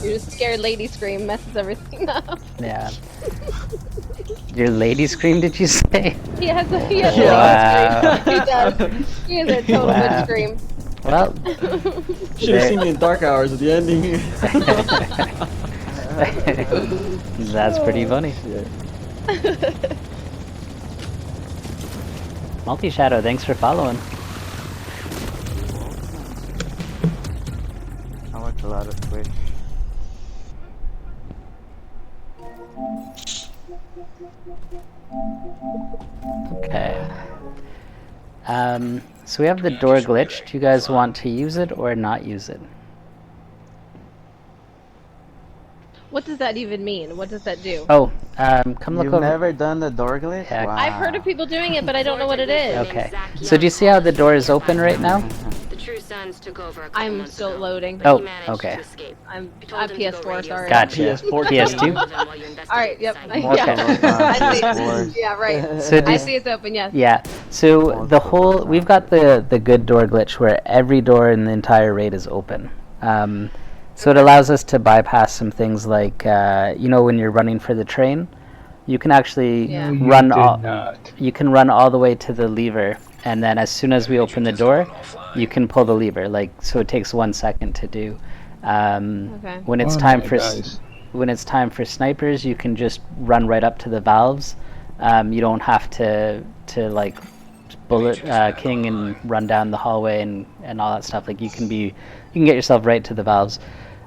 Your scared lady scream messes everything up. Yeah. Your lady scream, did you say? He has a lady Wow. scream. He does. He has a total Wow. witch scream. Well, Should have seen me in Dark Hours at the ending. that's pretty funny. Multi-Shadow, thanks for following. I watch a lot of Twitch. Okay. So we have the door glitch. Do you guys want to use it or not use it? What does that even mean? What does that do? Oh, come look You've over. never done the door glitch? Yeah. Wow. I've heard of people doing it, but I don't know what it is. Okay. So do you see how the door is open right now? I'm still loading. Oh, okay. I'm PS4, sorry. Gotcha. PS4. PS2? Alright, yep. Okay. I see. Yeah, right. So I see it's open, yes. Yeah. So the whole, we've got the good door glitch where every door in the entire raid is open. So it allows us to bypass some things like, you know, when you're running for the train, you can actually run you can run all the way to the lever, and then as soon as we open the door, you can pull the lever. Like, so it takes 1 second to do. When it's time for snipers, you can just run right up to the valves. You don't have to like bullet king and run down the hallway and all that stuff. Like, you can get yourself right to the valves.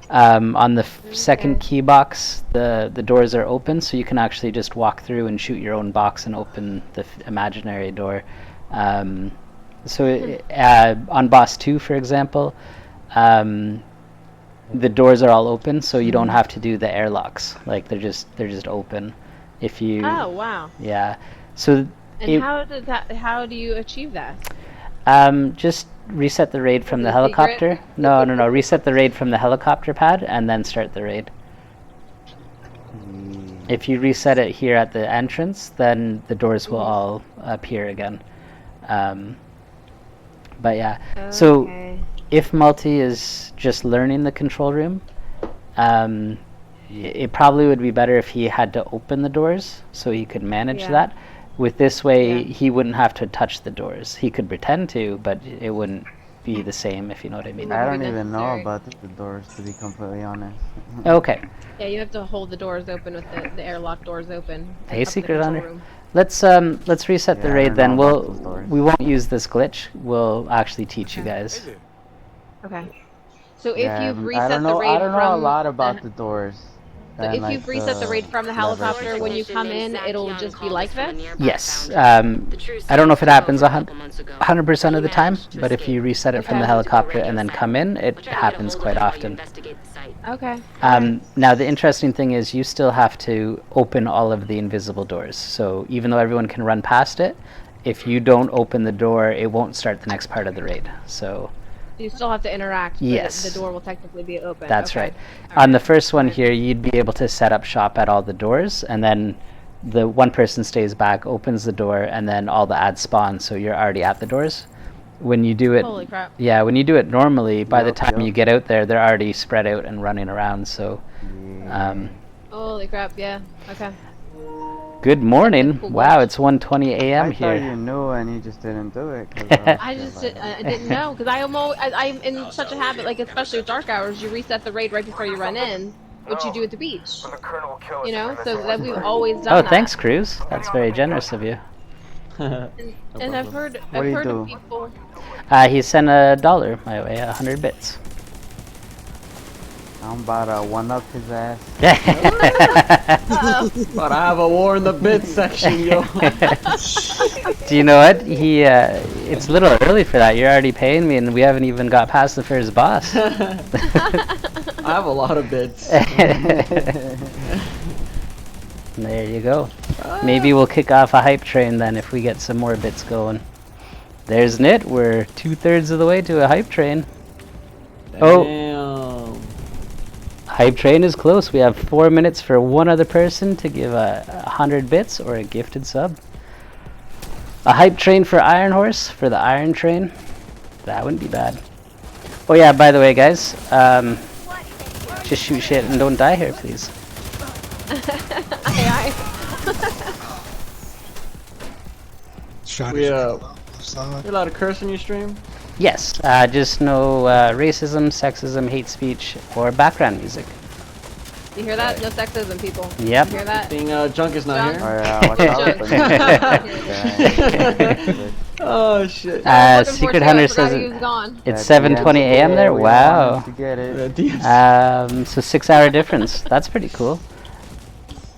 On the second key box, the doors are open, so you can actually just walk through and shoot your own box and open the imaginary door. On boss 2, for example, the doors are all open, so you don't have to do the airlocks. Like, they're just open. If you. Oh wow. Yeah. So. And how do you achieve that? Just reset the raid from the Is it helicopter. secret? No. Reset the raid from the helicopter pad and then start the raid. If you reset it here at the entrance, then the doors will all appear again. But yeah, so if Multi is just learning the control room, it probably would be better if he had to open the doors so he could manage that. With this way, he wouldn't have to touch the doors. He could pretend to, but it wouldn't be the same, if you know what I mean. I don't even know about the doors, to be completely honest. Okay. Yeah, you have to hold the doors open with the airlock doors open. Hey, Secret Hunter. Room. Let's reset the raid then. We won't use this glitch. We'll actually teach you guys. Okay. So if you've reset I don't know a lot about the doors. So if you've reset the raid from the helicopter, when you come in, it'll just be like this? Yes. I don't know if it happens 100% of the time, but if you reset it from the helicopter and then come in, it happens quite often. Okay. Now, the interesting thing is you still have to open all of the invisible doors. So even though everyone can run past it, if you don't open the door, it won't start the next part of the raid. So you still have to interact, but yes, the door will technically be open. That's right. On the first one here, you'd be able to set up shop at all the doors, and then the one person stays back, opens the door, and then all the ads spawn, so you're already at the doors. When you do it, holy crap. Yeah, when you do it normally, by the time you get out there, they're already spread out and running around. So, holy crap! Yeah. Okay. Good morning. Wow, it's 1:20 a.m. here. I thought you knew and you just didn't do it. I didn't know, because I'm in such a habit, like especially with Dark Hours, you reset the raid right before you run in, which you do at the beach. You know, so that we've always done that. Oh, thanks, Cruz. That's very generous of you. And I've heard of people. He sent $1 my way, 100 bits. I'm about to one-up his ass. But I have a war in the bid section, yo. Do you know what? It's a little early for that. You're already paying me, and we haven't even got past the first boss. I have a lot of bids. There you go. Maybe we'll kick off a hype train then if we get some more bits going. There's Nit. We're 2/3 of the way to a hype train. Damn. Oh. Hype train is close. We have 4 minutes for one other person to give 100 bits or a gifted sub. A hype train for Iron Horse, for the Iron Train. That wouldn't be bad. Oh yeah, by the way, guys, just shoot shit and don't die here, please. Aye, We you allowed to curse on your stream? Yes, just no racism, sexism, hate speech, or background music. You hear that? No sexism, people. Yep. You hear that? Being Junk is not Junk? here. Oh yeah, watch out. Junk. Oh shit. Secret Hunter says he was gone. it's 7:20 a.m. there. Wow. To get it. So 6-hour difference. That's pretty cool.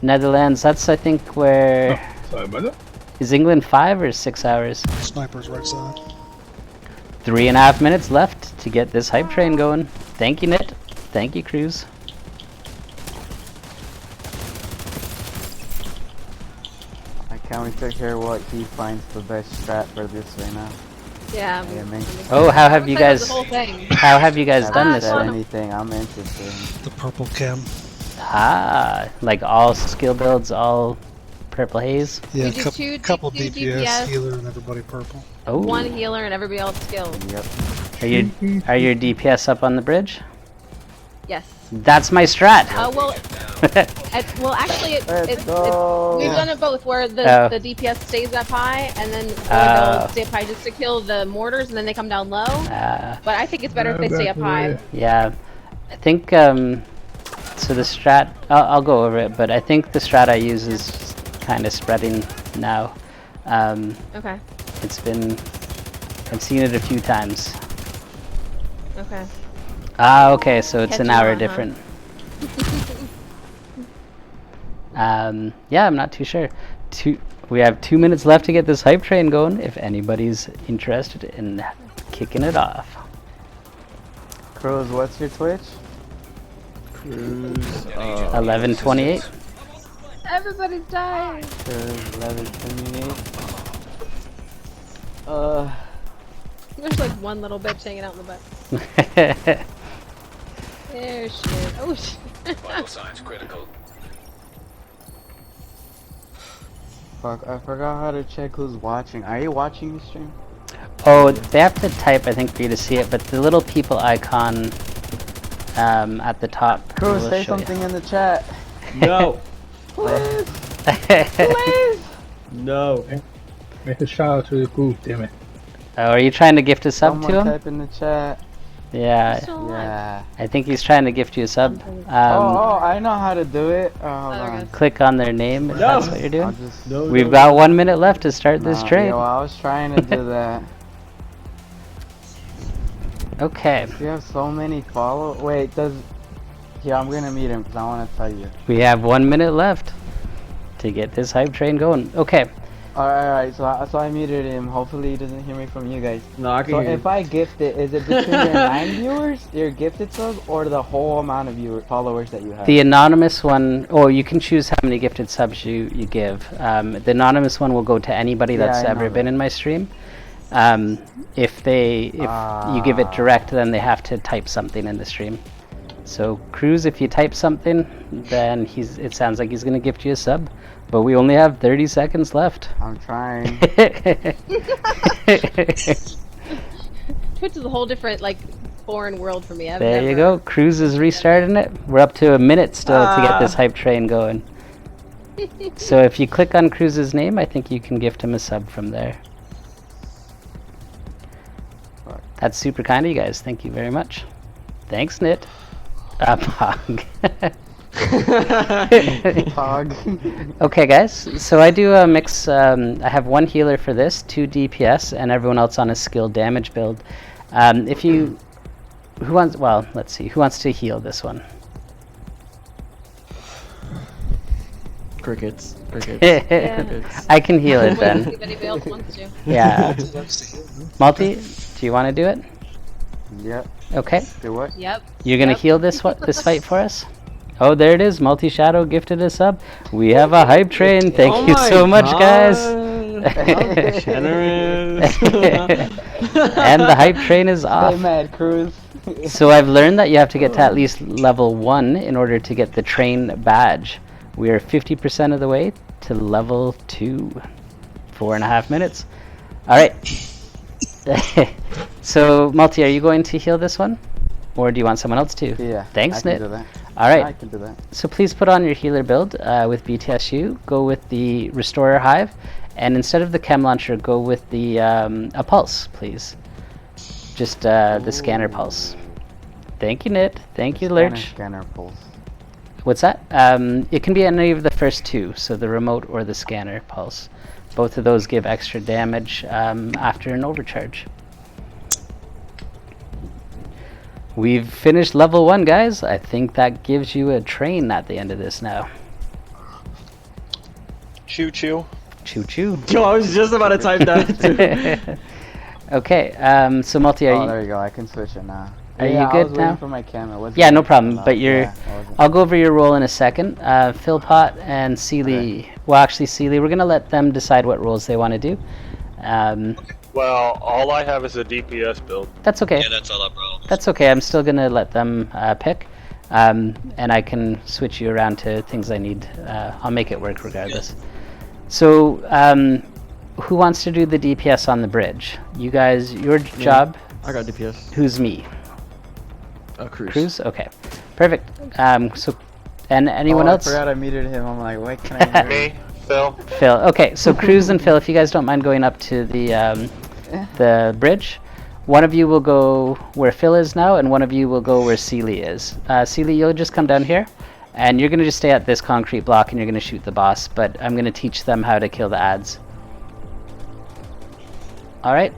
Netherlands. That's I think where Sorry about that. is England 5 or 6 hours? Sniper's right side. 3.5 minutes left to get this hype train going. Thank you, Nit. Thank you, Cruz. I can't wait to hear what he finds the best strat for this right now. Yeah. Yeah, man. Oh, how have you That was guys? the whole thing. How have you guys done this? Said Then? anything, I'm interested. The purple chem. Ah, like all skill builds, all purple haze. Yeah, We do two couple two DPS, DPS. healer, and everybody purple. Oh, One healer and everybody else skilled. Yep. are your DPS up on the bridge? Yes. That's my strat. Well, actually, Let's go. we've done it both, where the Oh. the DPS stays up high, and then Oh. they'll stay up high just to kill the mortars, and then they come down low. But I think it's better if they stay up high. Yeah, I think so the strat. I'll go over it, but I think the strat I use is kind of spreading now. Okay. It's been. I've seen it a few times. Okay. Ah, okay, so it's an Catching hour on, huh? different. Yeah, I'm not too sure. We have 2 minutes left to get this hype train going. If anybody's interested in kicking it off. Cruz, what's your Twitch? Cruise. 11:28. Everybody's dying. Cruz 11:28. There's like one little bitch hanging out in the butt. There shit. Oh shit. Vital signs critical. Fuck, I forgot how to check who's watching. Are you watching the stream? Oh, they have to type, I think, for you to see it, but the little people icon at the top. Cruz, will say show you. something in the chat. No. Please. No. Make a shout out to the group, damn it. Oh, are you trying to gift a sub Someone to him? type in the chat. Yeah, Still alive. Yeah. I think he's trying to gift you a sub. Oh, I know how to do it. Hold there on. goes. Click on their name if that's what you're I'll doing. just. No. We've got 1 minute left to start this Nah, trade. Yo, I was trying to do that. Okay, You have so many follow. Wait, does? Yeah, I'm gonna meet him because I want to tell you. we have 1 minute left to get this hype train going. Okay, Alright, so I muted him. Hopefully he doesn't hear me from you guys. No, I can So hear you. if I gift it, is it between your 9 viewers, your gifted subs, or the whole amount of followers that you have? the anonymous one, or you can choose how many gifted subs you give. The anonymous one will go to anybody Yeah, that's I know ever been that. in my stream. If you give it direct, then they have to type something in the stream. So Cruz, if you type something, then it sounds like he's gonna gift you a sub. But we only have 30 seconds left. I'm trying. Twitch is a whole different, like, foreign world for me. I've There you never- go. Cruz is restarting it. We're up to a minute still to get this hype train going. So if you click on Cruz's name, I think you can gift him a sub from there. That's super kind of you guys. Thank you very much. Thanks, Nit. Pog. Pog. Okay, guys. So I do a mix. I have one healer for this, 2 DPS, and everyone else on a skill damage build. Who wants? Well, let's see. Who wants to heal this one? Crickets. I can heal it Wait to see then. if anybody else wants to. Yeah. Multi, do you want to do it? Yep. Okay. Do what? Yep. You're gonna Yep. heal this fight for us. Oh, there it is. Multi Shadow gifted us up. We have a hype train. Thank Oh you my so much, guys. God. Generous. And the hype train is Stay off. mad, Cruz. So I've learned that you have to get to at least level 1 in order to get the train badge. We are 50% of the way to level 2. 4.5 minutes. All right. So, Multi, are you going to heal this one? Or do you want someone else to? Yeah. Thanks, I can Nit. do that. Alright. I can do that. So please put on your healer build with BTSU. Go with the Restorer Hive. And instead of the Chem Launcher, go with the a Pulse, please. Just the Scanner Pulse. Thank you, Nit. Thank you, Lurch. Scanner pulse. What's that? It can be any of the first two, so the Remote or the Scanner Pulse. Both of those give extra damage after an overcharge. We've finished level 1, guys. I think that gives you a train at the end of this now. Choo choo. Choo choo. Yo, I was just about to type that too. Okay, so Multi, are Oh, you... there you go. I can switch it now. Are you I good was now? waiting for my cam. It wasn't Yeah, no working problem, enough. but you're... Yeah, it wasn't. I'll go over your role in a second. Philpot and Sealy... Okay. Well, actually, Sealy, we're going to let them decide what roles they want to do. Well, all I have is a DPS build. That's okay. Yeah, that's all I brought. That's okay. I'm still going to let them pick. And I can switch you around to things I need. I'll make it work regardless. So, who wants to do the DPS on the bridge? You guys, your job? I got DPS. Who's me? Cruise. Cruz? Okay. Perfect. So, and anyone else? I forgot I muted him. I'm like, what can I do? Me, Phil. Phil. Okay, so Cruz and Phil, if you guys don't mind going up to the bridge, one of you will go where Phil is now, and one of you will go where Sealy is. Sealy, you'll just come down here, and you're going to just stay at this concrete block, and you're going to shoot the boss, but I'm going to teach them how to kill the ads. Alright.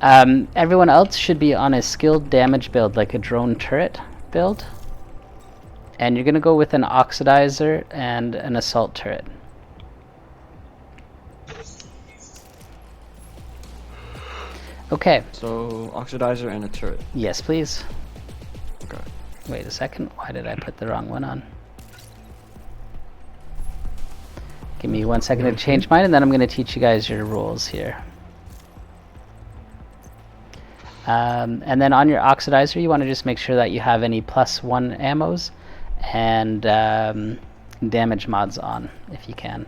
Everyone else should be on a skilled damage build, like a drone turret build. And you're going to go with an oxidizer and an assault turret. Okay. So, oxidizer and a turret. Yes, please. Okay. Wait a second. Why did I put the wrong one on? Give me 1 second to change mine, and then I'm going to teach you guys your rules here. And then on your oxidizer, you want to just make sure that you have any +1 ammos and damage mods on, if you can.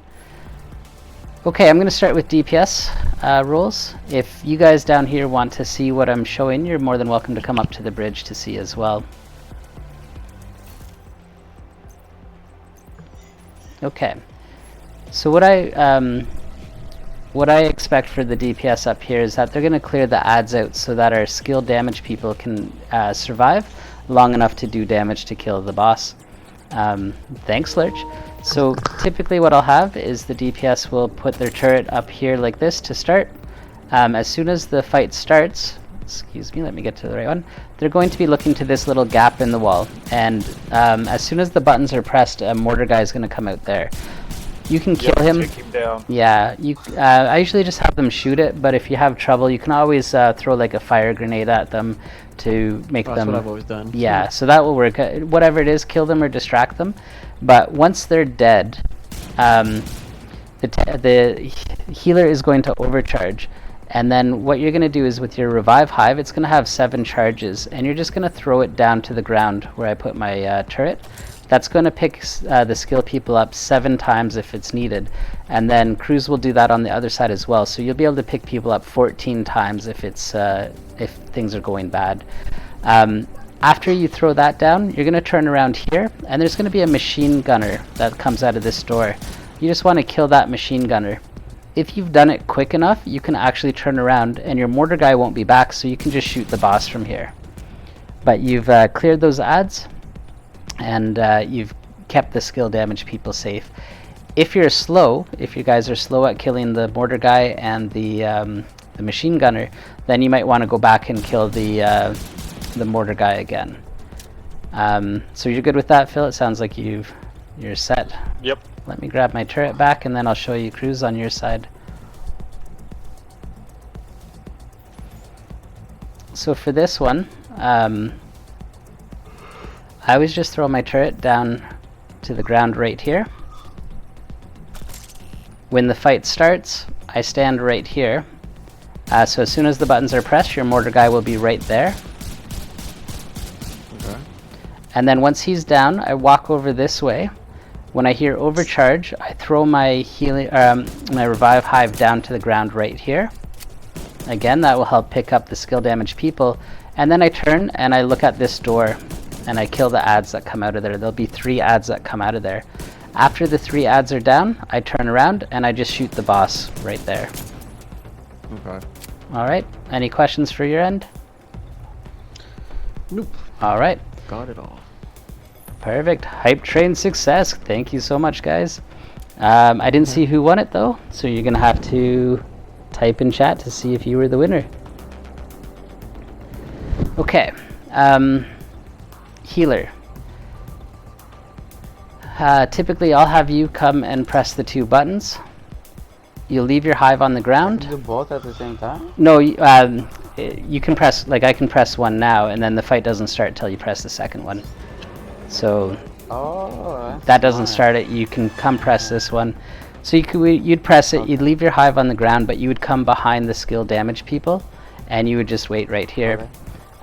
Okay, I'm going to start with DPS rules. If you guys down here want to see what I'm showing, you're more than welcome to come up to the bridge to see as well. Okay, so what I expect for the DPS up here is that they're going to clear the ads out so that our skill damage people can survive long enough to do damage to kill the boss. Thanks, Lurch. So typically what I'll have is the DPS will put their turret up here like this to start. As soon as the fight starts, excuse me, let me get to the right one, they're going to be looking to this little gap in the wall, and as soon as the buttons are pressed, a mortar guy is going to come out there. You can kill him. Take him down. Yeah, I usually just have them shoot it, but if you have trouble, you can always throw like a fire grenade at them to make That's them... what I've always done. Yeah, so that will work. Whatever it is, kill them or distract them. But once they're dead, the healer is going to overcharge. And then what you're going to do is with your Revive Hive, it's going to have 7 charges. And you're just going to throw it down to the ground where I put my turret. That's going to pick the skill people up 7 times if it's needed. And then Cruz will do that on the other side as well. So you'll be able to pick people up 14 times if it's if things are going bad. After you throw that down, you're going to turn around here, and there's going to be a machine gunner that comes out of this door. You just want to kill that machine gunner. If you've done it quick enough, you can actually turn around, and your mortar guy won't be back, so you can just shoot the boss from here. But you've cleared those ads, and you've kept the skill damage people safe. If you're slow, if you guys are slow at killing the mortar guy and the machine gunner, then you might want to go back and kill the mortar guy again. So you're good with that, Phil? It sounds like you're set. Yep. Let me grab my turret back, and then I'll show you Cruz on your side. So for this one, I always just throw my turret down to the ground right here. When the fight starts, I stand right here. So as soon as the buttons are pressed, your mortar guy will be right there. Okay. And then once he's down, I walk over this way. When I hear overcharge, I throw my my Revive Hive down to the ground right here. Again, that will help pick up the skill damage people. And then I turn and I look at this door and I kill the ads that come out of there. There'll be 3 ads that come out of there. After the 3 ads are down, I turn around and I just shoot the boss right there. Okay. Alright, any questions for your end? Nope. Alright, Got it all. perfect. Hype train success. Thank you so much, guys. I didn't see who won it though, so you're gonna have to type in chat to see if you were the winner. Okay, healer. Typically I'll have you come and press the 2 buttons. You'll leave your hive on the ground. Do both at the same time? No, you can press, like I can press one now and then the fight doesn't start till you press the second one. So Oh, that doesn't start it. You can come press this one. So you'd press it, you'd leave your hive on the ground, but you would come behind the skill damage people and you would just wait right here.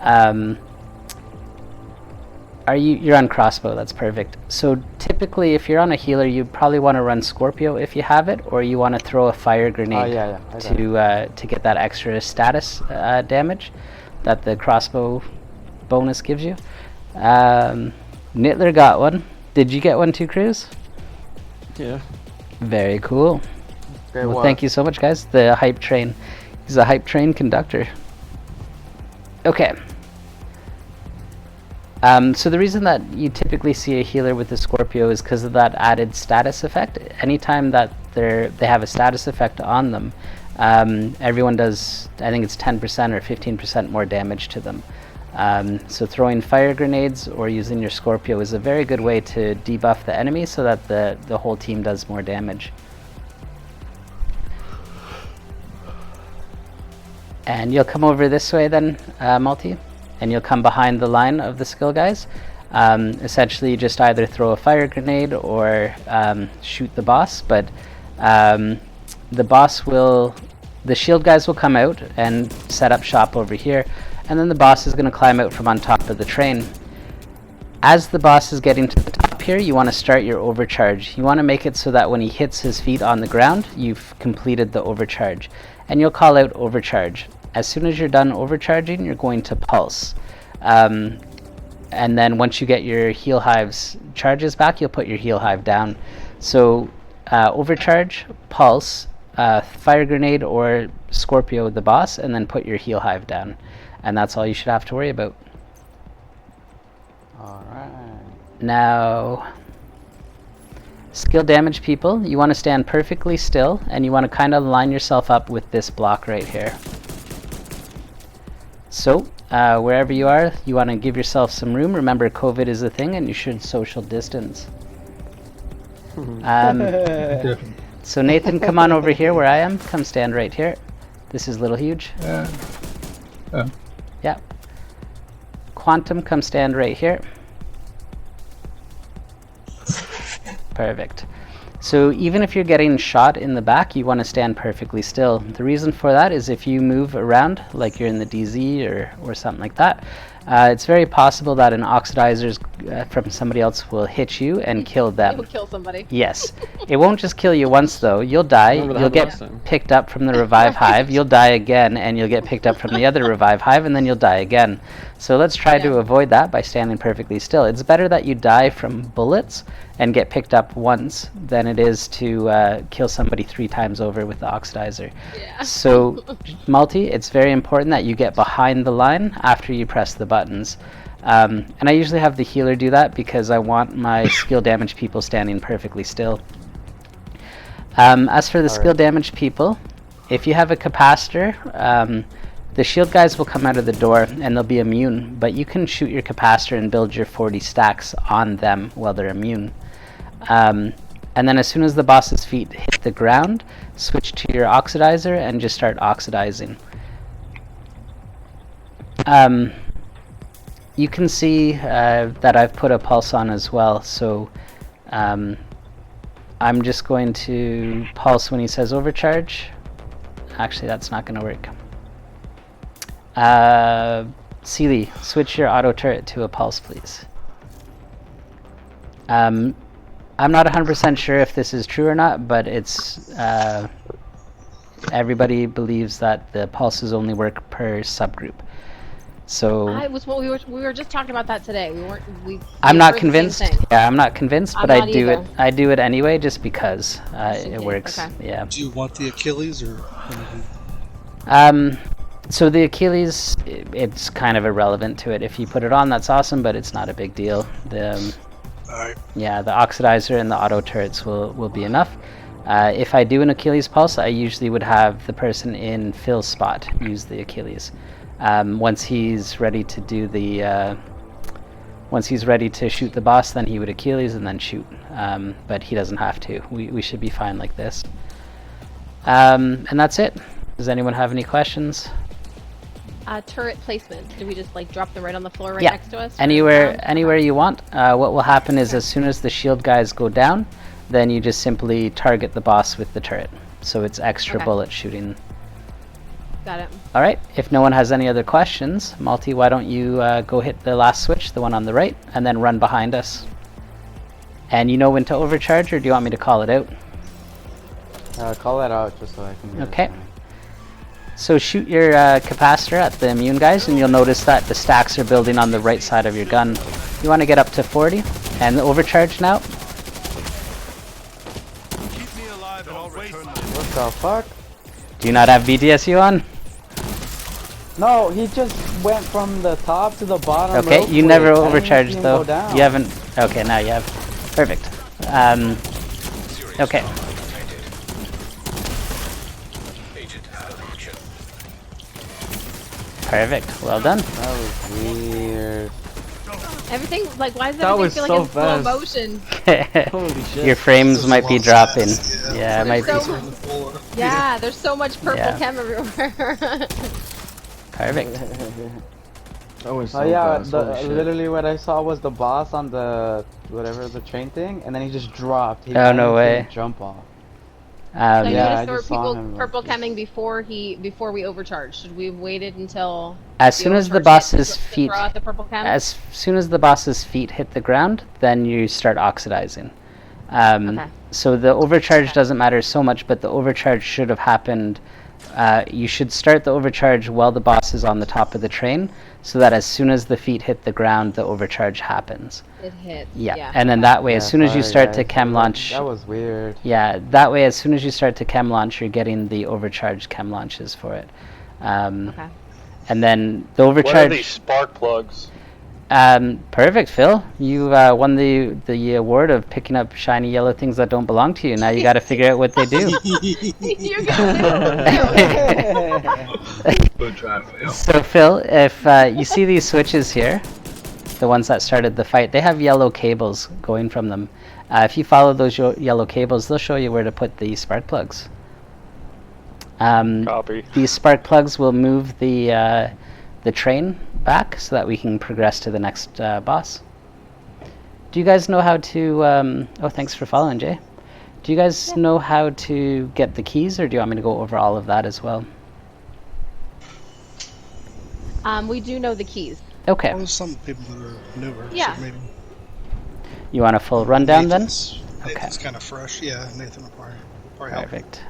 Okay. You're on crossbow, that's perfect. So typically if you're on a healer, you probably want to run Scorpio if you have it, or you want to throw a fire grenade I got it. to get that extra status damage that the crossbow bonus gives you. Nittler got one. Did you get one too, Cruz? Yeah. Very cool. Great Well, work. thank you so much, guys. The hype train. He's a hype train conductor. Okay. So the reason that you typically see a healer with a Scorpio is because of that added status effect. Anytime that they have a status effect on them, everyone does, I think it's 10% or 15% more damage to them. So throwing fire grenades or using your Scorpio is a very good way to debuff the enemy so that the whole team does more damage. And you'll come over this way then, Multi, and you'll come behind the line of the skill guys. Essentially you just either throw a fire grenade or shoot the boss, but the shield guys will come out and set up shop over here, and then the boss is going to climb out from on top of the train. As the boss is getting to the top here, you want to start your overcharge. You want to make it so that when he hits his feet on the ground, you've completed the overcharge. And you'll call out overcharge. As soon as you're done overcharging, you're going to pulse. And then once you get your heal hive's charges back, you'll put your heal hive down. So overcharge, pulse, fire grenade or Scorpio the boss, and then put your heal hive down. And that's all you should have to worry about. Alright. Now, skill damage people, you want to stand perfectly still and you want to kind of line yourself up with this block right here. So, wherever you are, you want to give yourself some room. Remember, COVID is a thing and you should social distance. Definitely. So Nathan, come on over here where I am. Come stand right here. This is Little Huge. Yeah. Quantum, come stand right here. Perfect. So even if you're getting shot in the back, you want to stand perfectly still. The reason for that is if you move around, like you're in the DZ or something like that, it's very possible that an oxidizer from somebody else will hit you and kill them. It will kill somebody. Yes. It won't just kill you once though. You'll die, Remember that you'll get last time. picked up from the revive hive, you'll die again, and you'll get picked up from the other revive hive, and then you'll die again. So let's try to avoid that by standing perfectly still. It's better that you die from bullets and get picked up once than it is to kill somebody 3 times over with the oxidizer. Yeah. So, Multi, it's very important that you get behind the line after you press the buttons. And I usually have the healer do that because I want my skill damage people standing perfectly still. As for the skill damage people, if you have a capacitor, the shield guys will come out of the door and they'll be immune, but you can shoot your capacitor and build your 40 stacks on them while they're immune. And then as soon as the boss's feet hit the ground, switch to your oxidizer and just start oxidizing. You can see that I've put a pulse on as well, so I'm just going to pulse when he says overcharge. Actually, that's not going to work. Sealy, switch your auto turret to a pulse, please. I'm not 100% sure if this is true or not, but it's Everybody believes that the pulses only work per subgroup. So We were just talking about that today. We I'm not heard the same convinced. thing. Yeah, I'm not convinced, but I'm I not do it. either. I do it anyway, just because Just in it case, works. okay. Yeah. Do you want the Achilles or anything? So the Achilles, it's kind of irrelevant to it. If you put it on, that's awesome, but it's not a big deal. Alright. Yeah, the oxidizer and the auto turrets will be enough. If I do an Achilles pulse, I usually would have the person in Phil's spot use the Achilles. Once he's ready to do the, once he's ready to shoot the boss, then he would Achilles and then shoot. But he doesn't have to. We should be fine like this. And that's it. Does anyone have any questions? Turret placement. Do we just like drop them right on the floor right Yeah, next to us? anywhere you want. What will happen is as soon as the shield guys go down, then you just simply target the boss with the turret. So it's extra bullet shooting. Got it. All right. If no one has any other questions, Malty, why don't you go hit the last switch, the one on the right, and then run behind us. And you know when to overcharge, or do you want me to call it out? Call that out just so I can hear Okay. it. So shoot your capacitor at the immune guys, and you'll notice that the stacks are building on the right side of your gun. You want to get up to 40, and overcharge now. What the fuck? Do you not have BDSU on? No, he just went from the top to the bottom. Okay, real you quick. never I didn't even overcharged see him though. go down. You haven't. Okay, now you have. Perfect. Okay. Agent out of action. Perfect. Well done. That was weird. Everything like why does That everything was feel so like in slow fast. motion? Holy shit. Your frames There's might a be lot of dropping. stats, Yeah, it might be. So- Yeah, there's so much purple Yeah. chem everywhere. Perfect. That was so Oh yeah, fast. Holy shit. literally what I saw was the boss on the whatever the train thing, and then he just dropped. He Oh, couldn't no way. even jump off. So Um, you Yeah, I noticed there were just saw people him, purple like, chemming before we overcharged. Should we have waited until As we soon as the overcharged boss's to feet, throw out the purple chem? as soon as the boss's feet hit the ground, then you start oxidizing. Okay. So the overcharge doesn't matter so much, but the overcharge should have happened. You should start the overcharge while the boss is on the top of the train, so that as soon as the feet hit the ground, the overcharge happens. It hit. Yeah, and then that way, as Yeah, soon as you sorry, start to guys. chem launch, That was weird. yeah, that way, as soon as you start to chem launch, you're getting the overcharged chem launches for it. Okay. And then the What are overcharge. these spark plugs? Perfect, Phil. You won the award of picking up shiny yellow things that don't belong to you. Now you got to figure out what they do. You got it. Good try, Phil. So Phil, if you see these switches here, the ones that started the fight, they have yellow cables going from them. If you follow those yellow cables, they'll show you where to put the spark plugs. Copy. These spark plugs will move the train back so that we can progress to the next boss. Do you guys know how to... oh, thanks for following, Jay. Do you guys know how to get the keys, or do you want me to go over all of that as well? We do know the keys. Okay. Well, some people that are newer, Yeah. so maybe You want a full rundown then? Nathan's kind of fresh. Yeah, Nathan will probably help. Perfect.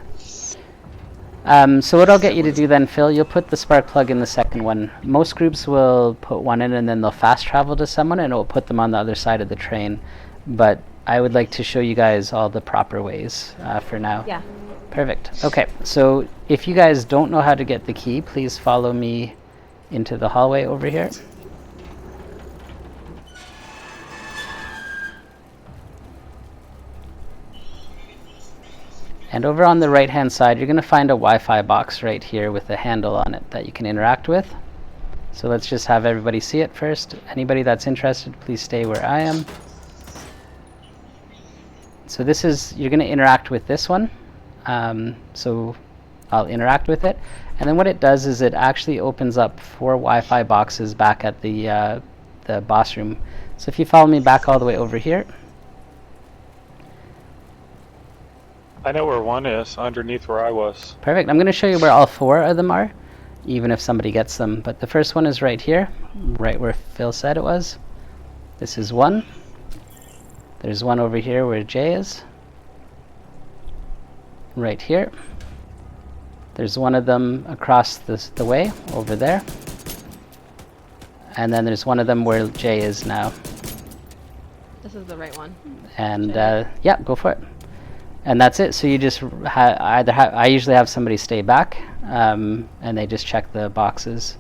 So what I'll get you to do then, Phil, you'll put the spark plug in the second one. Most groups will put one in and then they'll fast travel to someone and it will put them on the other side of the train. But I would like to show you guys all the proper ways for now. Yeah. Perfect. Okay, so if you guys don't know how to get the key, please follow me into the hallway over here. And over on the right hand side, you're going to find a Wi-Fi box right here with a handle on it that you can interact with. So let's just have everybody see it first. Anybody that's interested, please stay where I am. So this is, you're going to interact with this one. So I'll interact with it. And then what it does is it actually opens up 4 Wi-Fi boxes back at the boss room. So if you follow me back all the way over here. I know where one is, underneath where I was. Perfect. I'm going to show you where all 4 of them are, even if somebody gets them. But the first one is right here, right where Phil said it was. This is one. There's one over here where Jay is. Right here. There's one of them across the way, over there. And then there's one of them where Jay is now. This is the right one. And yeah, go for it. And that's it. So you just I usually have somebody stay back, and they just check the boxes.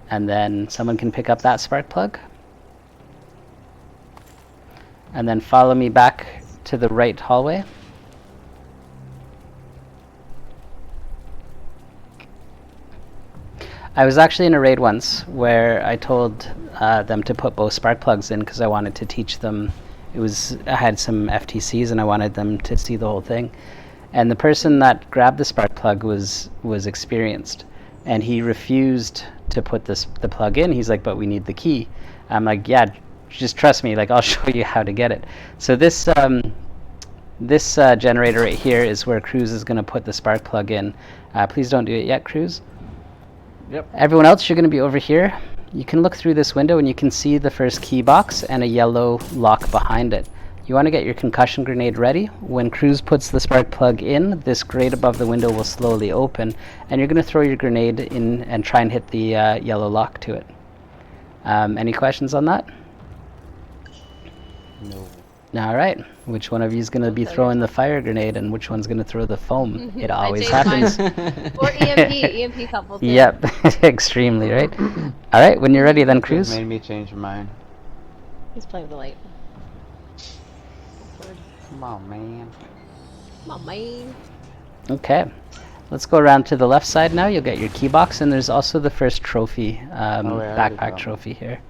And then someone can pick up that spark plug. And then follow me back to the right hallway. I was actually in a raid once where I told them to put both spark plugs in because I wanted to teach them. I had some FTCs and I wanted them to see the whole thing. And the person that grabbed the spark plug was experienced, and he refused to put the plug in. He's like, "But we need the key." I'm like, "Yeah, just trust me. Like, I'll show you how to get it." So this generator right here is where Cruz is going to put the spark plug in. Please don't do it yet, Cruz. Yep. Everyone else, you're going to be over here. You can look through this window and you can see the first key box and a yellow lock behind it. You want to get your concussion grenade ready. When Cruz puts the spark plug in, this grate above the window will slowly open, and you're going to throw your grenade in and try and hit the yellow lock to it. Any questions on that? No. All right. Which one of you is going to be throwing the fire grenade, and which one's going to throw the foam? It always happens. Or EMP. EMP's helpful too. Yep, extremely, right? All right, when you're ready then, Cruz. Made me change my mind. He's playing with the light. Come on, man. Come on, man. Okay. Let's go around to the left side now. You'll get your key box, and there's also the first trophy, backpack trophy here.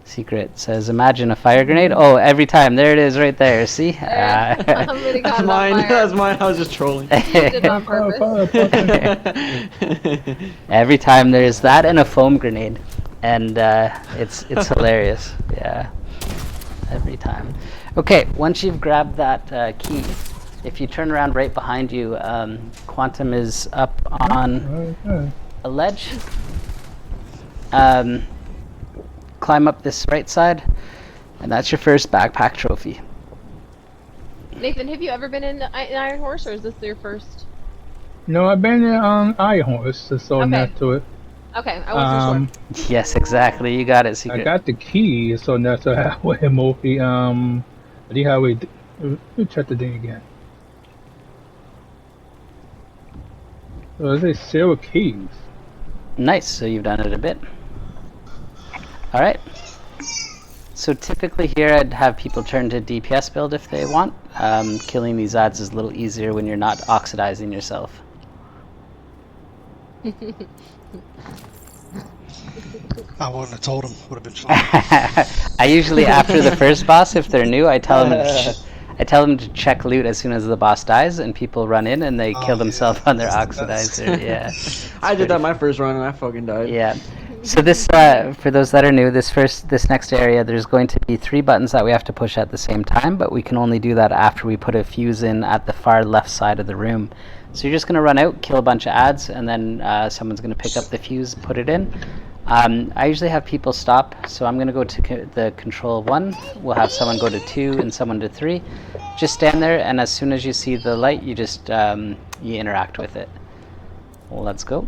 Secret says, imagine a fire grenade. Oh, every time. There it is right there. See? That's mine. That's mine. I was just trolling. You did it on purpose. Every time there's that and a foam grenade. And it's hilarious. Yeah. Every time. Okay, once you've grabbed that key, if you turn around right behind you, Quantum is up on a ledge. Climb up this right side, and that's your first backpack trophy. Nathan, have you ever been in Iron Horse, or is this your first? No, I've been in Iron Horse, so Okay. not to it. Okay, I wasn't sure. Yes, exactly. You got it, Secret. I got the key, so that's how I movie. Let me check the thing again. So there's 0 keys. Nice. So you've done it a bit. All right. So typically here I'd have people turn to DPS build if they want. Killing these ads is a little easier when you're not oxidizing yourself. I wouldn't have told him. Would have been fine. I usually, after the first boss, if they're new, I tell them to check loot as soon as the boss dies, and people run in and they kill themselves on their oxidizer. Yeah. I did that my first run and I fucking died. Yeah. So this, for those that are new, this next area, there's going to be 3 buttons that we have to push at the same time, but we can only do that after we put a fuse in at the far left side of the room. So you're just going to run out, kill a bunch of ads, and then someone's going to pick up the fuse, put it in. I usually have people stop, so I'm going to go to the control 1. We'll have someone go to 2 and someone to 3. Just stand there, and as soon as you see the light, you just you interact with it. Well, let's go.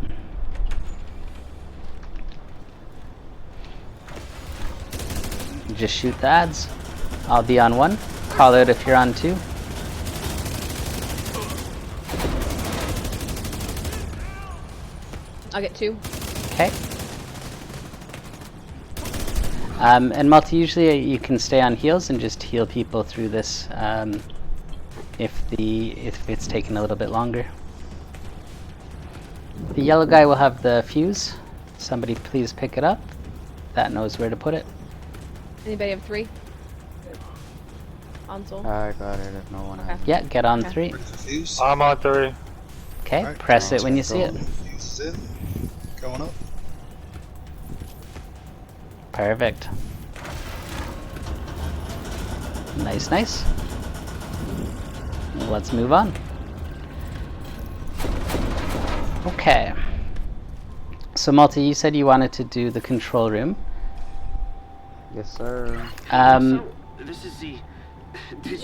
You just shoot the ads. I'll be on 1. Call out if you're on 2. I'll get 2. Okay. And Multi, usually you can stay on heals and just heal people through this if it's taken a little bit longer. The yellow guy will have the fuse. Somebody please pick it up. That knows where to put it. Anybody have 3? On soul. I got it if no one has. Yeah, get on Okay. 3. Ready for fuse? I'm on 3. Okay, Alright, press it when you see it. Fuse is in. Going up. Perfect. Nice, nice. Let's move on. Okay. So Multi, you said you wanted to do the control room. Yes, sir. This is the.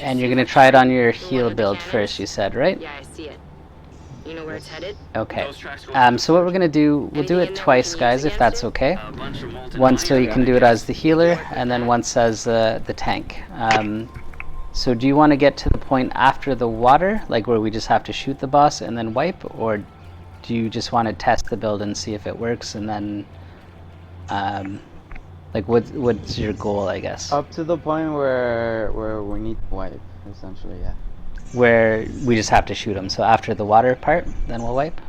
And you're gonna try it on your heal build first, you said, right? Yeah, I see it. You know where it's headed? Okay. Those tracks go So what we're gonna do, we'll do it twice, guys, if that's okay. Once so you can do it as the healer, and then once as the tank. So do you want to get to the point after the water, like where we just have to shoot the boss and then wipe, or do you just want to test the build and see if it works, and then, like what's your goal, I guess? Up to the point where we need to wipe, essentially, yeah. Where we just have to shoot them. So after the water part, then we'll wipe?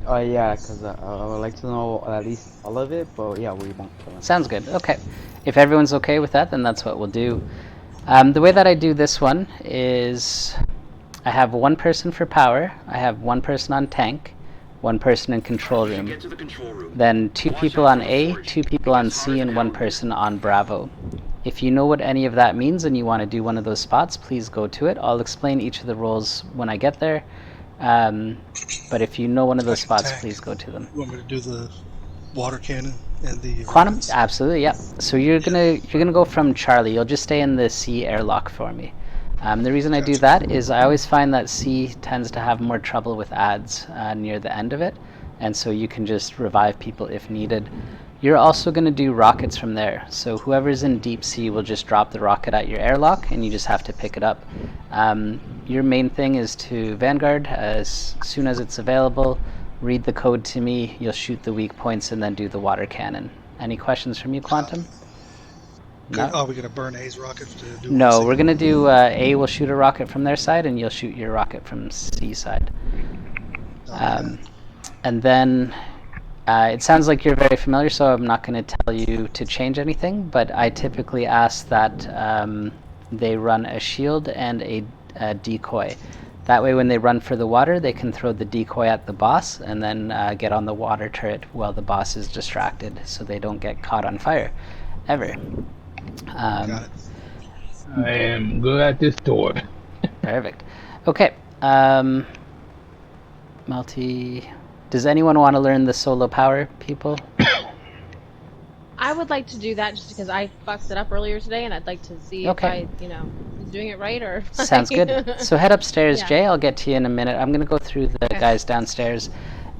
Oh yeah, because I would like to know at least all of it, but yeah, we won't. Sounds good. Okay. If everyone's okay with that, then that's what we'll do. The way that I do this one is I have one person for power, I have one person on tank, one person in control room, then 2 people on A, 2 people on C, and 1 person on Bravo. If you know what any of that means and you want to do one of those spots, please go to it. I'll explain each of the roles when I get there. But if you know one of those spots, please go to them. You want me to do the water cannon and the Quantum? rockets? Absolutely, yeah. So you're gonna go from Charlie. You'll just stay in the C airlock for me. The reason I do that is I always find that C tends to have more trouble with ads near the end of it, and so you can just revive people if needed. You're also going to do rockets from there, so whoever's in deep sea will just drop the rocket at your airlock and you just have to pick it up. Your main thing is to Vanguard as soon as it's available, read the code to me, you'll shoot the weak points and then do the water cannon. Any questions from you, Quantum? No? Are we going to burn A's rocket to do No, we're going to do A will shoot a rocket from their side and you'll shoot your rocket from C side. And then it sounds like you're very familiar, so I'm not going to tell you to change anything, but I typically ask that they run a shield and a decoy. That way when they run for the water, they can throw the decoy at the boss and then get on the water turret while the boss is distracted, so they don't get caught on fire, ever. I am good at this door. Perfect. Okay. Does anyone want to learn the solo power, people? I would like to do that just because I fucked it up earlier today, and I'd like to see if I, was doing it right or. Sounds good. So head upstairs, Yeah. Jay. I'll get to you in a minute. I'm gonna go through the guys downstairs.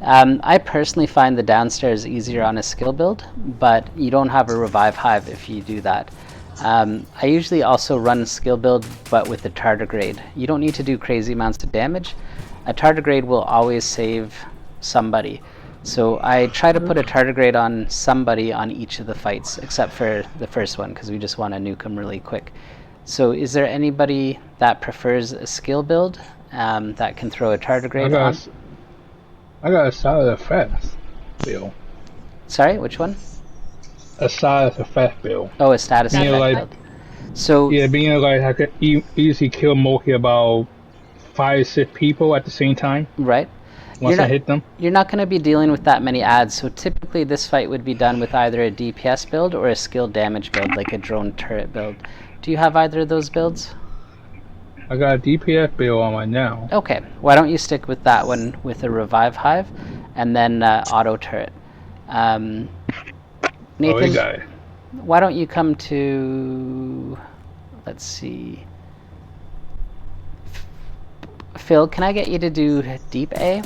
I personally find the downstairs easier on a skill build, but you don't have a revive hive if you do that. I usually also run skill build, but with the tardigrade. You don't need to do crazy amounts of damage. A tardigrade will always save somebody. So I try to put a tardigrade on somebody on each of the fights, except for the first one, because we just want to nuke them really quick. So is there anybody that prefers a skill build that can throw a tardigrade on? I got a solid fast build. Sorry, which one? A solid fast build. Oh, a status Being effect. like, so yeah, being like I could easily kill mostly about 5-6 people at the same time. Right. Once I hit them. You're not going to be dealing with that many ads, so typically this fight would be done with either a DPS build or a skill damage build, like a drone turret build. Do you have either of those builds? I got a DPS build on right now. Okay, why don't you stick with that one with a revive hive, and then auto turret. Nathan, you got it. why don't you come to, let's see, Phil, can I get you to do deep A?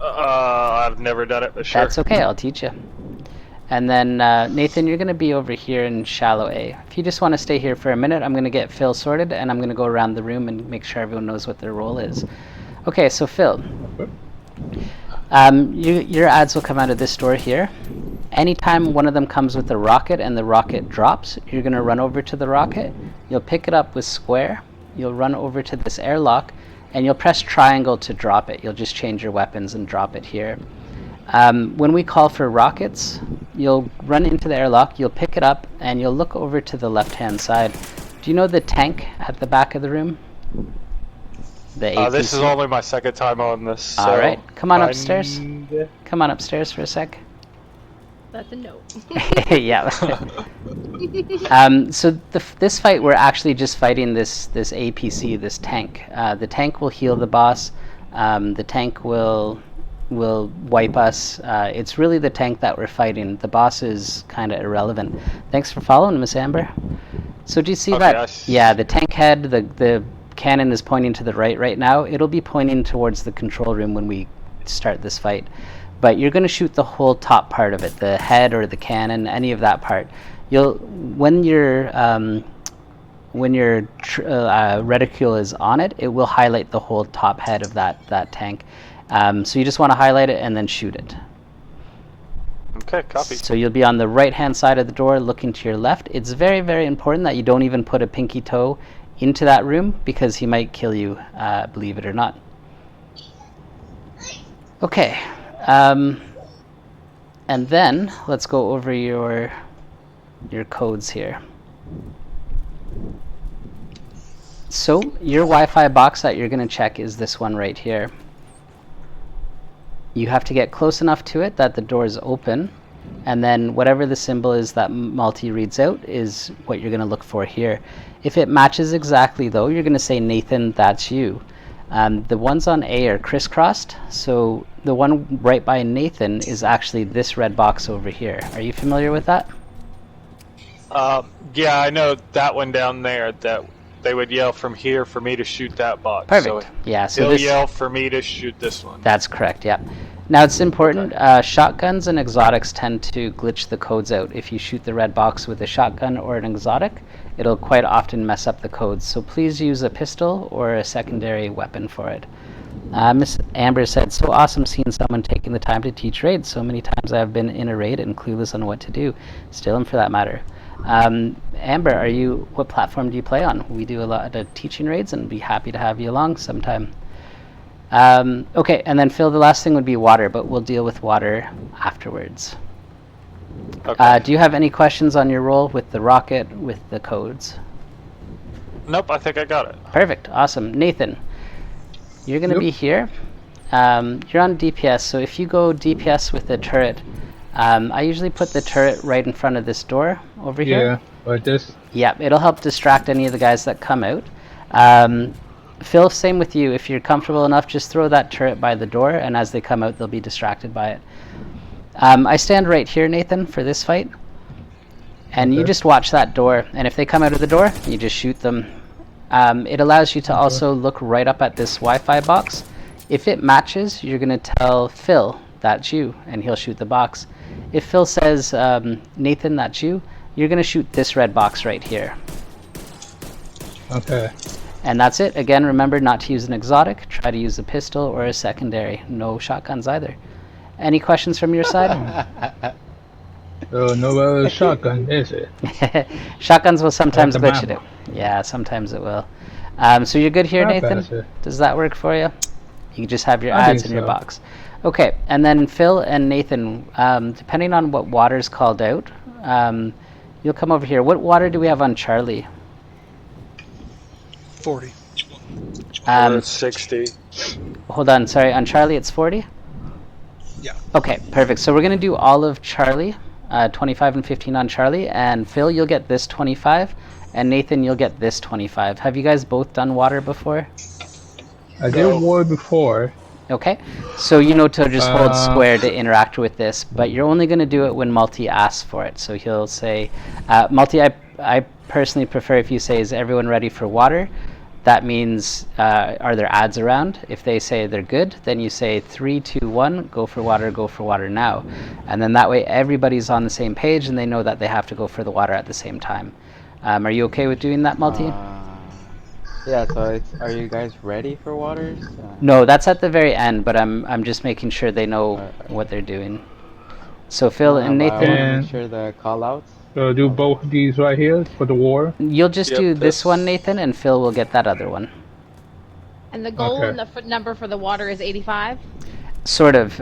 I've never done it, but sure. That's okay, I'll teach you. And then Nathan, you're going to be over here in shallow A. If you just want to stay here for a minute, I'm going to get Phil sorted, and I'm going to go around the room and make sure everyone knows what their role is. Okay, so Phil, your ads will come out of this door here. Anytime one of them comes with a rocket and the rocket drops, you're going to run over to the rocket. You'll pick it up with square. You'll run over to this airlock, and you'll press triangle to drop it. You'll just change your weapons and drop it here. When we call for rockets, you'll run into the airlock, you'll pick it up, and you'll look over to the left-hand side. Do you know the tank at the back of the room? The APC? This is only my second time on this. So all right, come on upstairs. Come on upstairs for a sec. That's a no. Yeah. So this fight, we're actually just fighting this APC, this tank. The tank will heal the boss. The tank will wipe us. It's really the tank that we're fighting. The boss is kind of irrelevant. Thanks for following, Miss Amber. So do you see that? Yes. Yeah, the tank head, the cannon is pointing to the right now. It'll be pointing towards the control room when we start this fight. But you're going to shoot the whole top part of it, the head or the cannon, any of that part. When your reticule is on it, it will highlight the whole top head of that tank. So you just want to highlight it and then shoot it. Okay, copy. So you'll be on the right-hand side of the door looking to your left. It's very, very important that you don't even put a pinky toe into that room because he might kill you, believe it or not. Okay. And then let's go over your codes here. So your Wi-Fi box that you're going to check is this one right here. You have to get close enough to it that the door is open, and then whatever the symbol is that Multi reads out is what you're going to look for here. If it matches exactly, though, you're going to say, Nathan, that's you. The ones on A are crisscrossed, so the one right by Nathan is actually this red box over here. Are you familiar with that? Yeah, I know that one down there, that they would yell from here for me to shoot that box. Perfect. So yeah, so he'll yell for me to shoot this one. That's correct, yeah. Now it's important, shotguns and exotics tend to glitch the codes out. If you shoot the red box with a shotgun or an exotic, it'll quite often mess up the codes. So please use a pistol or a secondary weapon for it. Miss Amber said, so awesome seeing someone taking the time to teach raids. So many times I've been in a raid and clueless on what to do. Still am for that matter. Amber, what platform do you play on? We do a lot of teaching raids and be happy to have you along sometime. Okay, and then Phil, the last thing would be water, but we'll deal with water afterwards. Okay. Do you have any questions on your roll with the rocket, with the codes? Nope, I think I got it. Perfect, awesome. Nathan, you're going to be here. You're on DPS, so if you go DPS with the turret, I usually put the turret right in front of this door over here. Yeah, like this. Yeah, it'll help distract any of the guys that come out. Phil, same with you. If you're comfortable enough, just throw that turret by the door, and as they come out, they'll be distracted by it. I stand right here, Nathan, for this fight. And you just watch that door, and if they come out of the door, you just shoot them. It allows you to also look right up at this Wi-Fi box. If it matches, you're going to tell Phil, that's you, and he'll shoot the box. If Phil says, Nathan, that's you, you're going to shoot this red box right here. Okay. And that's it. Again, remember not to use an exotic. Try to use a pistol or a secondary. No shotguns either. Any questions from your side? No shotgun, is it? Shotguns will sometimes Like the glitch it map. out. Yeah, sometimes it will. So you're good here, I'll Nathan? pass it. Does that work for you? You can just have your I ads think in your so. box. Okay, and then Phil and Nathan, depending on what water's called out, you'll come over here. What water do we have on Charlie? 40. 60. Hold on, sorry. On Charlie, it's 40? Yeah. Okay, perfect. So we're going to do all of Charlie, 25 and 15 on Charlie, and Phil, you'll get this 25, and Nathan, you'll get this 25. Have you guys both done water before? I did war before. Okay, so you know to just hold square to interact with this, but you're only going to do it when Multi asks for it. So he'll say, Multi, I personally prefer if you say, is everyone ready for water? That means, are there ads around? If they say they're good, then you say 3, 2, 1, go for water now. And then that way everybody's on the same page and they know that they have to go for the water at the same time. Are you okay with doing that, Multi? Yeah, so are you guys ready for waters? No, that's at the very end, but I'm just making sure they know what they're doing. So Phil and I Nathan, want to make sure the call-outs. So do both of these right here for the war. you'll just Yep, do this that's- one, Nathan, and Phil will get that other one. And the goal Okay. and the foot number for the water is 85. Sort of.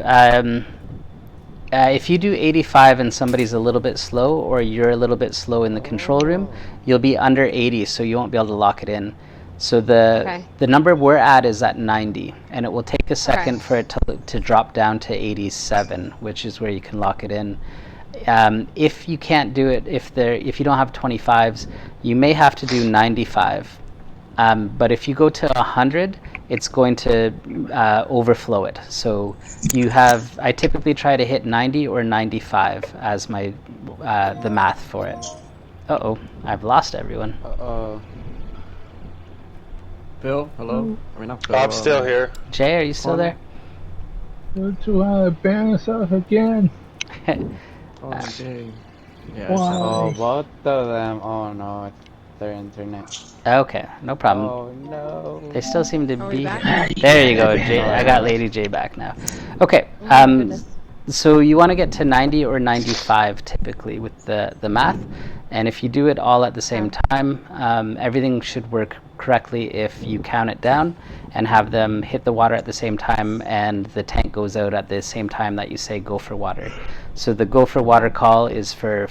If you do 85 and somebody's a little bit slow, or you're a little bit slow in the control room, you'll be under 80, so you won't be able to lock it in. So the number we're at is at 90, and it will take a second for it to drop down to 87, which is where you can lock it in. If you can't do it, if you don't have 25s, you may have to do 95. But if you go to 100, it's going to overflow it. So I typically try to hit 90 or 95 as my the math for it. Uh-oh, I've lost everyone. Uh-oh. Phil, hello? I mean, not Phil. I'm still here. Jay, are you still there? You're too high, ban yourself again. Oh, Jay. Yeah, Oh, Why? both of them. Oh no, it's their internet. Okay, no problem. Oh no. They still seem to Are we be back? here. There you go, Jay. I got Lady J back now. Okay. Oh my goodness. So you want to get to 90 or 95 typically with the math, and if you do it all at the same time, everything should work correctly if you count it down and have them hit the water at the same time, and the tank goes out at the same time that you say go for water. So the go for water call is for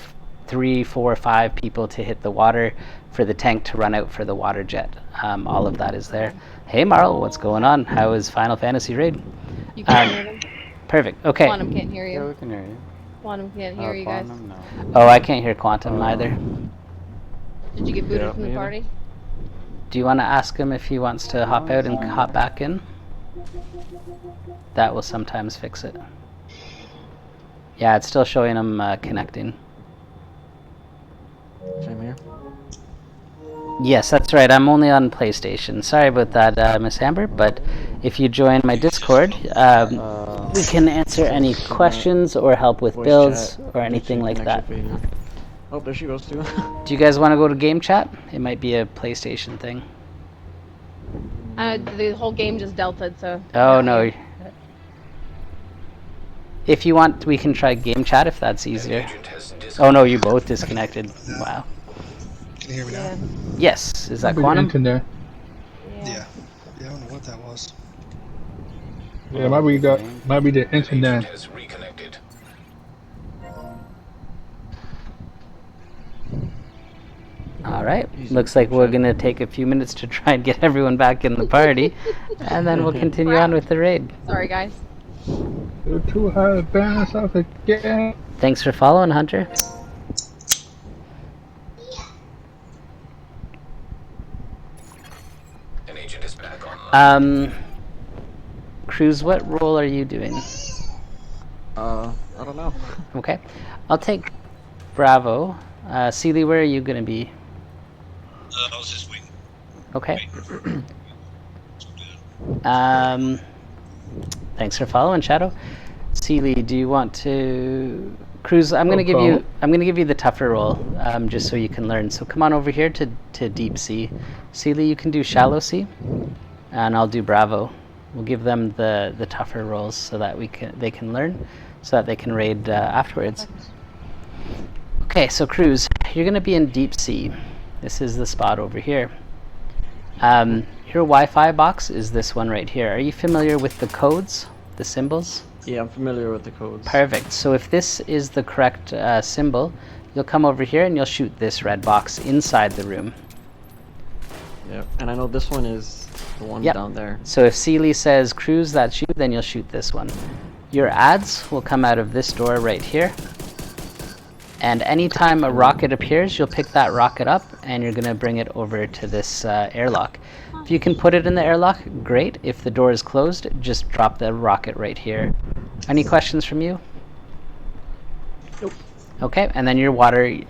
3, 4, 5 people to hit the water, for the tank to run out for the water jet. All of that is there. Hey Marl, what's going on? How is Final Fantasy Raid? You can't hear them. Perfect. Okay. Quantum can't hear Yeah, you. we can hear you. Quantum can't hear you guys. Quantum, no. Oh, I can't hear Quantum either. Did you get booted from the neither. party? Do you want to ask him if he wants to hop out and hop back in? That will sometimes fix it. Yeah, it's still showing him connecting. Same here. Yes, that's right. I'm only on PlayStation. Sorry about that, Miss Amber. But if you join my Discord, we can answer any questions or help with Voice builds chat, or anything like that. connection failure. Oh, there she goes too. Do you guys want to go to game chat? It might be a PlayStation thing. The whole game just deltaed, so. Oh no. If you want, we can try game chat if that's easier. Agent has Oh no, you both disconnected. Wow. Can you hear me now? Yeah. Yes, is that Maybe the Quantum? internet. Yeah. Yeah, I don't know what that was. Yeah, might be the Agent internet. has reconnected. All right. Looks like we're gonna take a few minutes to try and get everyone back in the party, and then we'll continue on with the raid. Sorry, guys. You're too high, ban yourself again. Thanks for following, Hunter. An agent is back online. Cruz, what role are you doing? I don't know. Okay, I'll take Bravo. Seely, where are you gonna be? I was just waiting. Okay. Thanks for following, Shadow. Seely, do you want to? Cruz, I'm gonna give you the tougher role, just so you can learn. So come on over here to deep sea. Seely, you can do shallow sea, and I'll do Bravo. We'll give them the tougher roles so that they can learn, so that they can raid afterwards. Okay, so Cruz, you're gonna be in deep sea. This is the spot over here. Your Wi-Fi box is this one right here. Are you familiar with the codes, the symbols? Yeah, I'm familiar with the codes. Perfect. So if this is the correct symbol, you'll come over here and you'll shoot this red box inside the room. Yeah, and I know this one is the one Yep. down there. So if Seely says Cruz, that's you, then you'll shoot this one. Your ads will come out of this door right here. And anytime a rocket appears, you'll pick that rocket up and you're going to bring it over to this airlock. If you can put it in the airlock, great. If the door is closed, just drop the rocket right here. Any questions from you? Nope. Okay, and then your water,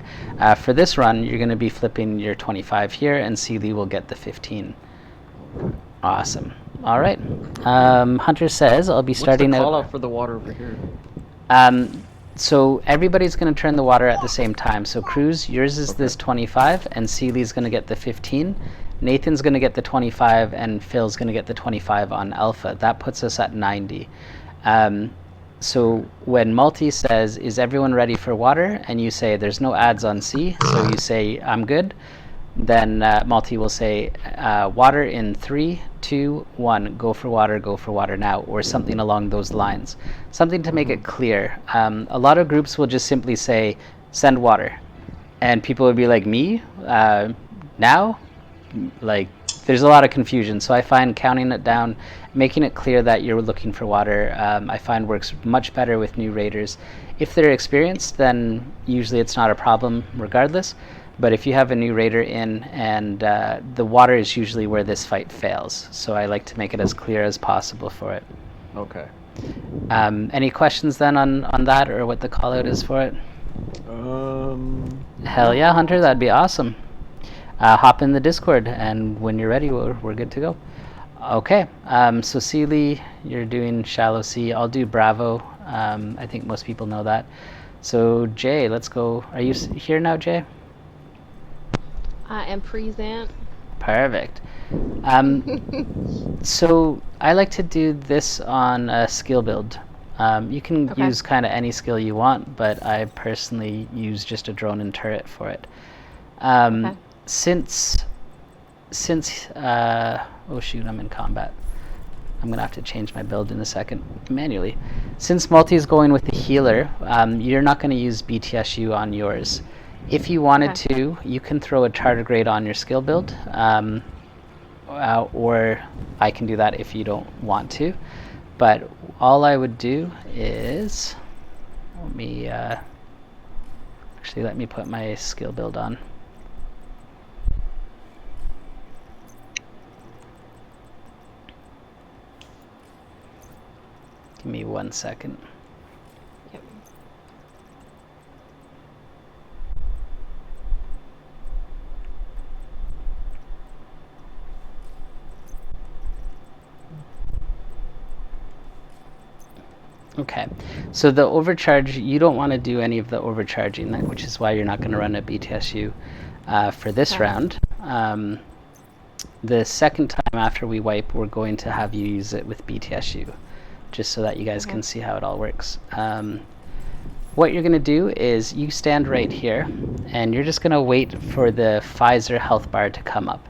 for this run, you're going to be flipping your 25 here, and Seely will get the 15. Awesome. All right. Hunter says I'll be starting What's the call out. out for the water over here? So everybody's going to turn the water at the same time. So Cruz, yours is this 25, and Seely's going to get the 15. Nathan's going to get the 25, and Phil's going to get the 25 on Alpha. That puts us at 90. So when Multi says, is everyone ready for water? And you say, there's no ads on C, so you say, I'm good. Then Multi will say, water in 3, 2, 1, go for water now, or something along those lines. Something to make it clear. A lot of groups will just simply say, send water. And people would be like, me? Now? Like, there's a lot of confusion. So I find counting it down, making it clear that you're looking for water, I find works much better with new raiders. If they're experienced, then usually it's not a problem regardless. But if you have a new raider in, and the water is usually where this fight fails. So I like to make it as clear as possible for it. Okay. Any questions then on that, or what the call out is for it? Hell yeah, Hunter, that'd be awesome. hop in the Discord, and when you're ready, we're good to go. Okay, so Sealy, you're doing Shallow Sea. I'll do Bravo. I think most people know that. So Jay, let's go. Are you here now, Jay? I am present. Perfect. So I like to do this on a skill build. You can use kind of any skill you want, but I personally use just a drone and turret for it. Since oh shoot, I'm in combat. I'm gonna have to change my build in a second manually. Since multi is going with the healer, you're not going to use BTSU on yours. If you wanted to, you can throw a tardigrade on your skill build, or I can do that if you don't want to. But all I would do is, let me put my skill build on. Give me 1 second. Yep. Okay, so the overcharge, you don't want to do any of the overcharging, which is why you're not going to run a BTSU for this round. The second time after we wipe, we're going to have you use it with BTSU, just so that you guys can see how it all works. What you're going to do is you stand right here, and you're just going to wait for the Pfizer health bar to come up.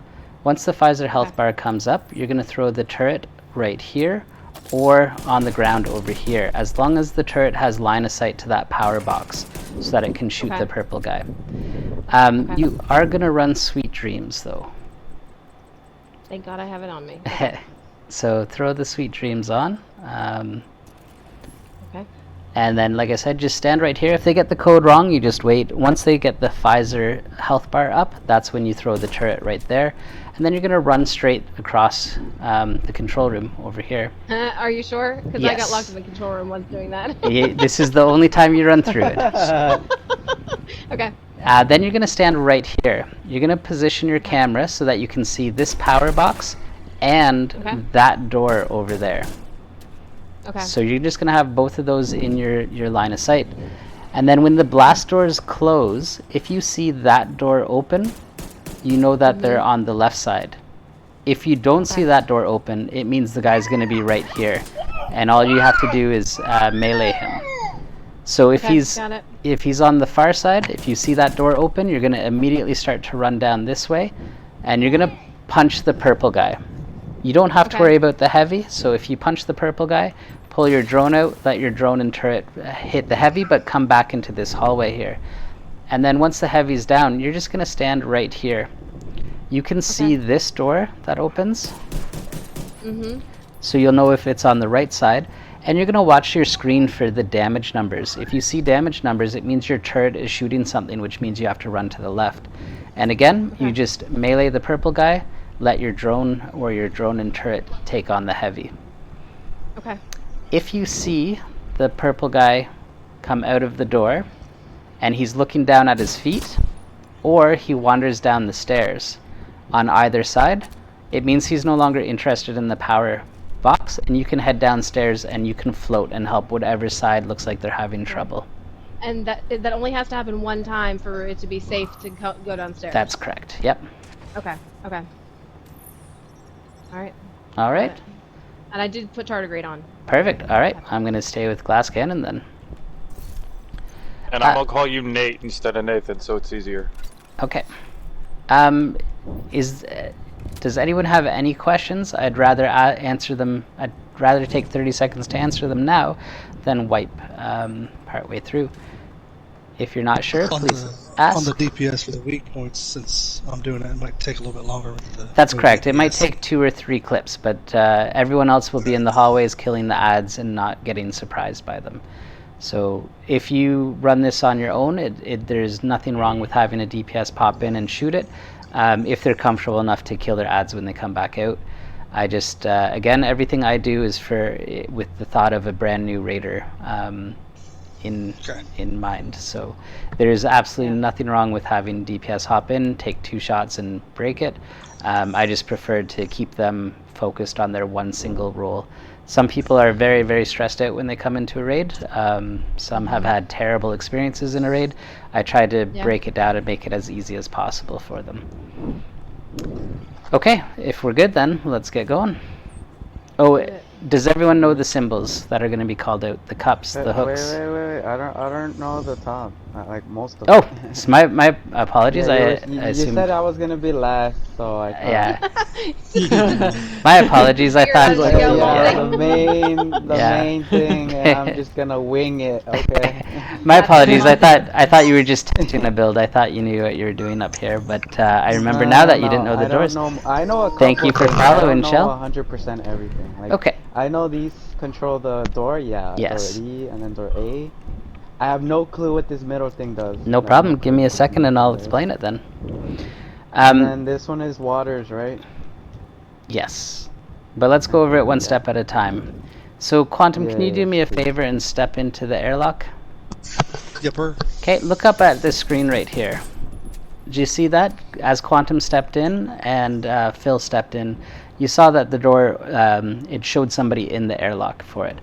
Once the Pfizer health bar comes up, you're going to throw the turret right here, or on the ground over here, as long as the turret has line of sight to that power box so that it can shoot the purple guy. You are going to run Sweet Dreams though. Thank God I have it on me. So throw the Sweet Dreams on. Okay. And then, like I said, just stand right here. If they get the code wrong, you just wait. Once they get the Pfizer health bar up, that's when you throw the turret right there. And then you're going to run straight across the control room over here. Are you sure? Because I got locked in the control room once doing that. This is the only time you run through it. Okay. Then you're going to stand right here. You're going to position your camera so that you can see this power box and that door over there. Okay. So you're just going to have both of those in your line of sight. And then when the blast doors close, if you see that door open, you know that they're on the left side. If you don't see that door open, it means the guy's going to be right here. And all you have to do is melee him. So if he's on the far side, if you see that door open, you're going to immediately start to run down this way, and you're going to punch the purple guy. You don't have to worry about the heavy, so if you punch the purple guy, pull your drone out, let your drone and turret hit the heavy, but come back into this hallway here. And then once the heavy's down, you're just going to stand right here. You can see this door that opens. So you'll know if it's on the right side. And you're going to watch your screen for the damage numbers. If you see damage numbers, it means your turret is shooting something, which means you have to run to the left. And again, you just melee the purple guy, let your drone or your drone and turret take on the heavy. Okay. If you see the purple guy come out of the door, and he's looking down at his feet, or he wanders down the stairs on either side, it means he's no longer interested in the power box, and you can head downstairs and you can float and help whatever side looks like they're having trouble. And that only has to happen one time for it to be safe to go downstairs. That's correct. Yep. Okay. All right. All right. And I did put tardigrade on. Perfect. All right. I'm going to stay with glass cannon then. And I'm going to call you Nate instead of Nathan, so it's easier. Okay. Does anyone have any questions? I'd rather answer them. I'd rather take 30 seconds to answer them now than wipe partway through. If you're not sure, please ask. On the DPS for the weak points, since I'm doing it, it might take a little bit longer. That's correct. It might take 2 or 3 clips, but everyone else will be in the hallways killing the ads and not getting surprised by them. So if you run this on your own, there's nothing wrong with having a DPS pop in and shoot it, if they're comfortable enough to kill their ads when they come back out. I just, again, everything I do is with the thought of a brand new raider Okay. in mind. So there is absolutely nothing wrong with having DPS hop in, take 2 shots, and break it. I just preferred to keep them focused on their one single role. Some people are very, very stressed out when they come into a raid. Some have had terrible experiences in a raid. I tried to break it down and make it as easy as possible for them. Okay, if we're good then, let's get going. Oh, does everyone know the symbols that are going to be called out? The cups, the hooks. Wait. I don't know the top. Like most of Oh, them. it's my apologies. Yeah, I you assumed. said I was gonna be last, so I thought. Yeah. My apologies. I You're thought. on to go, The main thing, and I'm just gonna wing it. Okay. My apologies. I thought you were just testing a build. I thought you knew what you were doing up here, but I remember now that you didn't know the doors. I know a couple Thank you for things. following, I don't Shell. know 100% everything. Like, Okay. I know these control the door. Yeah. Yes. Door E and then door A. I have no clue what this middle thing does. No problem. Give me a second and I'll explain it then. And then this one is waters, right? Yes. But let's go over it one step at a time. So, Quantum, can you do me a favor and step into the airlock? Yepper. Okay, look up at this screen right here. Do you see that? As Quantum stepped in and Phil stepped in, you saw that the door, it showed somebody in the airlock for it.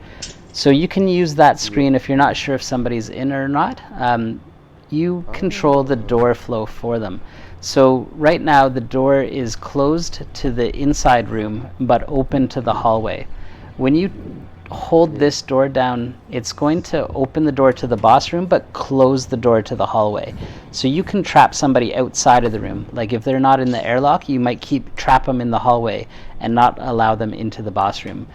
So you can use that screen if you're not sure if somebody's in or not. You control the door flow for them. So right now the door is closed to the inside room but open to the hallway. When you hold this door down, it's going to open the door to the boss room but close the door to the hallway. So you can trap somebody outside of the room. Like if they're not in the airlock, you might trap them in the hallway and not allow them into the boss room.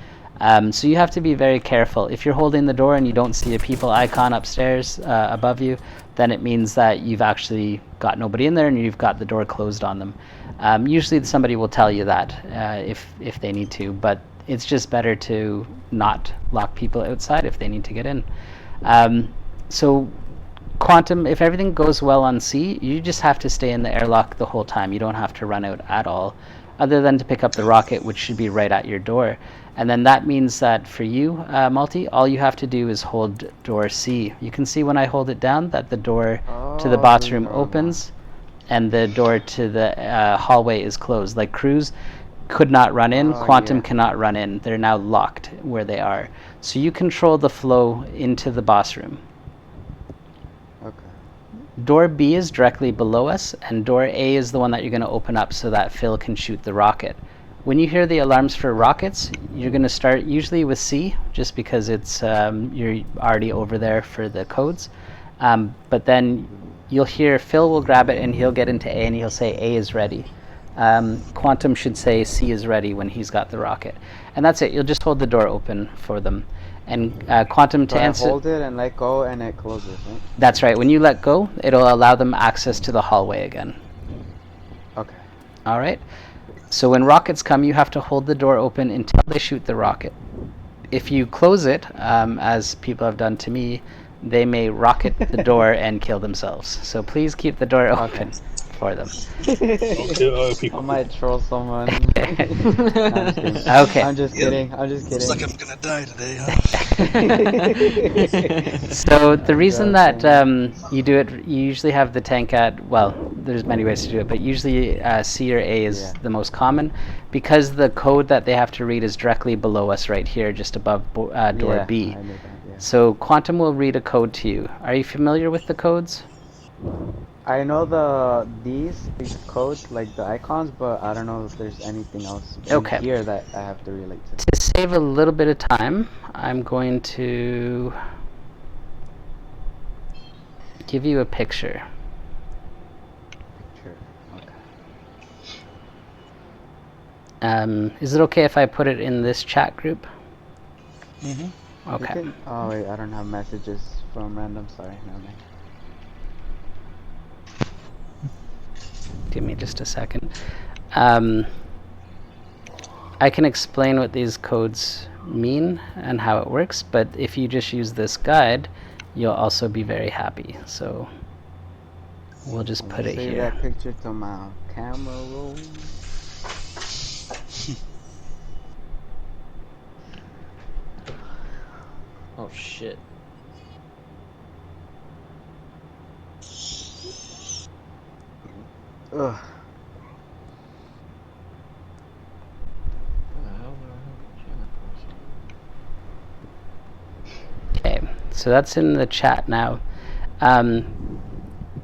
So you have to be very careful. If you're holding the door and you don't see a people icon upstairs above you, then it means that you've actually got nobody in there and you've got the door closed on them. Usually somebody will tell you that if they need to, but it's just better to not lock people outside if they need to get in. So Quantum, if everything goes well on C, you just have to stay in the airlock the whole time. You don't have to run out at all, other than to pick up the rocket, which should be right at your door. And then that means that for you, Multi, all you have to do is hold door C. You can see when I hold it down that the door to the boss room opens and the door to the hallway is closed. Like Cruz could not run in, Quantum cannot run in. They're now locked where they are. So you control the flow into the boss room. Door B is directly below us, and door A is the one that you're going to open up so that Phil can shoot the rocket. When you hear the alarms for rockets, you're going to start usually with C, just because it's you're already over there for the codes. But then you'll hear Phil will grab it and he'll get into A and he'll say A is ready. Quantum should say C is ready when he's got the rocket. And that's it. You'll just hold the door open for them. And Quantum, to answer... hold it and let go and it closes, right? That's right. When you let go, it'll allow them access to the hallway again. Okay. All right. So when rockets come, you have to hold the door open until they shoot the rocket. If you close it, as people have done to me, they may rocket the door and kill themselves. So please keep the door open for them. I might troll someone. Okay. I'm just kidding. Looks like I'm gonna die today, huh? So the reason that you do it, you usually have the tank at, well, there's many ways to do it, but usually C or A is the most common, because the code that they have to read is directly below us right here, just above door B. I knew that, yeah. So Quantum will read a code to you. Are you familiar with the codes? I know these codes, like the icons, but I don't know if there's anything else in here that I have to relate to. To save a little bit of time, I'm going to give you a picture. Okay. Is it okay if I put it in this chat group? Mm-hmm. Okay. Oh wait, I don't have messages from random. Sorry, no man. Give me just a second. I can explain what these codes mean and how it works, but if you just use this guide, you'll also be very happy. So we'll just put it Save here. that picture to my camera roll. Oh shit. Ugh. Okay, so that's in the chat now.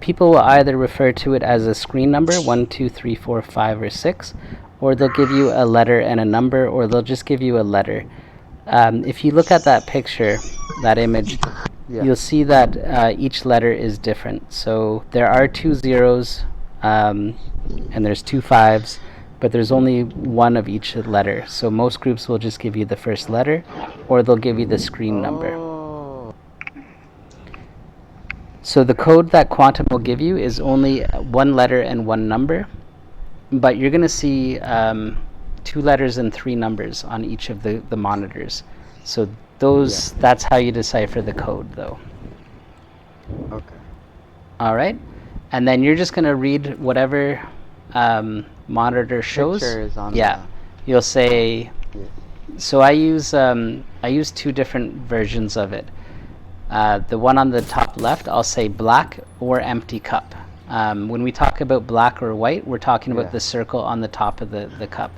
People will either refer to it as a screen number, 1, 2, 3, 4, 5, or 6, or they'll give you a letter and a number, or they'll just give you a letter. If you look at that picture, that image, you'll see that each letter is different. So there are 2 zeros, and there's 2 5s, but there's only one of each letter. So most groups will just give you the first letter, or they'll give you the screen number. So the code that Quantum will give you is only 1 letter and 1 number, but you're going to see 2 letters and 3 numbers on each of the monitors. So that's how you decipher the code, though. Okay. All right, and then you're just going to read whatever monitor shows. Pictures on You'll say. So I use 2 different versions of it. The one on the top left, I'll say black or empty cup. When we talk about black or white, we're talking about the circle on the top of the cup.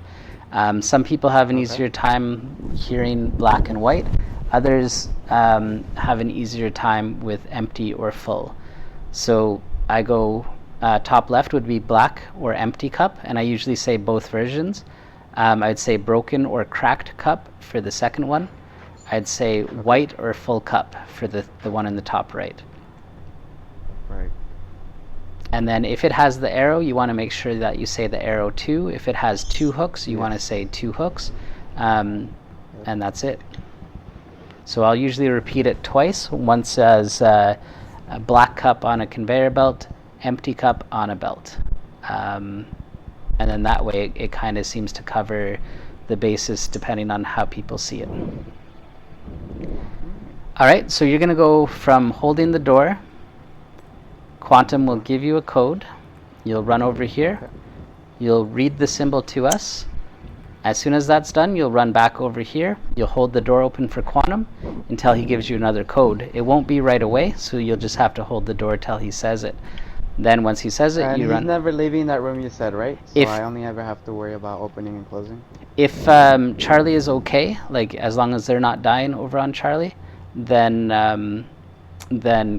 Some people have an easier time hearing black and white. Others have an easier time with empty or full. So I go top left would be black or empty cup, and I usually say both versions. I'd say broken or cracked cup for the second one. I'd say white or full cup for the one in the top right. Right. And then if it has the arrow, you want to make sure that you say the arrow 2. If it has 2 hooks, you want to say 2 hooks. And that's it. So I'll usually repeat it twice. Once as a black cup on a conveyor belt, empty cup on a belt. And then that way it kind of seems to cover the basis depending on how people see it. All right, so you're going to go from holding the door. Quantum will give you a code. You'll run over here. You'll read the symbol to us. As soon as that's done, you'll run back over here. You'll hold the door open for Quantum until he gives you another code. It won't be right away, so you'll just have to hold the door till he says it. Then once he says it, you run. And he's never leaving that room, you said, right? So I only ever have to worry about opening and closing? If Charlie is okay, like as long as they're not dying over on Charlie, then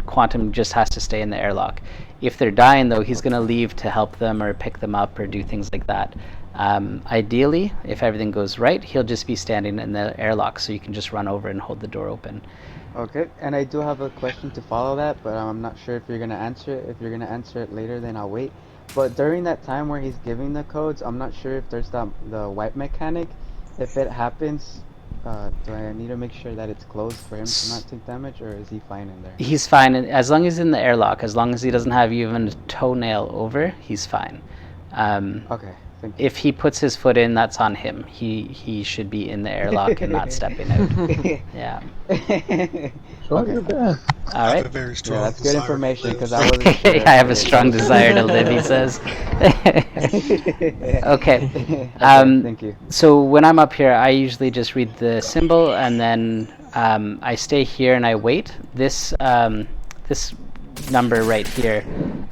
Quantum just has to stay in the airlock. If they're dying, though, he's going to leave to help them or pick them up or do things like that. Ideally, if everything goes right, he'll just be standing in the airlock, so you can just run over and hold the door open. Okay, and I do have a question to follow that, but I'm not sure if you're going to answer it. If you're going to answer it later, then I'll wait. But during that time where he's giving the codes, I'm not sure if there's the wipe mechanic. If it happens, do I need to make sure that it's closed for him to not take damage, or is he fine in there? He's fine, as long as he's in the airlock. As long as he doesn't have even a toenail over, he's fine. Okay. If he puts his foot in, that's on him. He should be in the airlock and not stepping out. Yeah. Okay. All right. That's good information, because I wasn't sure. I have a strong desire to live, he says. Okay. Thank you. So when I'm up here, I usually just read the symbol, and then I stay here and I wait. This number right here,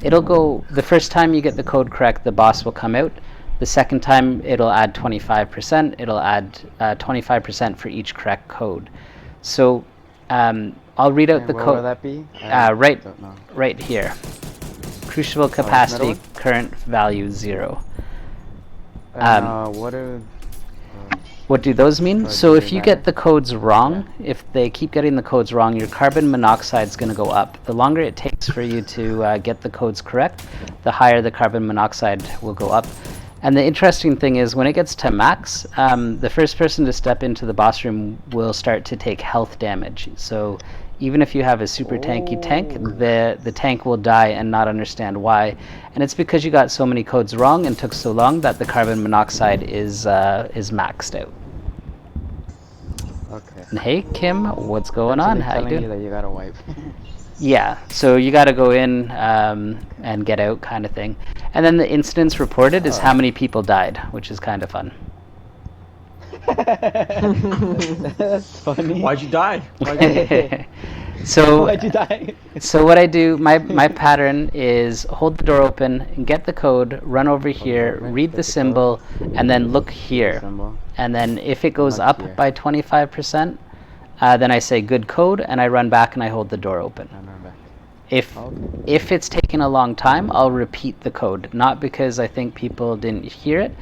it'll go. The first time you get the code correct, the boss will come out. The second time, it'll add 25%. It'll add 25% for each correct code. So I'll read out the code. What will that be? Right here. Crucible capacity, current value 0. What do those mean? So if you get the codes wrong, if they keep getting the codes wrong, your carbon monoxide is going to go up. The longer it takes for you to get the codes correct, the higher the carbon monoxide will go up. And the interesting thing is, when it gets to max, the first person to step into the boss room will start to take health damage. So even if you have a super tanky tank, the tank will die and not understand why. And it's because you got so many codes wrong and took so long that the carbon monoxide is maxed out. Okay. And hey, Kim, what's going on? How you doing? You that you gotta wipe. Yeah, so you got to go in and get out, kind of thing. And then the incidents reported is how many people died, which is kind of fun. That's funny. Why'd you die? So Why'd you die? So what I do, my pattern is hold the door open and get the code, run over here, read the symbol, and then look here. And then if it goes up by 25%, then I say good code, and I run back and I hold the door open. If it's taken a long time, I'll repeat the code, not because I think people didn't hear it,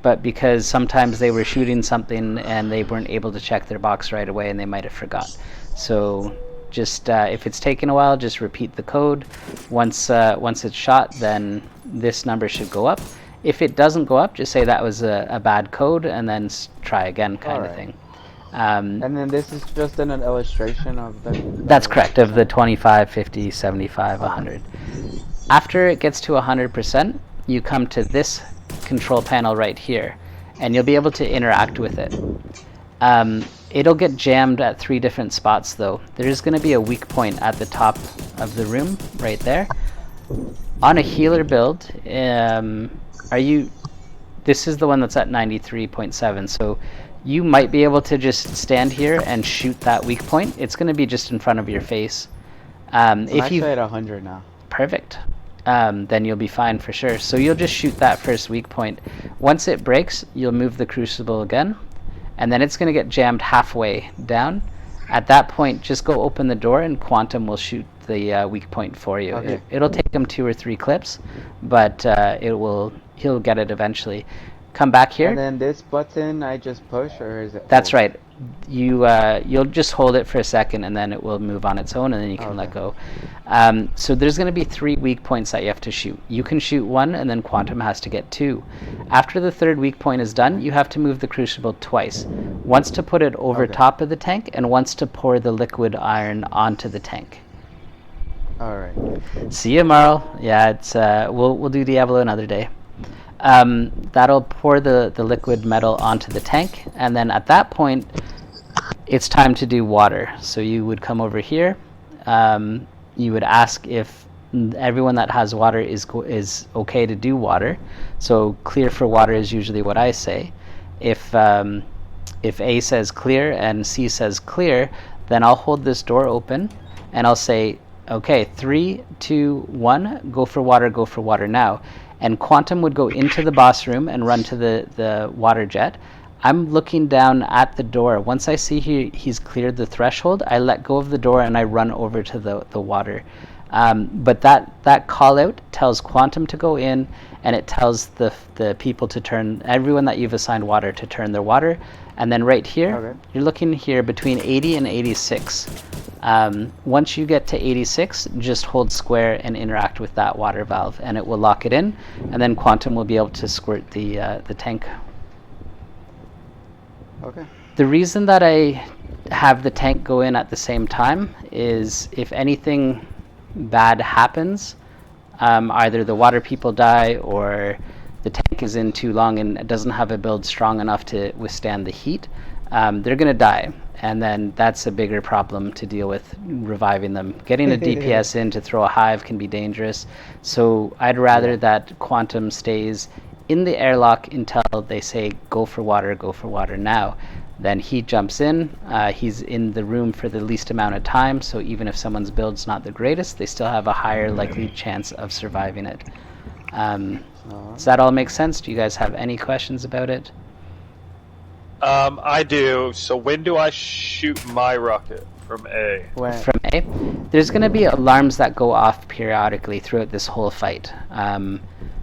but because sometimes they were shooting something and they weren't able to check their box right away and they might have forgot. So just if it's taken a while, just repeat the code. Once it's shot, then this number should go up. If it doesn't go up, just say that was a bad code and then try again, kind of thing. And then this is just an illustration of the That's correct, of the 25, 50, 75, 100. After it gets to 100%, you come to this control panel right here, and you'll be able to interact with it. It'll get jammed at 3 different spots though. There's going to be a weak point at the top of the room, right there. On a healer build, this is the one that's at 93.7, so you might be able to just stand here and shoot that weak point. It's going to be just in front of your face. I'm actually at 100 now. Perfect. Then you'll be fine for sure. So you'll just shoot that first weak point. Once it breaks, you'll move the crucible again, and then it's going to get jammed halfway down. At that point, just go open the door and Quantum will shoot the weak point for you. Okay. It'll take him 2 or 3 clips, but he'll get it eventually. Come back here. And then this button I just push, or is it? That's right. You'll just hold it for a second and then it will move on its own and then you can let go. So there's going to be 3 weak points that you have to shoot. You can shoot 1 and then Quantum has to get 2. After the 3rd weak point is done, you have to move the crucible twice. Once to put it over top of the tank and once to pour the liquid iron onto the tank. Alright. See you, Marl. Yeah, it's we'll do Diablo another day. That'll pour the liquid metal onto the tank, and then at that point it's time to do water. So you would come over here, you would ask if everyone that has water is okay to do water. So clear for water is usually what I say. If A says clear and C says clear, then I'll hold this door open and I'll say, okay, 3, 2, 1, go for water now. And Quantum would go into the boss room and run to the water jet. I'm looking down at the door. Once I see he's cleared the threshold, I let go of the door and I run over to the water. But that call out tells Quantum to go in, and it tells the people to turn, everyone that you've assigned water, to turn their water. And then right here, you're looking here between 80 and 86. Once you get to 86, just hold square and interact with that water valve and it will lock it in, and then Quantum will be able to squirt the tank. Okay. The reason that I have the tank go in at the same time is if anything bad happens, either the water people die or the tank is in too long and it doesn't have a build strong enough to withstand the heat, they're going to die. And then that's a bigger problem to deal with, reviving them. Getting a DPS in to throw a hive can be dangerous. So I'd rather that Quantum stays in the airlock until they say, go for water now. Then he jumps in. He's in the room for the least amount of time. So even if someone's build's not the greatest, they still have a higher likely chance of surviving it. Does that all make sense? Do you guys have any questions about it? I do. So when do I shoot my rocket from A? From A? There's going to be alarms that go off periodically throughout this whole fight.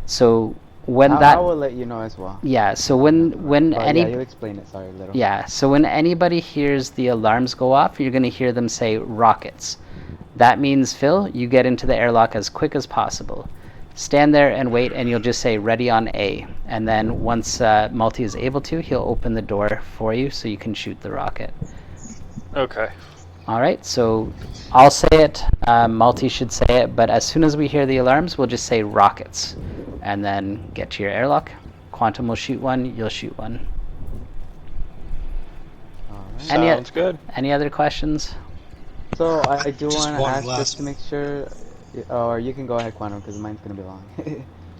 So when I will let you know as well. Yeah. So when you explain it. Sorry, little. Yeah. So when anybody hears the alarms go off, you're going to hear them say rockets. That means, Phil, you get into the airlock as quick as possible. Stand there and wait, and you'll just say ready on A. And then once Multi is able to, he'll open the door for you so you can shoot the rocket. Okay. All right, so I'll say it, Multi should say it, but as soon as we hear the alarms, we'll just say rockets. And then get to your airlock. Quantum will shoot one, you'll shoot one. Sounds good. Any other questions? So I do Just want to one ask, last just to make sure, or you can go ahead, Quantum, because mine's going to be long.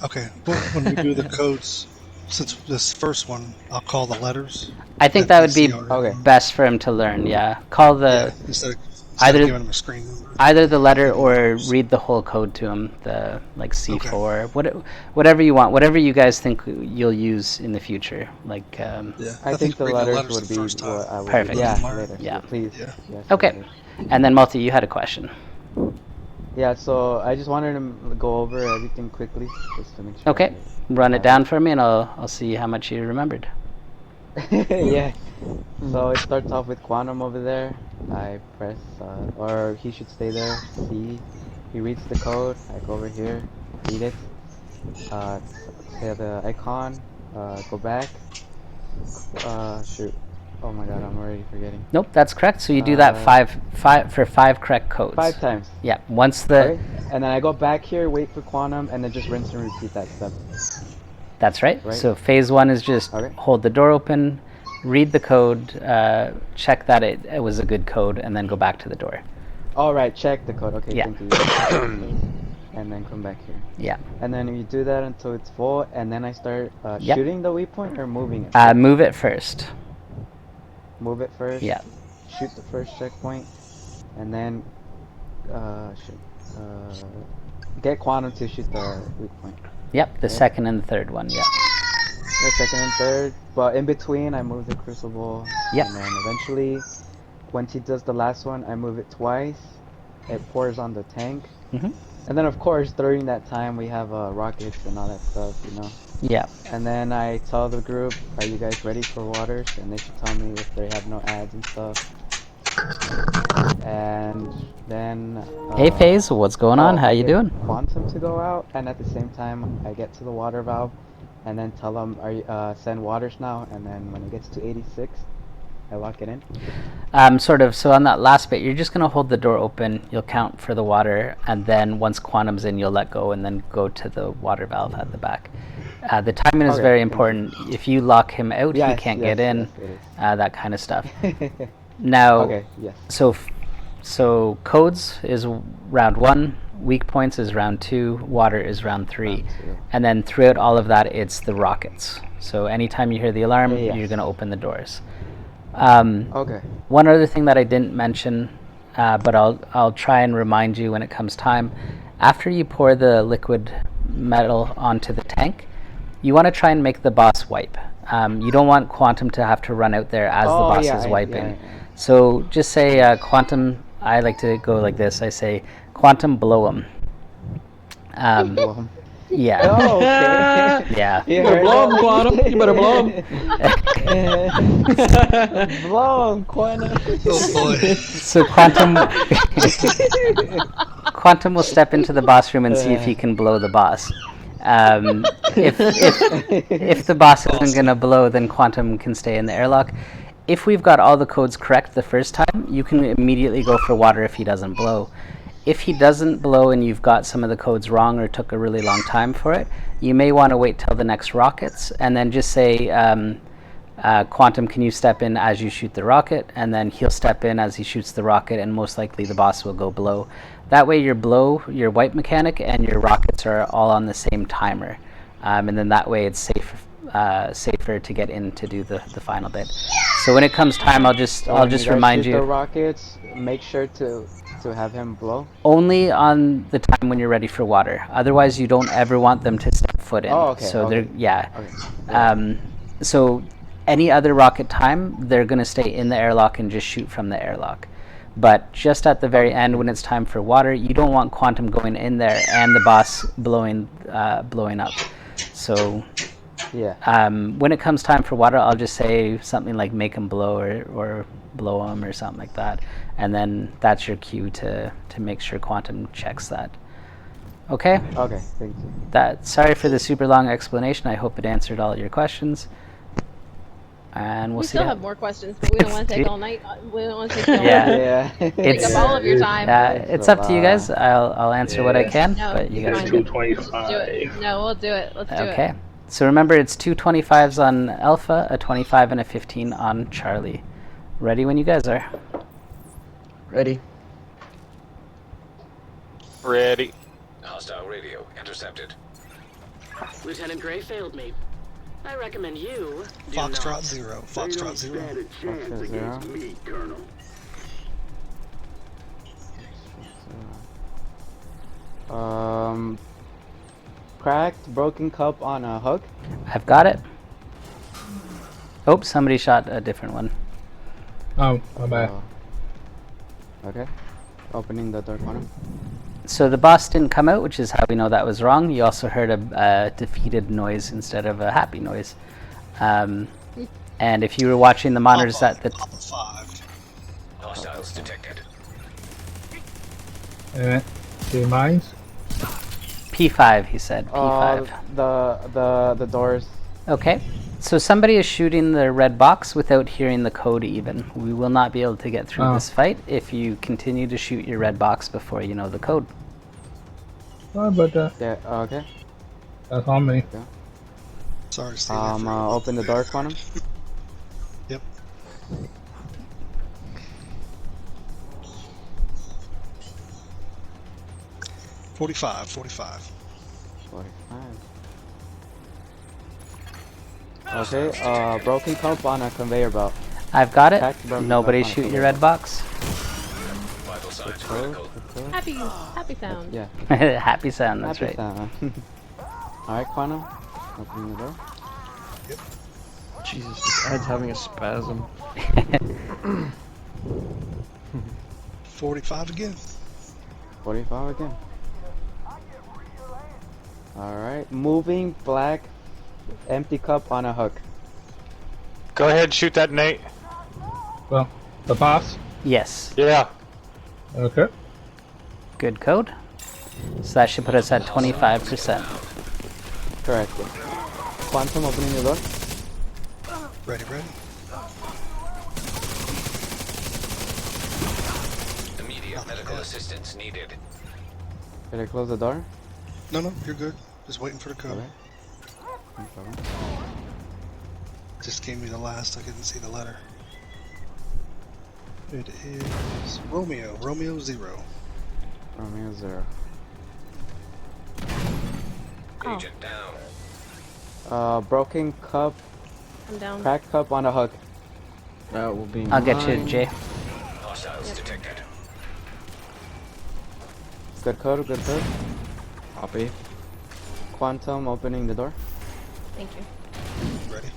Okay, when we do the codes, since this first one, I'll call the letters. I think that would be Okay. best for him to learn, yeah. Call the... instead of Instead Either of giving him a screen number. Either the letter or read the whole code to him, the like C4, whatever you want, whatever you guys think you'll use in the future. Like, I think the reading letters would be first time. what I would Perfect. do. Yeah, Learn. later. Yeah. Please. Yeah. Yes, okay. letters. And then Multi, you had a question. Yeah, so I just wanted to go over everything quickly, just to make sure. Okay, run it down for me, and I'll see how much you remembered. Yeah. So it starts off with Quantum over there. I press, or he should stay there. C. He reads the code. I go over here, read it. Say the icon. Go back. Shoot. Oh my God, I'm already forgetting. Nope, that's correct. So you do that five for 5 correct codes. 5 times. Yeah. Once the. Okay. And then I go back here, wait for Quantum, and then just rinse and repeat that step. That's right. So phase 1 is just hold the door open, read the code, check that it was a good code, and then go back to the door. All right, check the code. Okay, yeah. thank you. And then come back here. Yeah. And then you do that until it's full, and then I start shooting the waypoint or moving it? Move it first. Move it first? Yeah. Shoot the first checkpoint, and then get Quantum to shoot the weak point. Yep, the second and the third one, yeah. The second and third, but in between I move the Crucible. Yep. And then eventually, once he does the last one, I move it twice. It pours on the tank. Mm-hmm. And then of course, during that time, we have rockets and all that stuff, you know? Yeah. And then I tell the group, are you guys ready for waters? And they should tell me if they have no ads and stuff. And then... hey, FaZe, what's going on? How you doing? Quantum to go out, and at the same time, I get to the water valve, and then tell them, send waters now, and then when it gets to 86, I lock it in. Sort of. So on that last bit, you're just going to hold the door open, you'll count for the water, and then once Quantum's in, you'll let go, and then go to the water valve at the back. The timing is very important. If you lock him out, he can't get in, that kind of stuff. Now, so codes is round 1, weak points is round 2, water is round 3, and then throughout all of that, it's the rockets. So anytime you hear the alarm, you're going to open the doors. One other thing that I didn't mention, but I'll try and remind you when it comes time. After you pour the liquid metal onto the tank, you want to try and make the boss wipe. You don't want Quantum to have to run out there as the boss is wiping. So just say Quantum, I like to go like this. I say, Quantum, blow him. Blow him. Yeah. Oh, okay. Yeah. You better blow him, Quantum. You better blow him. Blow him, Quantum. Oh boy. So Quantum will step into the boss room and see if he can blow the boss. If the boss isn't going to blow, then Quantum can stay in the airlock. If we've got all the codes correct the first time, you can immediately go for water if he doesn't blow. If he doesn't blow and you've got some of the codes wrong or took a really long time for it, you may want to wait till the next rockets and then just say, Quantum, can you step in as you shoot the rocket? And then he'll step in as he shoots the rocket, and most likely the boss will go blow. That way your blow, your wipe mechanic, and your rockets are all on the same timer. And then that way it's safer to get in to do the final bit. So when it comes time, I'll just remind you. The rockets, make sure to have him blow. Only on the time when you're ready for water. Otherwise, you don't ever want them to step foot in. Oh, okay. So so any other rocket time, they're going to stay in the airlock and just shoot from the airlock. But just at the very end, when it's time for water, you don't want Quantum going in there and the boss blowing up. So when it comes time for water, I'll just say something like make him blow or blow him or something like that. And then that's your cue to make sure Quantum checks that. Okay? Okay, thank you. Sorry for the super long explanation. I hope it answered all your questions. And we'll we see. Still have more questions, but we don't want to take all night. We don't want to take all night. Take up all of your time. It's up to you guys. I'll answer what I can, but you guys do 225. No, we'll do it. Let's do it. Okay. So remember, it's 2 25s on Alpha, a 25 and a 15 on Charlie. Ready when you guys are. Ready. Ready. Hostile radio intercepted. Lieutenant Gray failed me. I recommend you do Foxtrot not. 0. Foxtrot 0. Stand a chance against me, Colonel. Cracked broken cup on a hook. I've got it. Oh, somebody shot a different one. Oh, my bad. Okay. Opening the door corner. So the boss didn't come out, which is how we know that was wrong. You also heard a defeated noise instead of a happy noise. And if you were watching the monitors at the... Hostiles detected. Do you mind? P5, he said. P5. The doors. Okay. So somebody is shooting the red box without hearing the code even. We will not be able to get through this fight if you continue to shoot your red box before you know the code. Oh, but Yeah, okay. that's on me. Okay. Sorry to see open the door corner. Yep. Forty-five. 45. Okay, broken cup on a conveyor belt. I've got it. Cracked broken Nobody cup on a shoot your conveyor red box. Vital signs critical. Happy sound. Yeah. Happy sound, that's Happy right. sound. Alright, Quantum. Opening the door. Jesus, this ad's having a spasm. 45 again. 45 again. Alright, moving black empty cup on a hook. Go ahead, shoot that, Nate. Well, the boss. Yes. Yeah. Okay. Good code. So that should put us at 25%. Correct. Quantum opening the door. Ready. Immediate medical assistance needed. Did I close the door? No, you're good. Just waiting for the code. Okay. No problem. Just gave me the last. I couldn't see the letter. It is Romeo. Romeo 0. Romeo 0. Agent down. Broken cup, I'm down. cracked cup on a hook. That will be I'll get you, mine. Jay. Hostiles detected. Good code, good code. Copy. Quantum opening the door. Thank you. Ready?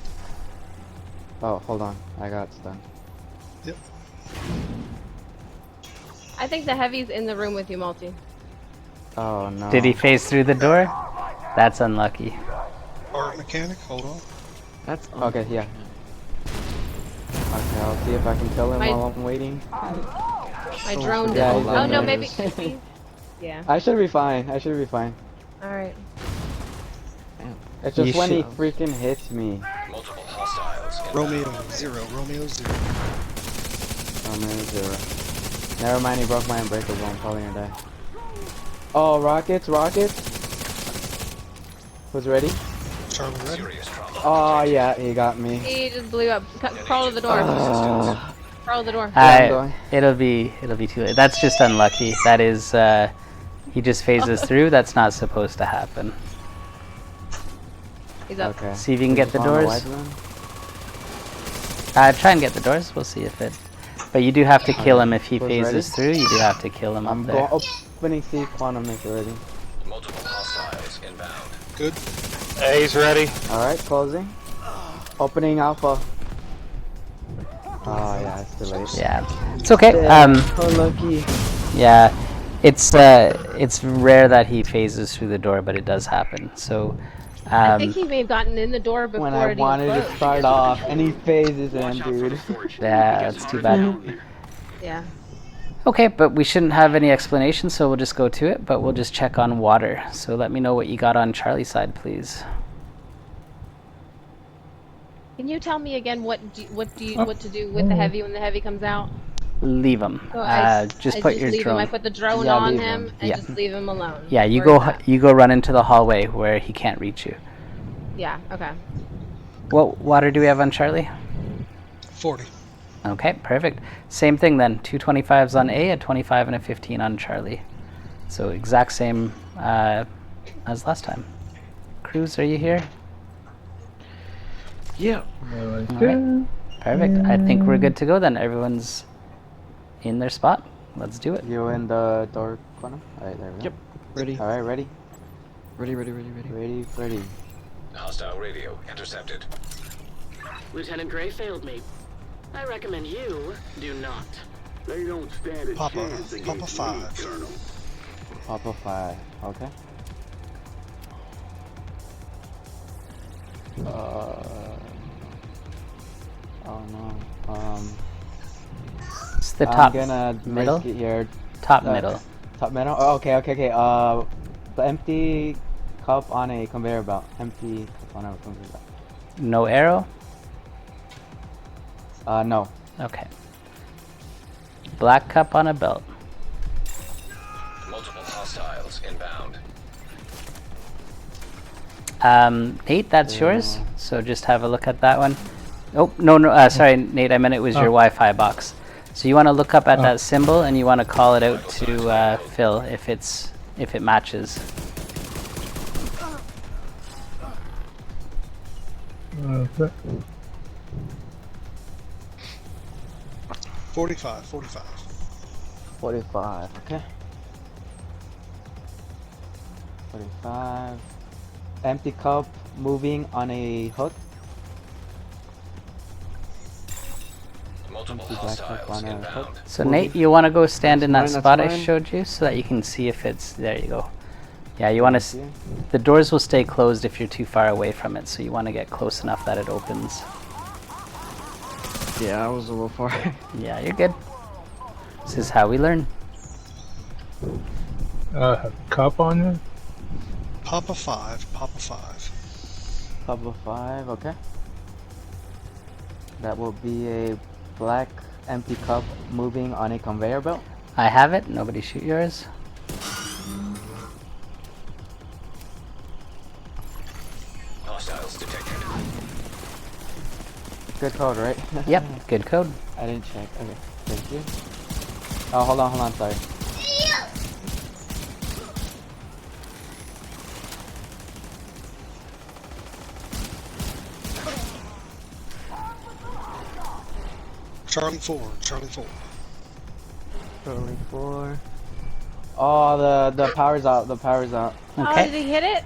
Oh, hold on. I got stunned. Yep. I think the heavy's in the room with you, Multi. Oh no. Did he phase through the door? That's unlucky. Art mechanic, hold on. That's Okay, yeah. Okay, I'll see if I can kill him My- while I'm waiting. My drone Yeah, did. he's Oh on no, there. maybe. Yeah. I should be fine. I should be fine. All right. It's just You when he should- freaking hits me. Multiple hostiles. Romeo 0. Romeo 0. Romeo 0. Never mind, he broke my unbreakable. I'm probably gonna die. Oh, rockets. Who's ready? Charlie ready? Serious trauma. Oh yeah, he got me. He just blew up. Crawl to the door. Crawl to the door. I'm going. It'll be too late. That's just unlucky. That is, he just phases through. That's not supposed to happen. He's up. Okay. See if you can get the On the doors. wide one? Try and get the doors. We'll see if it. But you do have to kill him if he Who's phases through. You do have to kill him I'm up there. going opening C. Quantum is ready. Multiple hostiles inbound. Good. A's ready. All right, closing. Opening Alpha. Oh yeah, it's too late. Yeah, it's okay. Unlucky. Yeah, it's rare that he phases through the door, but it does happen. So, I think he may have gotten in the door before When I it even wanted to closed. start off, and he phases in, Watch out for dude. the forge. yeah, that's too bad. Yeah. Okay, but we shouldn't have any explanation, so we'll just go to it. But we'll just check on water. So let me know what you got on Charlie's side, please. Can you tell me again what to do with the heavy when the heavy comes out? Leave him. So Just I put just your leave him. I drone. put the drone Yeah, on leave him him. and Yeah. just leave him alone. Yeah, you Where go. he's at. You go run into the hallway where he can't reach you. Yeah. Okay. What water do we have on Charlie? 40. Okay, perfect. Same thing then. 2 25s on A, a 25 and a 15 on Charlie. So exact same as last time. Cruz, are you here? Yeah. Alright. Perfect. I think we're good to go then. Everyone's in their spot. Let's do it. You in the door corner? Alright, there we go. Yep. Ready. All right, ready? Ready. Ready. Hostile radio intercepted. Lieutenant Gray failed me. I recommend you do not. They don't stand a Papa, chance Papa against me, 5. Colonel. Papa 5. Okay. Oh no. It's the I'm top gonna middle. risk it here. Top middle. Top middle. Oh, okay. The empty cup on a conveyor belt. Empty cup on a conveyor belt. No arrow. No. Okay. Black cup on a belt. Multiple hostiles inbound. Nate, that's yours. So just have a look at that one. Oh, no. Sorry, Nate. I meant it was your Wi-Fi box. So you want to look up at that symbol and you want to call it out to Phil if it matches. Okay. 45. 45. Okay. 45. Empty cup moving on a hook. Multiple Empty black cup hostiles on a hook. inbound. So Nate, you want to go stand in that That's spot I fine. showed you so that you can see if it's, there you go. Yeah, you want to, the doors will stay closed if you're too far away from it, so you want to get close enough that it opens. Yeah, I was a little far. Yeah, you're good. This is how we learn. Cup on there? Papa 5. Papa 5. Okay. That will be a black empty cup moving on a conveyor belt. I have it. Nobody shoot yours. Hostiles detected. Good code, right? Yep, good code. I didn't check. Okay, thank you. Oh, hold on, sorry. Charlie 4. Charlie 4. Oh, the power's out. The power's out. Oh, Okay. did he hit it?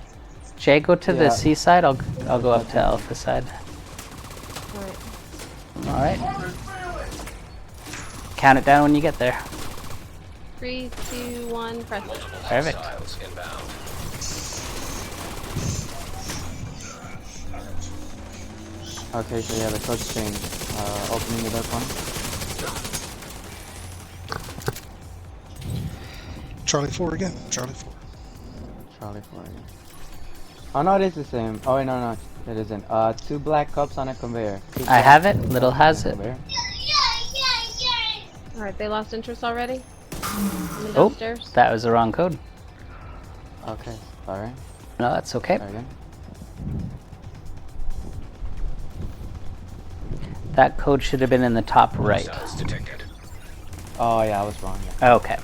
Jay, go to the Yeah. C side. I'll go up to Alpha side. All right. Count it down when you get there. 3, 2, 1, press it. Multiple Perfect. hostiles inbound. Okay, so yeah, the code's changed. Opening the door one. Charlie 4 again. Charlie 4. Charlie 4 again. Oh no, it is the same. Oh wait, no, it isn't. 2 black cups on a conveyor. I have it. Little has it. Alright, they lost interest already? In the Oh, downstairs? that was the wrong code. Okay, sorry. No, that's okay. Sorry again. That code should have been in the top right. Hostiles detected. Oh yeah, I was wrong. Yeah. Okay.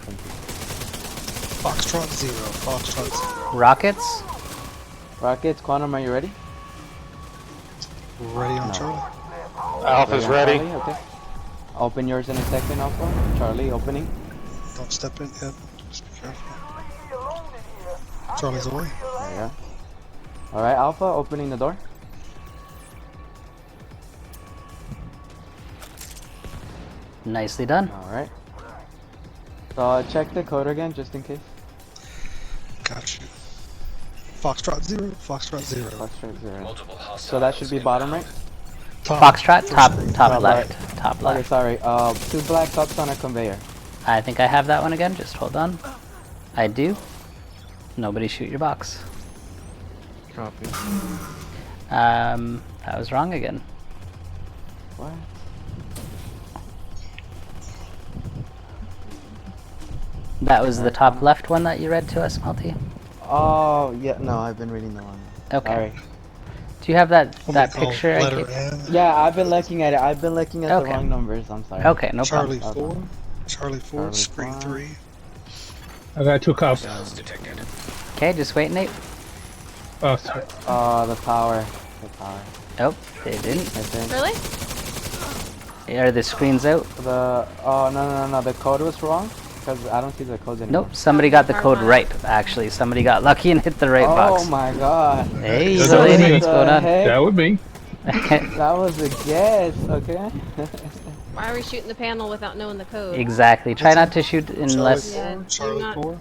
Foxtrot 0. Rockets. Rockets, Quantum, are you ready? Ready on Charlie. Alpha's ready. Charlie? Okay. Open yours in a second, Alpha. Charlie, opening. Don't step in yet. Just be careful. Charlie's away. There you go. Alright, Alpha, opening the door. Nicely done. Alright. So check the code again, just in case. Got you. Foxtrot 0. Foxtrot 0. Multiple hostiles So that should be bottom right? Foxtrot, top Top left. Top Okay, left. sorry. 2 black cups on a conveyor. I think I have that one again. Just hold on. I do. Nobody shoot your box. Copy. That was wrong again. What? That was the top left one that you read to us, Melty? Oh, yeah, no, I've been reading the wrong one. Okay. Sorry. Do you have that What we call picture I letter gave? N. Yeah, I've been looking at it. I've been looking at Okay. the wrong numbers. I'm sorry. Okay, no Charlie problem. 4. Charlie 4. Charlie Screen 5. 3. I got 2 cups. Hostiles detected. Okay, just wait, Nate. Oh, sorry. The power. The power. Oh, they didn't. I think. Really? Are the screens out? The, oh, no. The code was wrong. Because I don't see the codes anymore. Nope, somebody got the code right, actually. Somebody got lucky and hit the right box. Oh my god. Hey, Good the job. lady, What what's the going on? heck? That would be. That was a guess, okay? Why are we shooting the panel without knowing the code? Exactly. Try not to shoot unless... Yeah, do Charlie not- 4.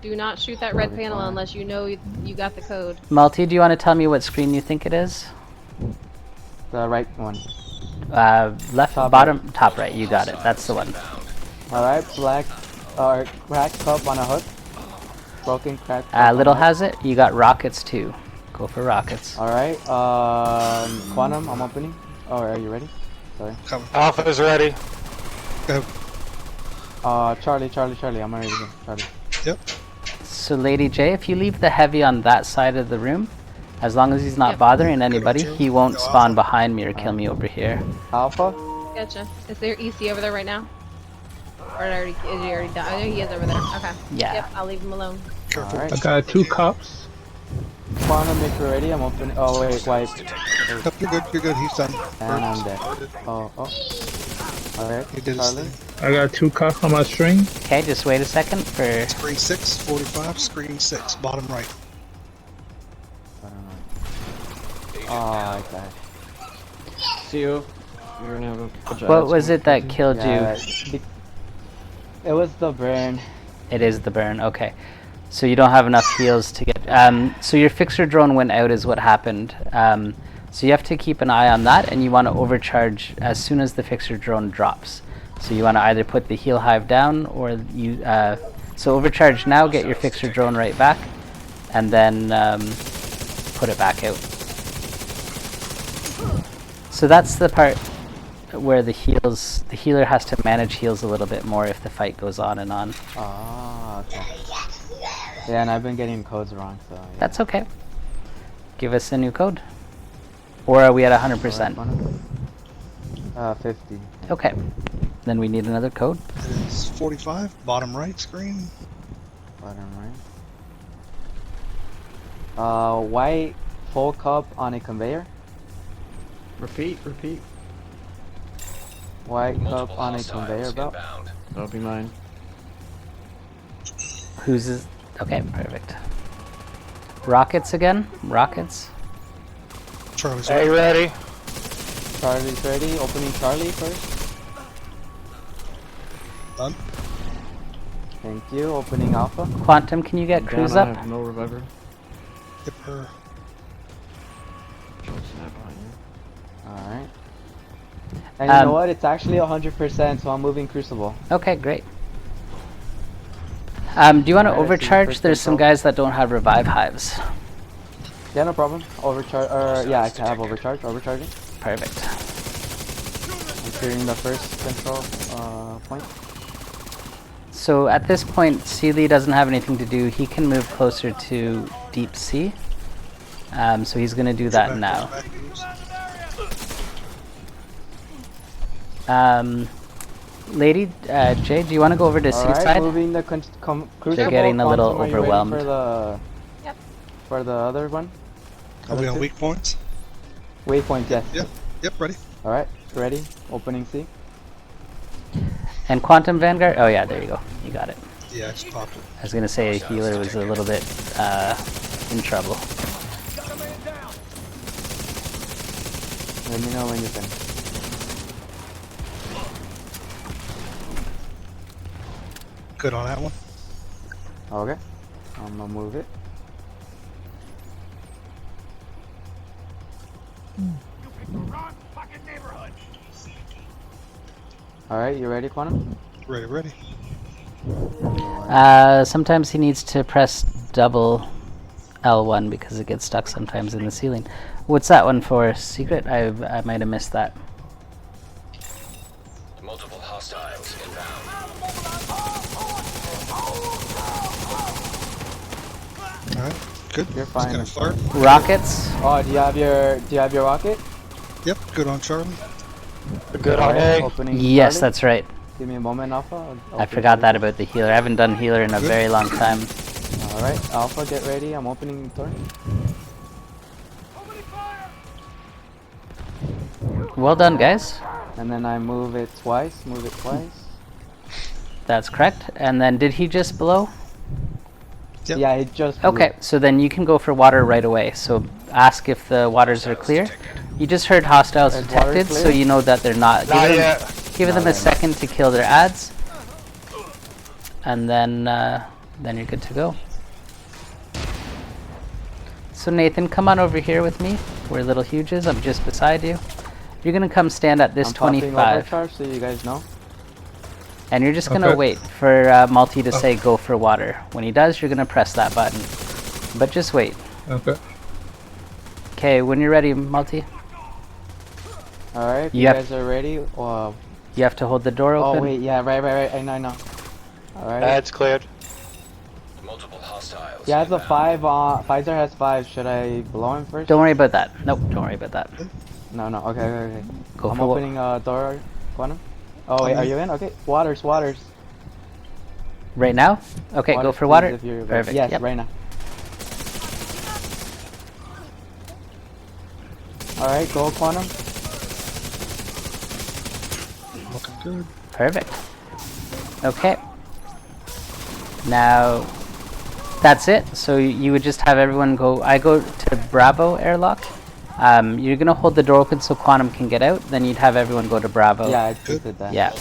Do not shoot that red Charlie panel 4. unless you know you got the code. Multi, do you want to tell me what screen you think it is? The right one. Left, Top bottom, top right. You got it. That's the one. Alright, black, or cracked cup on a hook. Broken cracked cup Little on a hook. has it. You got rockets too. Go for rockets. Alright, Quantum, I'm opening. Oh, are you ready? Sorry. Coming. Alpha's ready. Go. Charlie, I'm already there. Charlie. Yep. So, Lady J, if you leave the heavy on that side of the room, as long as he's not Yep. bothering anybody, Good. he won't Go spawn Alpha. behind me or kill me over here. Alpha? Gotcha. Is there EC over there right now? Or is he already done? Oh, he is over there. Okay. Yeah. Yep, I'll leave him alone. Careful. Alright. I got 2 cups. Quantum, if you're ready, I'm opening. Oh, wait, white. Yep, you're good. You're good. He's done. And I'm dead. Oh. Alright, He did his Charlie. thing. I got 2 cups on my string. Okay, just wait a second for... Screen 6, 45. Screen 6, bottom right. I don't know. Oh, I died. See you. You're gonna have a job. What was it that killed you? Yeah, it was the burn. It is the burn, okay. So you don't have enough heals to get... so your fixer drone went out is what happened. So you have to keep an eye on that, and you want to overcharge as soon as the fixer drone drops. So you want to either put the heal hive down, or you... so overcharge now, get your fixer drone right back, and then put it back out. So that's the part where the healer has to manage heals a little bit more if the fight goes on and on. Ah, okay. Yeah, and I've been getting codes wrong, so yeah. That's okay. Give us a new code. Or are we at 100%? 50. Okay. Then we need another code. It is 45, bottom right screen. Bottom right. White full cup on a conveyor. Repeat. White Multiple cup on a hostiles conveyor belt. inbound. That'll be mine. Whose is... Okay, perfect. Rockets again? Rockets? Charlie's Hey, right. ready? Charlie's ready. Opening Charlie first. Done. Thank you. Opening Alpha. Quantum, can you get Cruz Down, I up? have no reviver. Yep, her. Short snap on you. Alright. And you know what? It's actually 100%, so I'm moving Crucible. Okay, great. Do you want to Alright, I see the overcharge? first There's some info. guys that don't have revive hives. Yeah, no problem. Overcharge. Yeah, I can have overcharge. Overcharging. Perfect. I'm clearing the first control point. So at this point, Sealy doesn't have anything to do. He can move closer to Deep Sea. So he's going to do that now. Lady Jay, do you want to go over to Alright, Seaside? moving the Crucible. They're getting a little Quantum, are you ready overwhelmed. For the, Yep. For the other one? Are we on weak points? Waypoint, yes. Yep, ready. Alright, ready. Opening C. And Quantum Vanguard? Oh yeah, there you go. You got it. Yeah, I just popped it. I was going to say a healer was a little bit in trouble. Let me know when you're finished. Good on that one. Okay. I'm gonna move it. Alright, you ready, Quantum? Ready. Sometimes he needs to press double L1 because it gets stuck sometimes in the ceiling. What's that one for? Secret? I might have missed that. Multiple hostiles inbound. Alright, good. You're Just fine. gonna flirt. Rockets? Oh, do you have your rocket? Yep, good on Charlie. Good on Alright, A. opening Yes, Charlie. that's right. Give me a moment, Alpha. I forgot that about the healer. I haven't done healer in a Good. very long time. Alright, Alpha, get ready. I'm opening the door. Well done, guys. And then I move it twice. That's correct. And then did he just blow? Yep. Yeah, it just blew. Okay, so then you can go for water right away. So ask if the waters are clear. You just heard hostiles Is water detected, clear? so you know that they're not. Not Give yet. them a they're second to kill their ads, and then you're good to go. So Nathan, come on over here with me, where Little Huge is. I'm just beside you. You're gonna come stand at this I'm popping 25, overcharge so you guys know. and you're just gonna Okay. wait for Malty to say go for water. When he does, you're gonna press that button. But just wait. Okay. Okay, when you're ready, Malty, Alright, if You you have- guys are ready. you have to hold the door open. Oh wait, yeah, right. I know. Alright. That's cleared. Multiple hostiles. He has a inbound. 5 Pfizer has 5. Should I blow him first? Don't worry about that. Nope, don't worry about that. No, okay. Go I'm for wa- opening a door, Quantum. Oh wait, are you in? Okay. Waters. Right now? Okay, go Waters, for please, water. if you're Perfect. Yes, Yep. right now. Alright, go Quantum. Looking good. Perfect. Okay. Now, that's it. So you would just have everyone go. I go to Bravo airlock. You're gonna hold the door open so Quantum can get out. Then you'd have everyone go to Bravo. Yeah, I just did that. Yeah.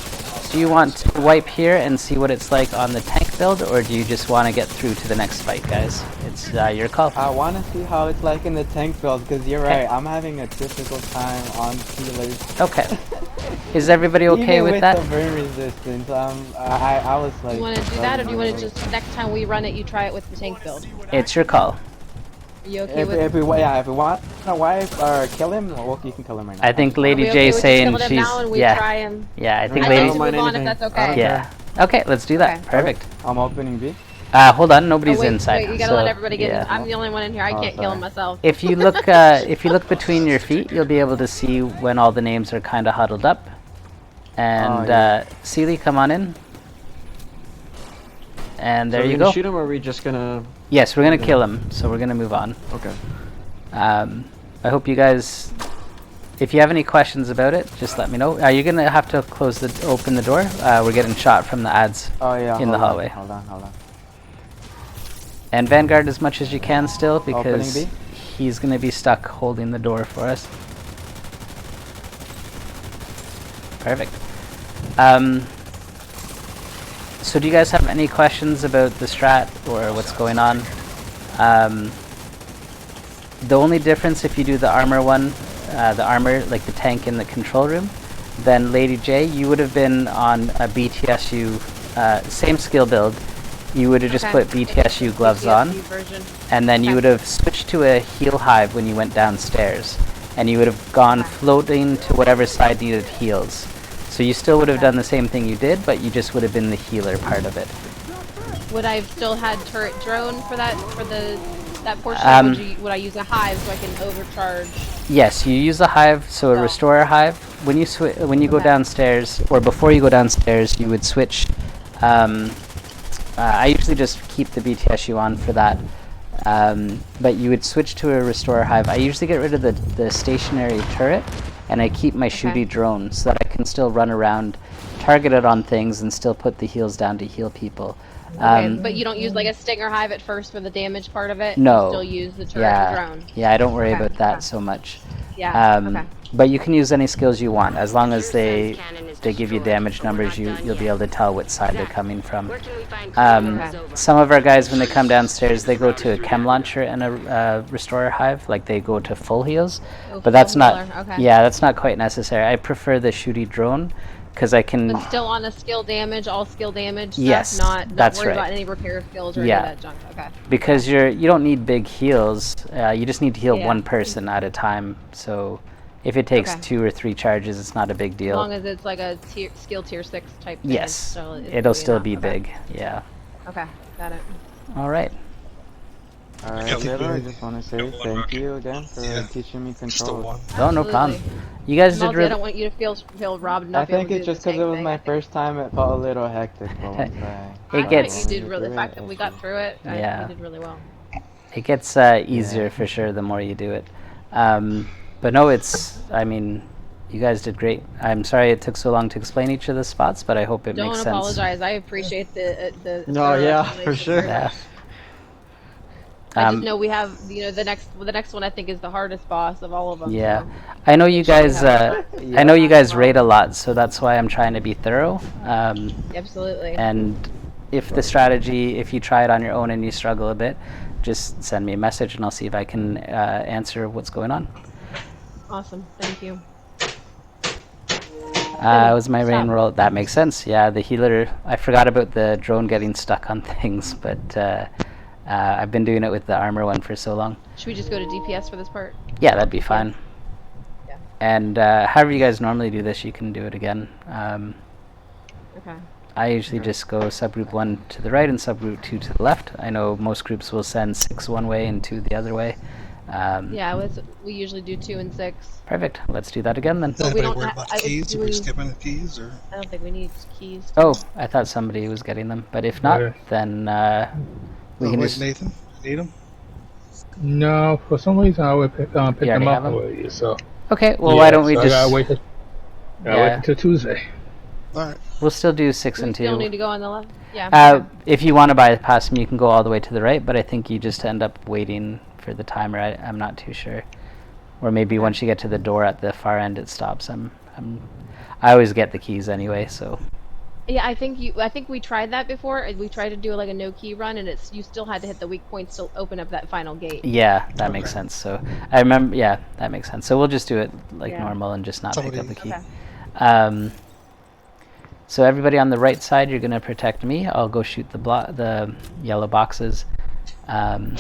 Do you want to wipe here and see what it's like on the tank build, or do you just want to get through to the next fight, guys? It's your call. I want to see how it's like in the tank build, because you're Okay. right, I'm having a difficult time on healers. Okay. Is everybody okay Even with that? the burn resistance, I was like... Do you want to do that, or do you want to just next time we run it, you try it with the tank build? It's your call. Are you okay If with? we want to wipe or kill him, well, you can kill him right now. I think Are Lady we okay J with just saying killing him she's now and we yeah. try him? Yeah, I think I'd Lady. like to move on if that's okay. Yeah. Okay, let's do that. Okay. Perfect. I'm opening B. Hold on, nobody's Oh, wait, inside. Wait, you gotta so, let everybody get yeah. in. I'm the only one in here. I Oh, can't kill sorry. him myself. If you look between your feet, you'll be able to see when all the names are kind of huddled up. And yeah. Seely, come on in. And there So you we're gonna go. shoot him, or are we just gonna? Yes, we're gonna kill him, so we're gonna move on. Okay. I hope you guys, if you have any questions about it, just let me know. You're gonna have to open the door. We're getting shot from the ads Oh yeah, in the hold on, hallway. Hold on. And Vanguard as much as you can still, because Opening he's gonna be stuck holding the door for us. Perfect. So do you guys have any questions about the strat or what's going on? The only difference if you do the armor one, the armor, like the tank in the control room, then Lady J, you would have been on a BTSU, same skill build. You would have just Okay. put BTSU gloves on, Version. and then you Okay. would have switched to a heal hive when you went downstairs, and you would have gone floating to whatever side needed heals. So you still would have done the same thing you did, but you just would have been the healer part of it. Would I have still had turret drone for that that portion? Or would I use a hive so I can overcharge? Yes, you use a hive, so a Oh. restorer hive. When you when you go Okay. downstairs, or before you go downstairs, you would switch. I usually just keep the BTSU on for that, but you would switch to a restorer hive. I usually get rid of the stationary turret, and I keep my shooty drone so that I can still run around, target it on things, and still put the heals down to heal people. Okay, but you don't use like a stinger hive at first for the damage part of it? No. You still use the turret and drone? Yeah, I don't worry Okay, about that okay. so much. Yeah, okay. But you can use any skills you want, as long as they give you damage numbers. You'll be able to tell what side they're coming from. Some of our guys, when they come downstairs, they go to a chem launcher and a restorer hive, like they go to full heals. Oh, But that's full not. healer, okay. Yeah, that's not quite necessary. I prefer the shooty drone, because I can. But still on a skill damage, all skill damage stuff? Yes, Not that's worried right. about any repair skills or Yeah. any of that junk? Okay. Because you don't need big heals. You just need to heal Yeah. one person at a time. So if it takes Okay. 2 or 3 charges, it's not a big As deal. long as it's like a skill tier 6 type damage. Yes, So it'll still enough. be Okay. big. Yeah. Okay, got it. All right. Alright, Yeah, Little, I we- just want to say thank you again for Yeah. teaching me Just the control. one. Oh, no problem. You guys did Malty, I really. don't want you to feel robbed. and I Not be able think to it's do just the because it was tank my thing. first time, it felt a little hectic, but once I It gets- I think you did really. The through fact that we got through it, Yeah. you did really well. It gets easier for sure the more you do it. But no, I mean, You guys did great. I'm sorry it took so long to explain each of the spots, but I hope it Don't makes sense. apologize. I appreciate the No, thorough yeah, explanation for sure. very much. Yeah. I just know we have, the next one I think is the hardest boss of all of them. Yeah, So I know you make sure we guys. have I know you guys well. rate a lot, so that's why I'm trying to be thorough. Absolutely. And if the strategy, if you try it on your own and you struggle a bit, just send me a message and I'll see if I can answer what's going on. Awesome. Thank you. Was my rain roll? That makes sense. Yeah, the healer. I forgot about the drone getting stuck on things, but I've been doing it with the armor one for so long. Should we just go to DPS for this part? Yeah, that'd be fine. Yeah. And however you guys normally do this, you can do it again. Okay. I usually just go subgroup 1 to the right and subgroup 2 to the left. I know most groups will send 6 one way and 2 the other way. Yeah, we usually do 2 and 6. Perfect. Let's do that again then. Is anybody worried about the keys? Are we skipping the keys? Or? I don't think we need keys. Oh, I thought somebody was getting them, but if not, then we can just... Nathan, need them? No, for some reason I would pick them up them? already. So. Okay, well, why don't we so just... I gotta wait until Tuesday. All right. We'll still do 6 and 2. You still need to go on the left? Yeah. If you want to bypass me, you can go all the way to the right, but I think you just end up waiting for the timer. I'm not too sure. Or maybe once you get to the door at the far end, it stops. I always get the keys anyway, so... Yeah, I think we tried that before. We tried to do like a no key run, and you still had to hit the weak points to open up that final gate. Yeah, that makes sense. So I remember. Yeah, that makes sense. So we'll just do it like normal and just not pick up the key. Okay. So everybody on the right side, you're gonna protect me. I'll go shoot the yellow boxes, and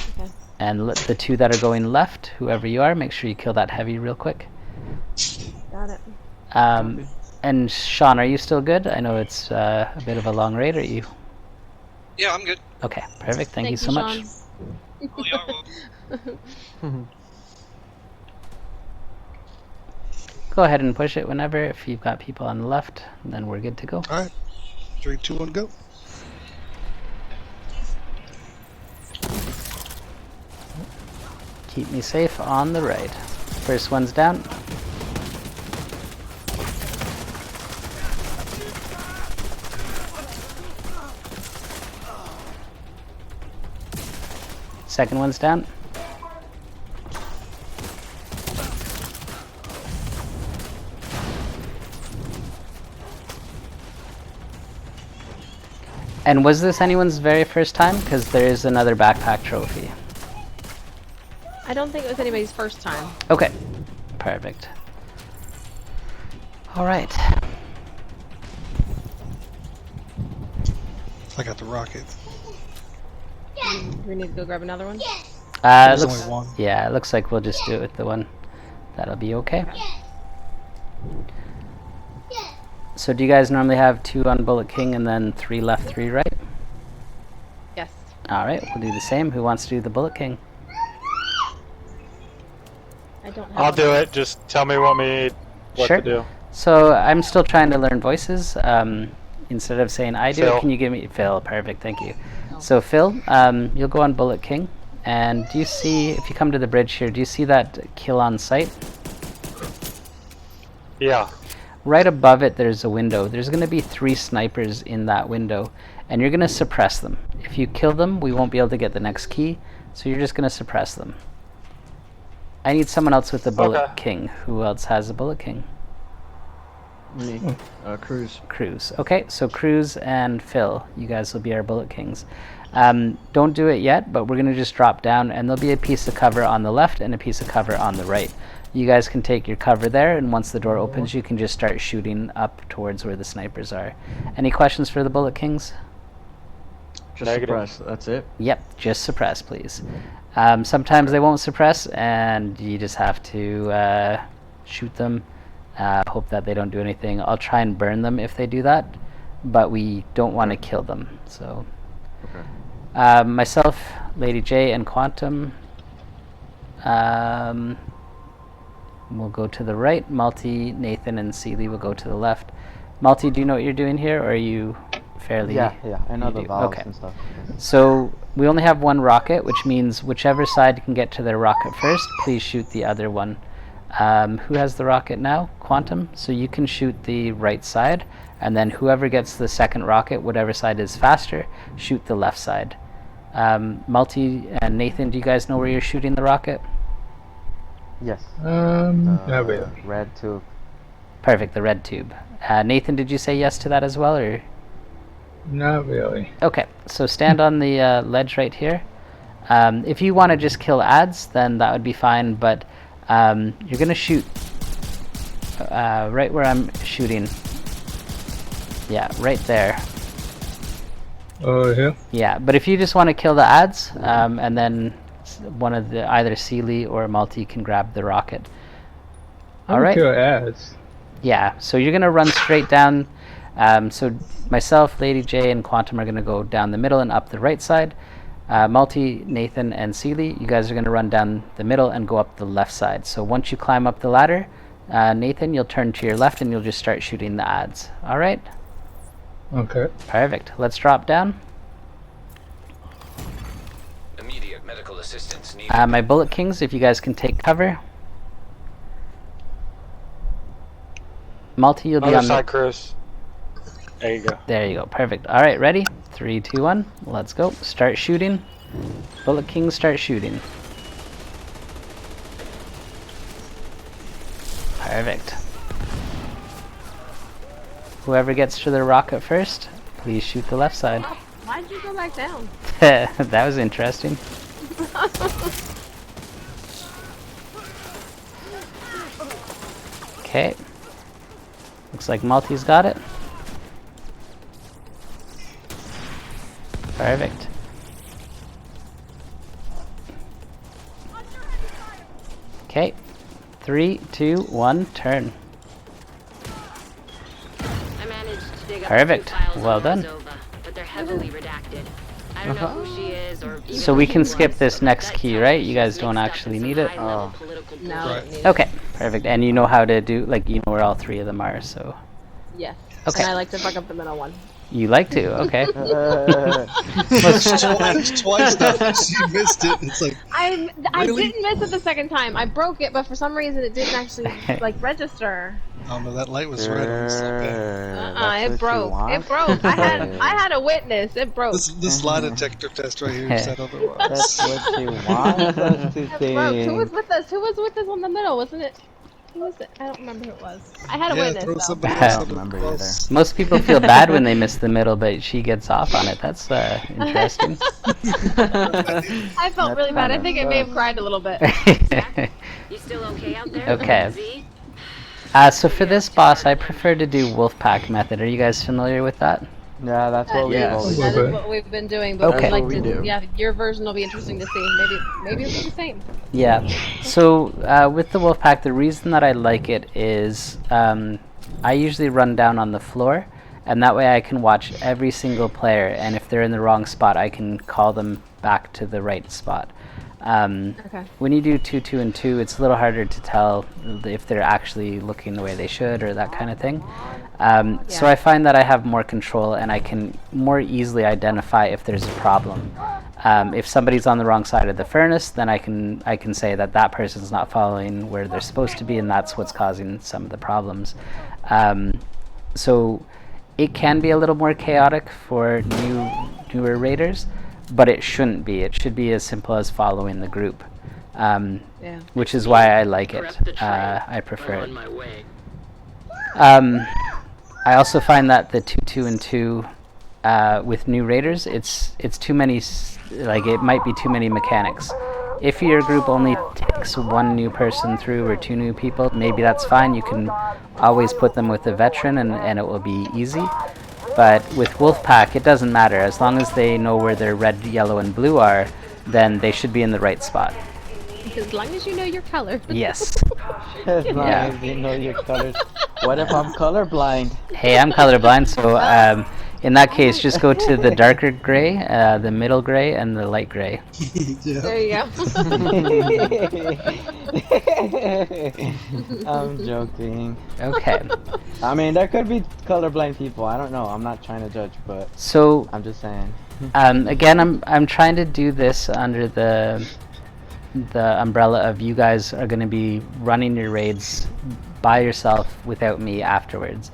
let the 2 that are going left, whoever you are, make sure you kill that heavy real quick. Got it. And Sean, are you still good? I know it's a bit of a long raid. Are you? Yeah, I'm good. Okay, perfect. Thank you so Sean. much. Oh, yeah, well. Go ahead and push it whenever. If you've got people on the left, then we're good to go. All right. 3, 2, 1, go. Keep me safe on the right. First one's down. Second one's down. And was this anyone's very first time? Because there is another backpack trophy. I don't think it was anybody's first time. Okay, perfect. All right. I got the rocket. Do we need to go grab another one? There's only one. Yeah, it looks like we'll just do it with the one. That'll be okay. So do you guys normally have 2 on Bullet King and then 3 left, 3 right? Yes. Alright, we'll do the same. Who wants to do the Bullet King? I don't have I'll do it. Just tell me what to do. So I'm still trying to learn voices. Instead of saying I do Phil. it, can you give me... Phil, perfect, thank you. So Phil, you'll go on Bullet King. And do you see, if you come to the bridge here, do you see that kill on sight? Yeah. Right above it, there's a window. There's going to be 3 snipers in that window, and you're going to suppress them. If you kill them, we won't be able to get the next key, so you're just going to suppress them. I need someone else with the Bullet King. Who else has a Bullet King? Me. Cruz. Cruz. Okay, so Cruz and Phil, you guys will be our Bullet Kings. Don't do it yet, but we're going to just drop down, and there'll be a piece of cover on the left and a piece of cover on the right. You guys can take your cover there, and once the door opens, you can just start shooting up towards where the snipers are. Any questions for the Bullet Kings? Just suppress, that's it? Yep, just suppress, please. Sometimes they won't suppress, and you just have to shoot them. Hope that they don't do anything. I'll try and burn them if they do that, but we don't want to kill them. So, myself, Lady J, and Quantum will go to the right. Multi, Nathan, and Seeley will go to the left. Multi, do you know what you're doing here, or are you fairly... Yeah, I know the valves and stuff. So we only have 1 rocket, which means whichever side can get to their rocket first, please shoot the other one. Who has the rocket now? Quantum. So you can shoot the right side, and then whoever gets the second rocket, whatever side is faster, shoot the left side. Multi and Nathan, do you guys know where you're shooting the rocket? Yes. Not really. Red tube. Perfect, the red tube. Nathan, did you say yes to that as well, or? Not really. Okay, so stand on the ledge right here. If you want to just kill ads, then that would be fine, but you're going to shoot right where I'm shooting. Yeah, right there. Oh, here? Yeah, but if you just want to kill the ads, and then one of the, either Sealy or Multi can grab the rocket. Alright? Kill ads. Yeah, so you're going to run straight down. So myself, Lady J, and Quantum are going to go down the middle and up the right side. Multi, Nathan, and Sealy, you guys are going to run down the middle and go up the left side. So once you climb up the ladder, Nathan, you'll turn to your left and you'll just start shooting the ads. Alright? Okay. Perfect. Let's drop down. Immediate medical assistance needed. My Bullet Kings, if you guys can take cover. Multi, you'll be Other on side, the... Chris. There you go. There you go. Perfect. Alright, ready? 3, 2, 1. Let's go. Start shooting. Bullet Kings, start shooting. Perfect. Whoever gets to the rocket first, please shoot the left side. Why'd you go back down? That was interesting. Okay. Looks like Multi's got it. Perfect. Okay. 3, 2, 1, turn. I managed to dig up Perfect. 2 files Well on done. Zova, but they're heavily redacted. I don't know who she is or even So who we she can skip was, this but next that key, tells right? me You guys she's don't mixed up actually in some need it? high-level political No, bullshit. I don't need it. Okay, perfect. And you know how to do, like, you know where all 3 of them are, so... Yes. Okay. And I like to fuck up the middle one. You like to, okay. Twice now. She missed it. It's like, I Really? didn't miss it the second time. I broke it, but for some reason it didn't actually like register. oh no, that light was red on this. It broke. It broke. I had a witness. It broke. This lie detector test right here said otherwise. That's what she wants us to It broke. Who was think. with us? Who was with us on the middle? Wasn't it? Who was it? I don't remember who it was. I had a Yeah, witness throw though. somebody I else don't under the remember bus. Most people feel bad when they miss the middle, but she gets off on it. That's interesting. I felt really bad. I think I may have cried a little bit. You still okay out there? Okay. Z? So for this boss, I prefer to do Wolfpack method. Are you guys familiar with that? Yeah, that's what we Yes. always That do. is what we've been doing, but Okay. we'd like That's what we to. do. Yeah, your version will be interesting to see. Maybe it'll be the same. Yeah. So with the Wolfpack, the reason that I like it is I usually run down on the floor, and that way I can watch every single player, and if they're in the wrong spot, I can call them back to the right spot. Okay. When you do 2, 2, and 2, it's a little harder to tell if they're actually looking the way they should or that kind of thing. So I find that I have more control and I can more easily identify if there's a problem. If somebody's on the wrong side of the furnace, then I can say that that person's not following where they're supposed to be, and that's what's causing some of the problems. So it can be a little more chaotic for newer raiders, but it shouldn't be. It should be as simple as following the group, which is why I like it. I prefer it. On my way. I also find that the 2, 2, and 2 with new raiders, it's too many. Like it might be too many mechanics. If your group only takes 1 new person through or 2 new people, maybe that's fine. You can always put them with a veteran and it will be easy. But with Wolfpack, it doesn't matter. As long as they know where their red, yellow, and blue are, then they should be in the right spot. As long as you know your color. Yes. As long Yeah. as you know your colors. What if I'm colorblind? Hey, I'm colorblind, so in that case, just go to the darker gray, the middle gray, and the light gray. Yeah. There you go. I'm joking. Okay. I mean, there could be colorblind people. I don't know. I'm not trying to judge, but So I'm just saying. again, I'm trying to do this under the the umbrella of you guys are going to be running your raids by yourself without me afterwards.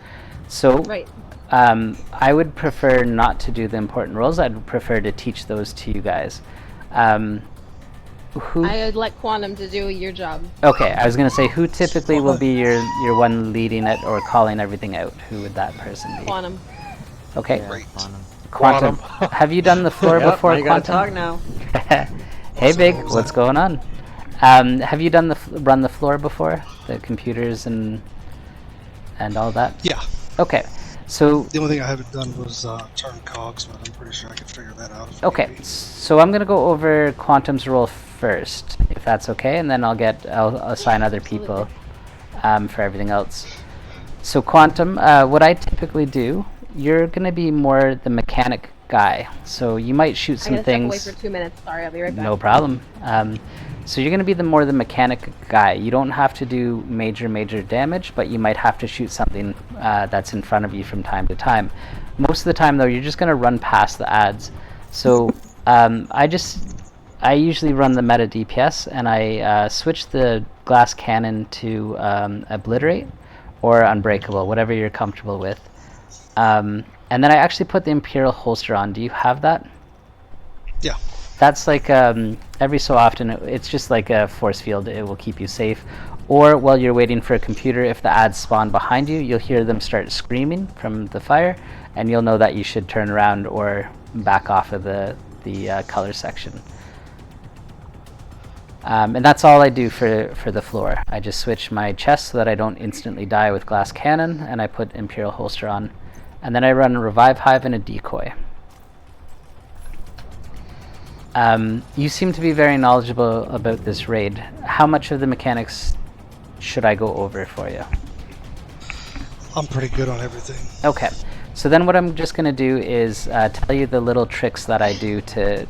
So Right. I would prefer not to do the important roles. I'd prefer to teach those to you guys. Who? I would let Quantum to do your job. Okay, I was going to say, who typically will be your one leading it or calling everything out? Who would that person be? Quantum. Okay. Yeah, Quantum. Have you done the floor Yep, before, now you gotta Quantum? talk now. Hey, Big. What's going on? Have you done run the floor before? The computers and all that? Yeah. Okay. So The only thing I haven't done was turn cogs, but I'm pretty sure I can figure that out. okay, so I'm gonna go over Quantum's role first, if that's okay, and then I'll assign other people for everything else. So Quantum, what I typically do, you're gonna be more the mechanic guy. So you might shoot some I gotta things. step away for 2 minutes. Sorry, I'll be right back. No problem. So you're going to be more the mechanic guy. You don't have to do major damage, but you might have to shoot something that's in front of you from time to time. Most of the time, though, you're just going to run past the ads. So I usually run the meta DPS, and I switch the glass cannon to obliterate or unbreakable, whatever you're comfortable with. And then I actually put the Imperial holster on. Do you have that? Yeah. That's like every so often, it's just like a force field. It will keep you safe. Or while you're waiting for a computer, if the ads spawn behind you, you'll hear them start screaming from the fire, and you'll know that you should turn around or back off of the color section. And that's all I do for the floor. I just switch my chest so that I don't instantly die with glass cannon, and I put Imperial holster on. And then I run a revive hive and a decoy. You seem to be very knowledgeable about this raid. How much of the mechanics should I go over for you? I'm pretty good on everything. Okay, so then what I'm just going to do is tell you the little tricks that I do to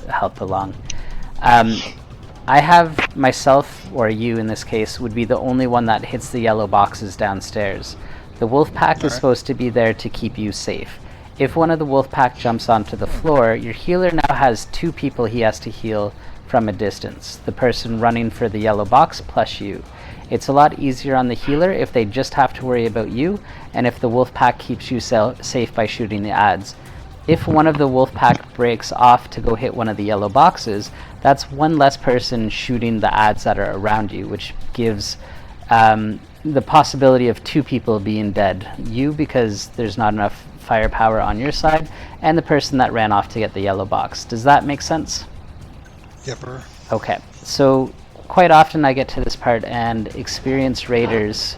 help along. I have myself, or you in this case, would be the only one that hits the yellow boxes downstairs. The wolf pack is supposed to be there to keep you safe. If one of the wolf pack jumps onto the floor, your healer now has 2 people he has to heal from a distance. The person running for the yellow box plus you. It's a lot easier on the healer if they just have to worry about you, and if the wolf pack keeps you safe by shooting the ads. If one of the wolf pack breaks off to go hit one of the yellow boxes, that's one less person shooting the ads that are around you, which gives the possibility of 2 people being dead. You, because there's not enough firepower on your side, and the person that ran off to get the yellow box. Does that make sense? Yep. Okay, so quite often I get to this part and experienced raiders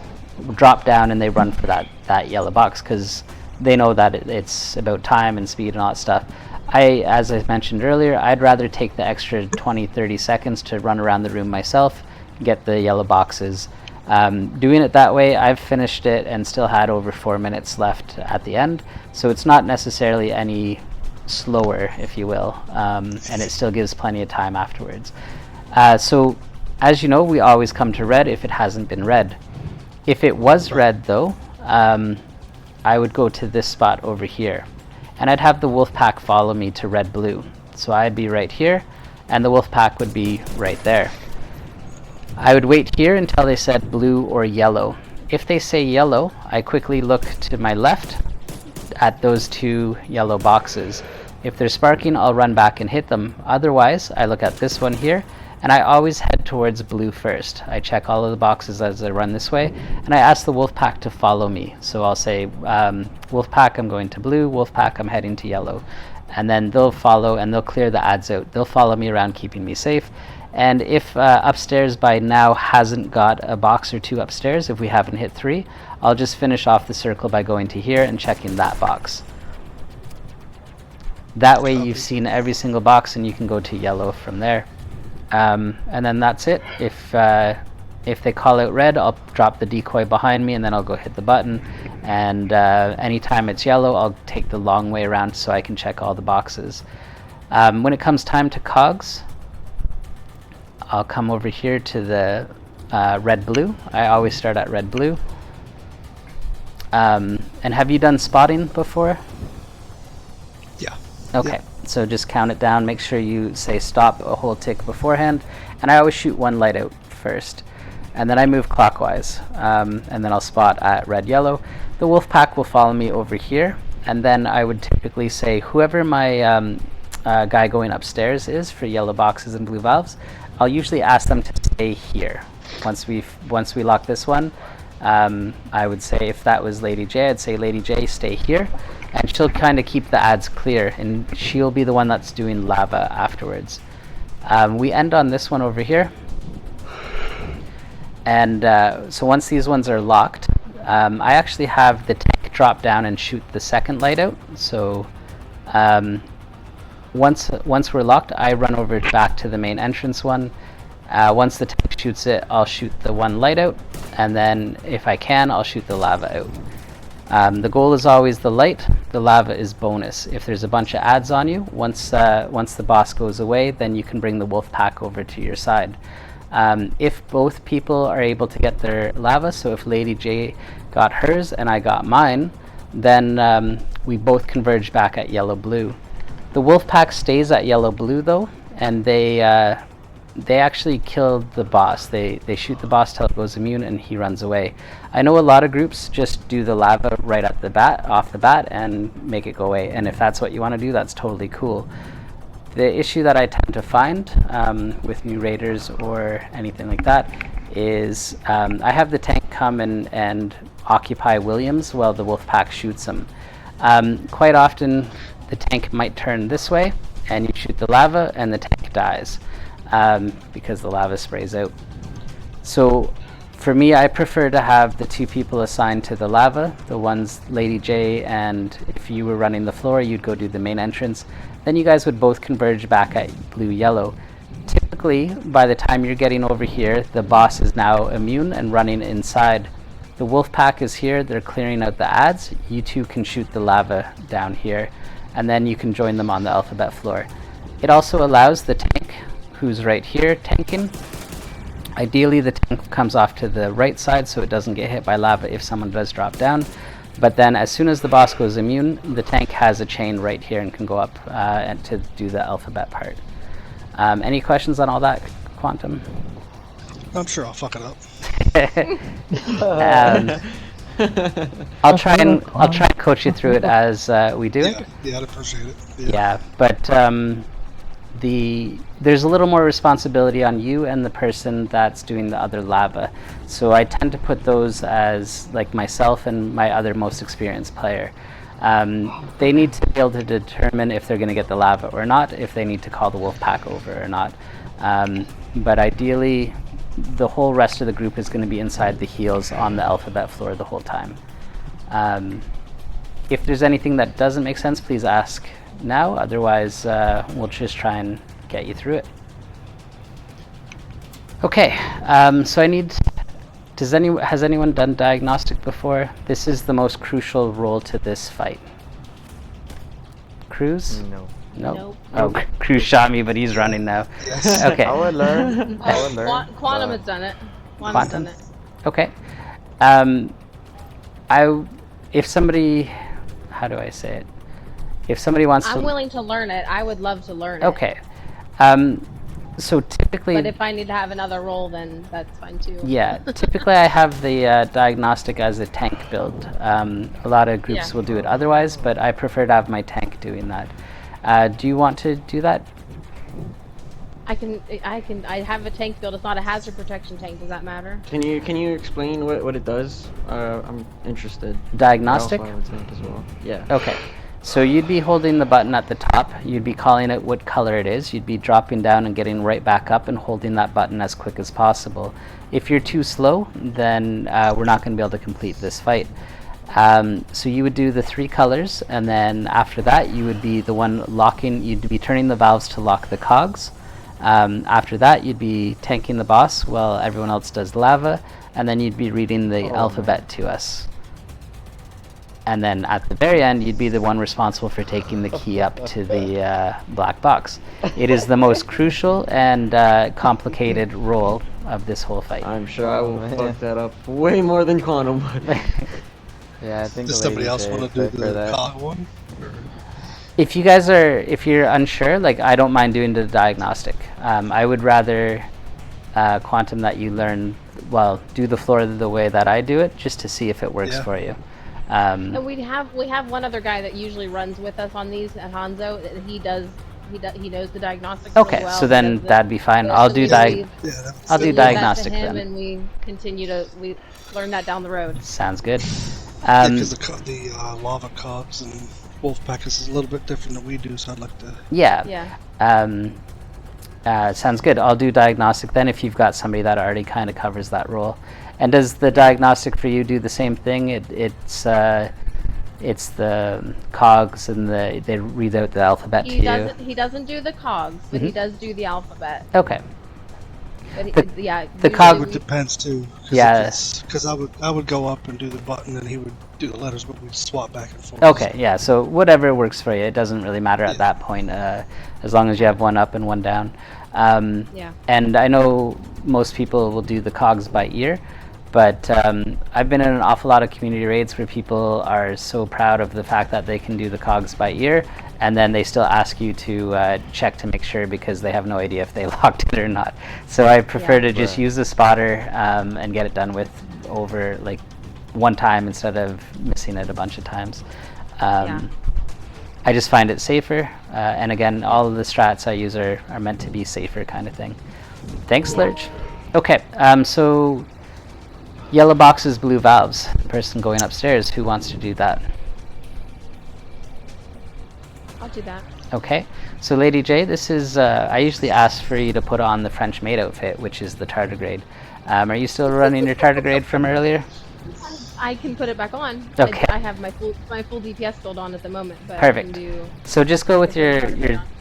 drop down and they run for that yellow box because they know that it's about time and speed and all that stuff. As I mentioned earlier, I'd rather take the extra 20-30 seconds to run around the room myself, get the yellow boxes. Doing it that way, I've finished it and still had over 4 minutes left at the end, so it's not necessarily any slower, if you will, and it still gives plenty of time afterwards. So, as you know, we always come to red if it hasn't been red. If it was red, though, I would go to this spot over here, and I'd have the wolf pack follow me to red-blue. So I'd be right here, and the wolf pack would be right there. I would wait here until they said blue or yellow. If they say yellow, I quickly look to my left at those 2 yellow boxes. If they're sparking, I'll run back and hit them. Otherwise, I look at this one here, and I always head towards blue first. I check all of the boxes as I run this way, and I ask the wolf pack to follow me. So I'll say, wolf pack, I'm going to blue, wolf pack, I'm heading to yellow. And then they'll follow, and they'll clear the ads out. They'll follow me around, keeping me safe. And if upstairs by now hasn't got a box or 2 upstairs, if we haven't hit 3, I'll just finish off the circle by going to here and checking that box. That way you've seen every single box and you can go to yellow from there. And then that's it. If they call out red, I'll drop the decoy behind me and then I'll go hit the button. And anytime it's yellow, I'll take the long way around so I can check all the boxes. When it comes time to cogs, I'll come over here to the red-blue. I always start at red-blue. And have you done spotting before? Yeah. Okay. Yeah. So just count it down, make sure you say stop a whole tick beforehand, and I always shoot one light out first. And then I move clockwise, and then I'll spot at red, yellow. The wolf pack will follow me over here, and then I would typically say whoever my guy going upstairs is for yellow boxes and blue valves, I'll usually ask them to stay here. Once we lock this one, I would say if that was Lady J, I'd say Lady J, stay here, and she'll kind of keep the ads clear, and she'll be the one that's doing lava afterwards. We end on this one over here, and so once these ones are locked, I actually have the tank drop down and shoot the second light out. So once we're locked, I run over back to the main entrance one. Once the tank shoots it, I'll shoot the one light out, and then if I can, I'll shoot the lava out. The goal is always the light. The lava is bonus. If there's a bunch of ads on you, once the boss goes away, then you can bring the wolf pack over to your side. If both people are able to get their lava, so if Lady J got hers and I got mine, then we both converge back at yellow-blue. The wolf pack stays at yellow-blue though, and they actually kill the boss. They shoot the boss till it goes immune and he runs away. I know a lot of groups just do the lava right off the bat and make it go away, and if that's what you want to do, that's totally cool. The issue that I tend to find with new raiders or anything like that is I have the tank come and occupy Williams while the wolf pack shoots him. Quite often the tank might turn this way and you shoot the lava and the tank dies because the lava sprays out. So for me, I prefer to have the two people assigned to the lava, the ones Lady J, and if you were running the floor, you'd go do the main entrance. Then you guys would both converge back at blue-yellow. Typically, by the time you're getting over here, the boss is now immune and running inside. The wolf pack is here, they're clearing out the ads. You two can shoot the lava down here, and then you can join them on the alphabet floor. It also allows the tank, who's right here, tanking. Ideally, the tank comes off to the right side so it doesn't get hit by lava if someone does drop down. But then as soon as the boss goes immune, the tank has a chain right here and can go up and to do the alphabet part. Any questions on all that, Quantum? I'm sure I'll fuck it up. I'll try and coach you through it as we do it. Yeah, I'd appreciate it. Yeah, but there's a little more responsibility on you and the person that's doing the other lava. So I tend to put those as like myself and my other most experienced player. They need to be able to determine if they're going to get the lava or not, if they need to call the wolf pack over or not. But ideally, the whole rest of the group is going to be inside the heels on the alphabet floor the whole time. If there's anything that doesn't make sense, please ask now. Otherwise, we'll just try and get you through it. Okay, so I need... Has anyone done diagnostic before? This is the most crucial role to this fight. Cruz? No. Nope. Oh, Cruz shot me, but he's running now. Yes. Okay. I will learn. I will learn. Quantum has done it. Quantum? Done it. Okay. If somebody... How do I say it? If somebody wants to... I'm willing to learn it. I would love to learn it. Okay. So typically... But if I need to have another role, then that's fine too. Yeah, typically I have the diagnostic as a tank build. A lot of groups will do it otherwise, but I prefer to have my tank doing that. Do you want to do that? I have a tank build. It's not a hazard protection tank. Does that matter? Can you explain what it does? I'm interested. Diagnostic? I also have a tank as well. Yeah. Okay. So you'd be holding the button at the top, you'd be calling it what color it is, you'd be dropping down and getting right back up and holding that button as quick as possible. If you're too slow, then we're not going to be able to complete this fight. So you would do the 3 colors, and then after that you would be the one locking, you'd be turning the valves to lock the cogs. After that you'd be tanking the boss while everyone else does lava, and then you'd be reading the alphabet to us. And then at the very end, you'd be the one responsible for taking the key up to the black box. It is the most crucial and complicated role of this whole fight. I'm sure I will fuck that up way more than Quantum would. Yeah, I think. Does somebody else want to do the cog one? If you're unsure, like I don't mind doing the diagnostic. I would rather Quantum that you learn, do the floor the way that I do it, just to see if it works for you. And we have one other guy that usually runs with us on these at Hanzo. He knows the diagnostics. Okay, so well. So then that'd be fine. I'll do diagnostic him, then. and we learn that down the road. Sounds good. Because the lava cogs and Wolfpack is a little bit different than we do, so I'd like to. Yeah. Sounds good. I'll do diagnostic then if you've got somebody that already kind of covers that role. And does the diagnostic for you do the same thing? It's the cogs and they read out the alphabet to you. He doesn't do the cogs, but he does do the alphabet. Okay. But the cog It depends too. Because I would go up and do the button, and he would do the letters, but we'd swap back and forth. Okay, yeah. So whatever works for you, it doesn't really matter at that point, as long as you have one up and one down. And I know most people will do the cogs by ear, but I've been in an awful lot of community raids where people are so proud of the fact that they can do the cogs by ear, and then they still ask you to check to make sure because they have no idea if they locked it or not. So I prefer to just use the spotter and get it done with over like one time instead of missing it a bunch of times. I just find it safer, and again, all of the strats I use are meant to be safer kind of thing. Thanks, Lurch. Okay, so yellow boxes, blue valves. The person going upstairs, who wants to do that? I'll do that. Okay, so Lady J, this is, I usually ask for you to put on the French maid outfit, which is the tardigrade. Are you still running your tardigrade from earlier? I can put it back on. Okay. I have my full DPS build on at the moment. But Perfect. I can do So just go with your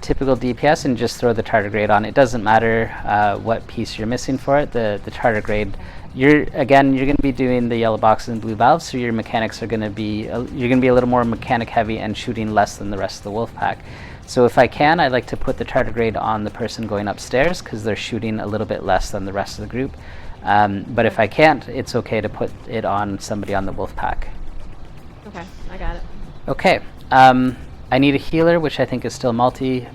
typical DPS and just throw the tardigrade on. It doesn't matter what piece you're missing for it. The tardigrade, you're going to be doing the yellow boxes and blue valves, so your mechanics are going to be you're going to be a little more mechanic heavy and shooting less than the rest of the wolf pack. So if I can, I like to put the tardigrade on the person going upstairs because they're shooting a little bit less than the rest of the group. But if I can't, it's okay to put it on somebody on the wolf pack. Okay, I got it. Okay, I need a healer, which I think is still multi.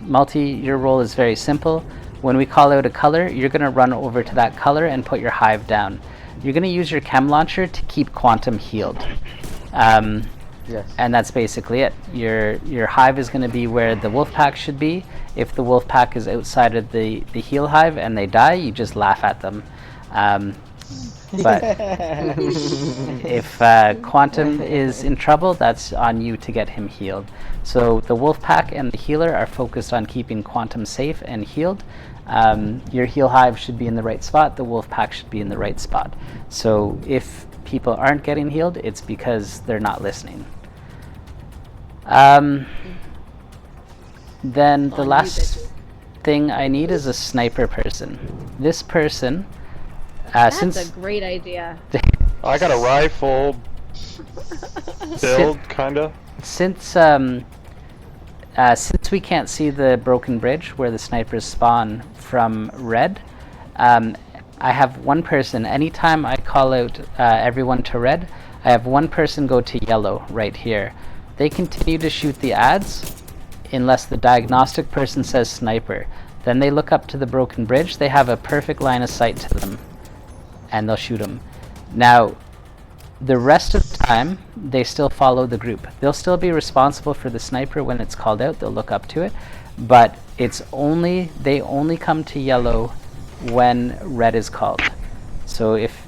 Your role is very simple. When we call out a color, you're going to run over to that color and put your hive down. You're going to use your chem launcher to keep Quantum healed. Yes. And that's basically it. Your hive is going to be where the wolf pack should be. If the wolf pack is outside of the heal hive and they die, you just laugh at them. But if Quantum is in trouble, that's on you to get him healed. So the wolf pack and the healer are focused on keeping Quantum safe and healed. Your heal hive should be in the right spot. The wolf pack should be in the right spot. So if people aren't getting healed, it's because they're not listening. Then the last thing I need is a sniper person. This person... That's a great idea. I got a rifle build, kinda. Since we can't see the broken bridge where the snipers spawn from red, I have one person. Anytime I call out everyone to red, I have one person go to yellow right here. They continue to shoot the ads unless the diagnostic person says sniper. Then they look up to the broken bridge. They have a perfect line of sight to them, and they'll shoot them. Now, the rest of the time, they still follow the group. They'll still be responsible for the sniper when it's called out. They'll look up to it, but they only come to yellow when red is called. So if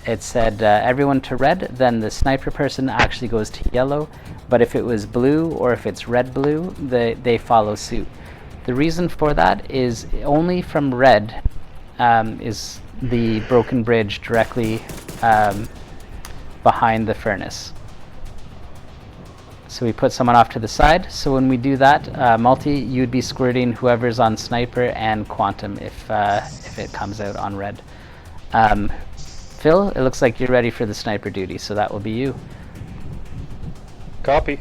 it said everyone to red, then the sniper person actually goes to yellow. But if it was blue or if it's red-blue, they follow suit. The reason for that is only from red is the broken bridge directly behind the furnace. So we put someone off to the side. So when we do that, multi, you'd be squirting whoever's on sniper and quantum if it comes out on red. Phil, it looks like you're ready for the sniper duty, so that will be you. Copy.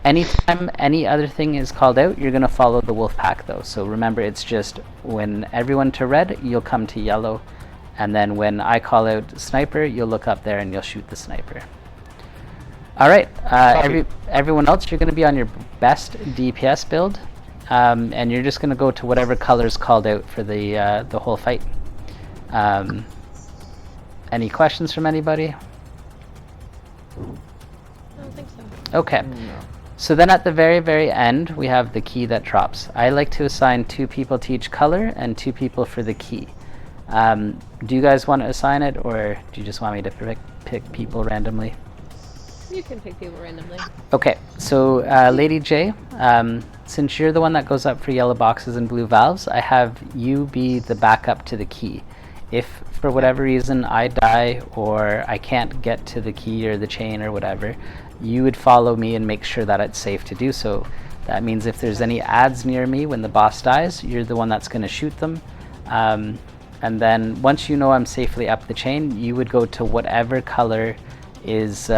Anytime any other thing is called out, you're going to follow the wolf pack though. So remember, it's just when everyone to red, you'll come to yellow. And then when I call out sniper, you'll look up there and you'll shoot the sniper. All right, everyone else, you're going to be on your best DPS build, and you're just going to go to whatever color's called out for the whole fight. Any questions from anybody? I don't think so. Okay. So then at the very end, we have the key that drops. I like to assign 2 people to each color and 2 people for the key. Do you guys want to assign it, or do you just want me to pick people randomly? You can pick people randomly. Okay, so Lady J, since you're the one that goes up for yellow boxes and blue valves, I have you be the backup to the key. If for whatever reason I die or I can't get to the key or the chain or whatever, you would follow me and make sure that it's safe to do so. That means if there's any ads near me when the boss dies, you're the one that's going to shoot them. And then once you know I'm safely up the chain, you would go to whatever color is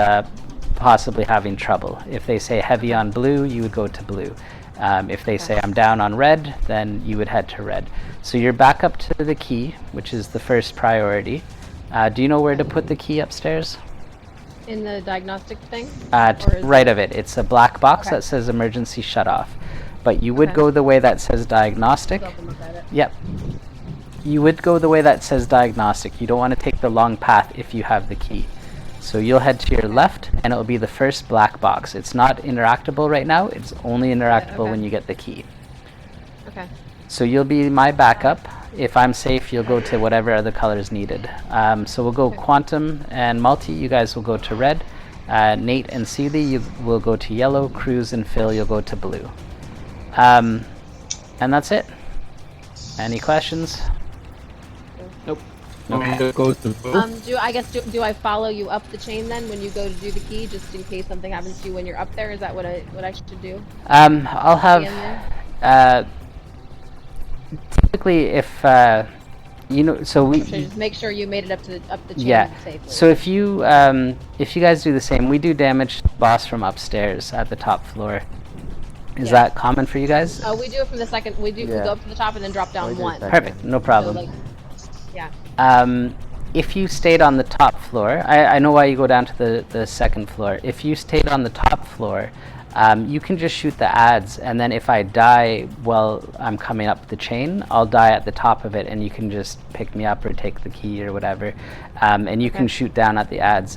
possibly having trouble. If they say heavy on blue, you would go to blue. If they say I'm down on red, then you would head to red. So you're back up to the key, which is the first priority. Do you know where to put the key upstairs? In the diagnostic thing? Right of it. It's a black box that says emergency shutoff. But you would go the way that says diagnostic. Yep. You would go the way that says diagnostic. You don't want to take the long path if you have the key. So you'll head to your left, and it'll be the first black box. It's not interactable right now. It's only interactable when you get the key. Okay. So you'll be my backup. If I'm safe, you'll go to whatever other color is needed. So we'll go Quantum and Multi. You guys will go to red. Nate and Seeley, you will go to yellow. Cruz and Phil, you'll go to blue. And that's it. Any questions? Nope. Okay. Do I follow you up the chain then when you go to do the key, just in case something happens to you when you're up there? Is that what I should do? I'll have typically if so we just make sure you made it up the chain safely. So if you guys do the same, we do damage to the boss from upstairs at the top floor. Is that common for you guys? Oh, we do it from the second. We go up to the top and then drop down one. Perfect, no problem. So, yeah. If you stayed on the top floor, I know why you go down to the second floor. If you stayed on the top floor, you can just shoot the ads, and then if I die while I'm coming up the chain, I'll die at the top of it, and you can just pick me up or take the key or whatever, and you can shoot down at the ads.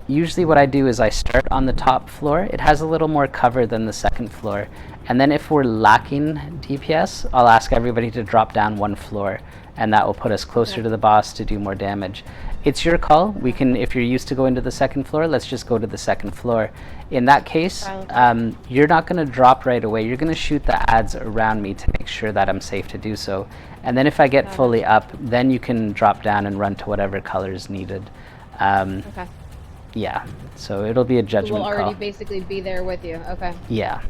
Usually what I do is I start on the top floor. It has a little more cover than the second floor, and then if we're lacking DPS, I'll ask everybody to drop down one floor, and that will put us closer to the boss to do more damage. It's your call. We can, if you're used to going to the second floor, let's just go to the second floor. In that case, you're not going to drop right away. You're going to shoot the ads around me to make sure that I'm safe to do so. And then if I get fully up, then you can drop down and run to whatever color is needed. Yeah, so it'll be a judgment call. We'll already basically be there with you. Okay. Yeah.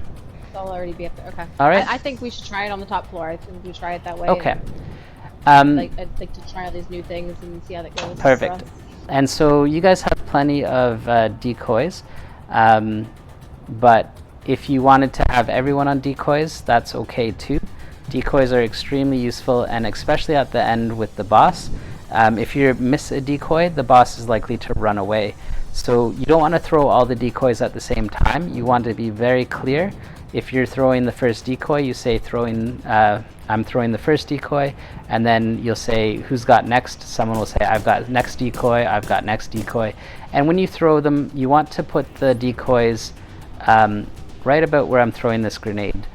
So I'll already be up there. Okay. All right. I think we should try it on the top floor. I think we try it that way. Okay. I'd like to try all these new things and see how that goes. Perfect. And so you guys have plenty of decoys, but if you wanted to have everyone on decoys, that's okay too. Decoys are extremely useful, and especially at the end with the boss. If you miss a decoy, the boss is likely to run away. So you don't want to throw all the decoys at the same time. You want to be very clear. If you're throwing the first decoy, you say I'm throwing the first decoy, and then you'll say who's got next. Someone will say I've got next decoy, I've got next decoy. And when you throw them, you want to put the decoys right about where I'm throwing this grenade.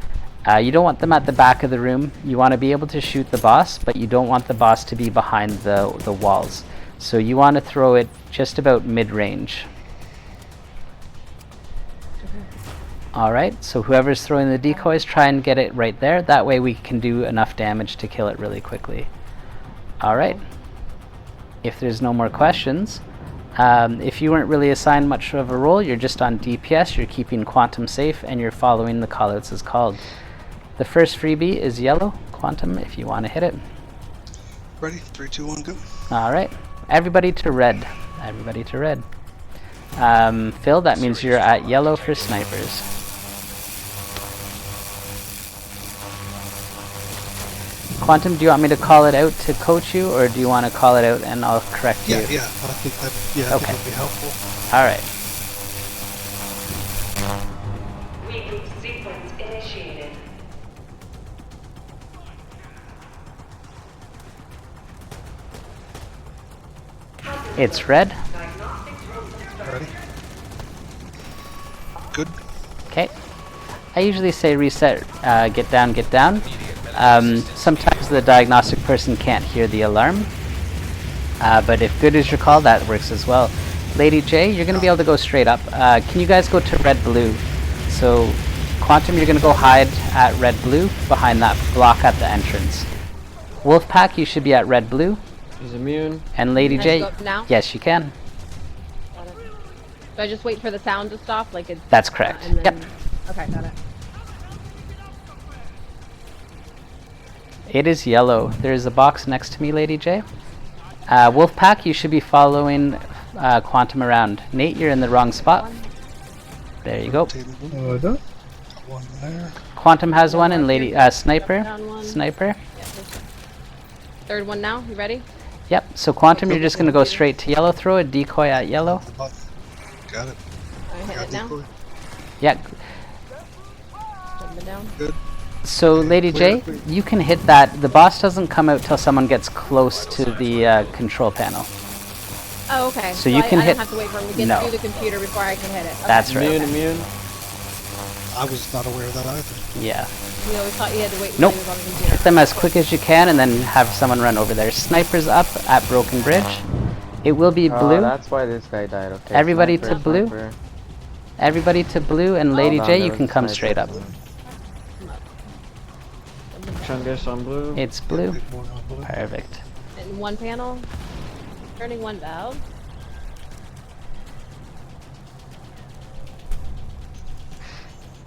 You don't want them at the back of the room. You want to be able to shoot the boss, but you don't want the boss to be behind the walls. So you want to throw it just about mid-range. Alright, so whoever's throwing the decoys, try and get it right there. That way we can do enough damage to kill it really quickly. Alright. If there's no more questions, if you weren't really assigned much of a role, you're just on DPS, you're keeping Quantum safe, and you're following the callouts as called. The first freebie is yellow. Quantum, if you want to hit it. Ready? 3, 2, 1, go. Alright. Everybody to red. Everybody to red. Phil, that means you're at yellow for snipers. Quantum, do you want me to call it out to coach you, or do you want to call it out and I'll correct you? Yeah, I think that would be helpful. Alright. It's red. Ready? Good. Okay. I usually say reset, get down, get down. Sometimes the diagnostic person can't hear the alarm. But if good is your call, that works as well. Lady J, you're going to be able to go straight up. Can you guys go to red-blue? So, Quantum, you're going to go hide at red-blue behind that block at the entrance. Wolfpack, you should be at red-blue. He's immune. And Lady Can I J, go up now? yes, you can. Do I just wait for the sound to stop? Like it's, That's correct. and then, Yep. Okay, got it. It is yellow. There's a box next to me, Lady J. Wolfpack, you should be following Quantum around. Nate, you're in the wrong spot. There you go. One there. Quantum has one, and Lady Sniper. Down one. Sniper. Yeah, third one now. You ready? Yep. So Quantum, you're just gonna go straight to yellow. Throw a decoy at yellow. Got it. I hit it now. Decoy. Yeah. Jumping down. Good. So Lady J, you can hit that. The boss doesn't come out till someone gets close to the control panel. Oh, okay. So you can I hit- don't have to wait for him to get No. through the computer before I can hit it. Okay. That's right. Immune. I was not aware of that either. Yeah. You always thought you had to wait Nope. until he was on the computer. Hit them as quick as you can, and then have someone run over there. Sniper's up at Broken Bridge. It will be blue. That's why this guy died. Okay. Everybody Sniper, to blue. sniper. Everybody to blue, and Lady Down J, there you was can a come sniper. straight up. Chungus on blue. It's blue. Big boy on blue. Perfect. And one panel. Turning one valve.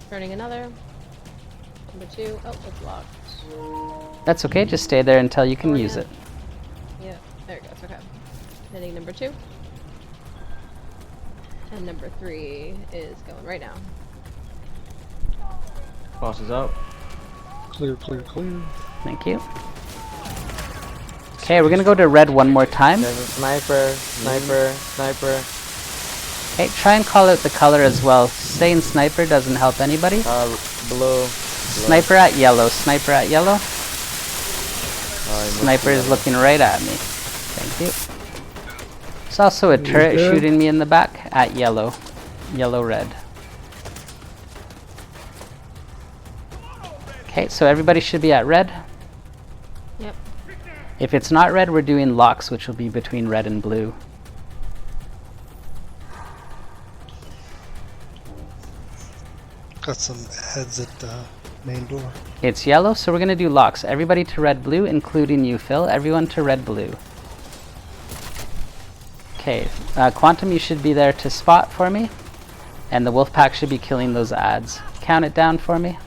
Turning another. Number two. Oh, it's locked. That's okay. Just stay there until you can use it. Yeah, there it goes. Okay. Hitting number two. And number three is going right now. Boss is out. Clear, clear, clear. Thank you. Okay, we're gonna go to red one more time. There's a sniper, sniper, sniper. Okay, try and call out the color as well. Saying sniper doesn't help anybody. Blue. Sniper at yellow. Sniper at yellow. Sniper is looking right at me. Thank you. There's also a turret shooting me in the back at yellow. Yellow red. Okay, so everybody should be at red. Yep. If it's not red, we're doing locks, which will be between red and blue. Got some heads at the main door. It's yellow, so we're going to do locks. Everybody to red-blue, including you, Phil. Everyone to red-blue. Okay, Quantum, you should be there to spot for me. And the Wolfpack should be killing those ads. Count it down for me.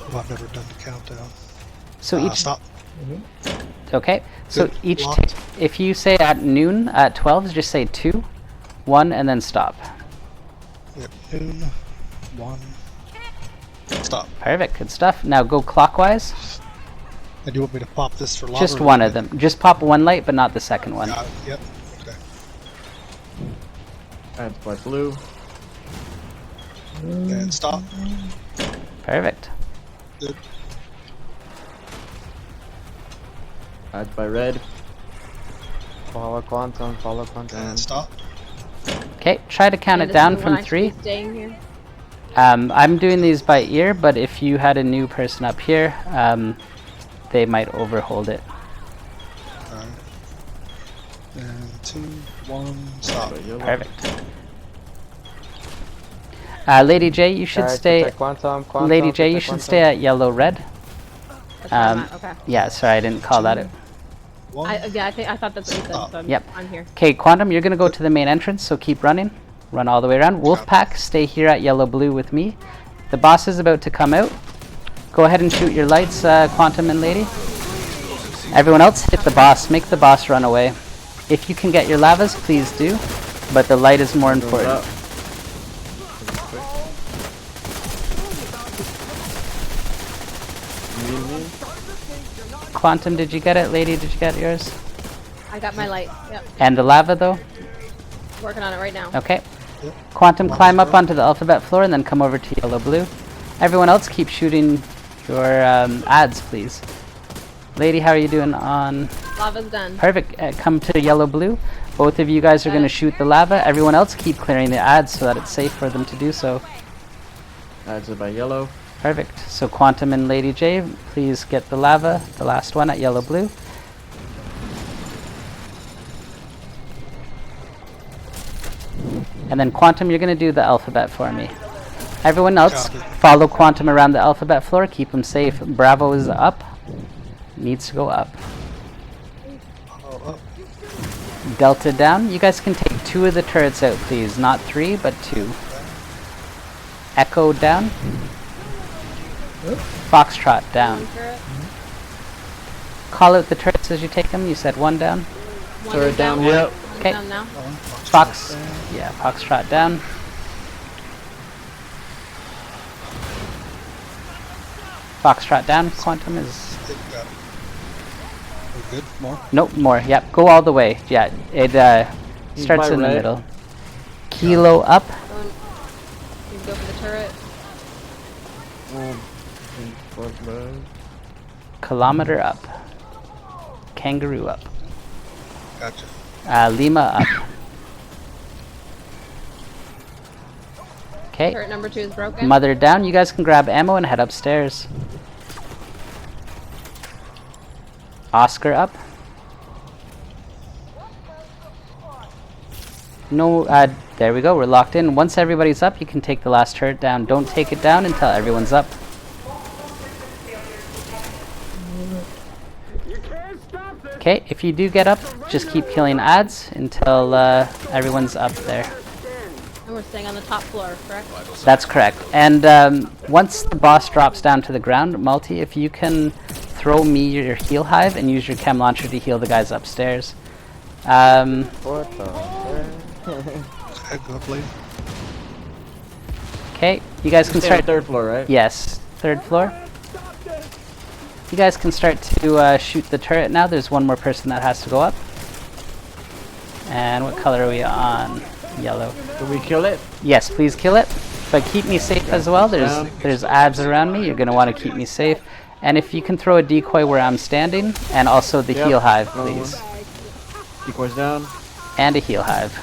Well, I've never done the countdown. So each... Stop. Okay, so Good. each... Locked. If you say at noon, at 12, just say 2, 1, and then stop. Yep. Noon. 1. Stop. Perfect, good stuff. Now go clockwise. And do you want me to pop this for lava? Just or one not? of them. Just pop one light, but not the second one. Got it. Yep. Okay. That's by blue. And stop. Perfect. Good. That's by red. Follow quantum, follow quantum. And stop. Okay, try to count And it this is down the from one I should 3. be staying here. I'm doing these by ear, but if you had a new person up here, they might overhold it. Alright. And 2, 1, stop. Perfect. Lady J, you should stay. Quantum, Lady J, you should stay at yellow red. That's where I'm at. Okay. Yeah, sorry, I didn't call that out. 1. I thought that's what you said. So Yep. I'm here. Okay, Quantum, you're gonna go to the main entrance, so keep running. Run all the way around. Wolfpack, stay here at yellow blue with me. The boss is about to come out. Go ahead and shoot your lights, Quantum and Lady. Everyone else, hit the boss. Make the boss run away. If you can get your lavas, please do. But the light is more important. Quantum, did you get it? Lady, did you get yours? I got my light. Yep. And the lava, though? Working on it right now. Okay. Quantum, climb up onto the alphabet floor and then come over to yellow blue. Everyone else keep shooting your ads, please. Lady, how are you doing on... Lava's done. Perfect. Come to yellow-blue. Both of you guys are going to shoot the lava. Everyone else keep clearing the ads so that it's safe for them to do so. Ads are by yellow. Perfect. So Quantum and Lady J, please get the lava, the last one at yellow-blue. And then Quantum, you're going to do the alphabet for me. Everyone else, follow Quantum around the alphabet floor. Keep him safe. Bravo is up. Needs to go up. Delta down. You guys can take 2 of the turrets out, please. Not 3, but 2. Echo down. Foxtrot down. Call out the turrets as you take them. You said 1 down. Turret down. Yep. Okay. Down now. Foxtrot down. Foxtrot down. Quantum is... We're good? More? Nope, more. Yep, go all the way. Yeah, it starts in the middle. Kilo up. You can go for the turret. Kilometer up. Kangaroo up. Gotcha. Lima up. Okay. Turret number 2 is broken. Mother down. You guys can grab ammo and head upstairs. Oscar up. No, there we go. We're locked in. Once everybody's up, you can take the last turret down. Don't take it down until everyone's up. Okay, if you do get up, just keep killing ads until everyone's up there. And we're staying on the top floor, correct? That's correct. And once the boss drops down to the ground, Multi, if you can throw me your heal hive and use your chem launcher to heal the guys upstairs. What the? Okay, you guys can start... 3rd floor, right? Yes, 3rd floor. You guys can start to shoot the turret now. There's one more person that has to go up. And what color are we on? Yellow. Can we kill it? Yes, please kill it. But keep me safe as well. There's ads around me. You're going to want to keep me safe. And if you can throw a decoy where I'm standing, and also the heal hive, please. Decoys down. And a heal hive.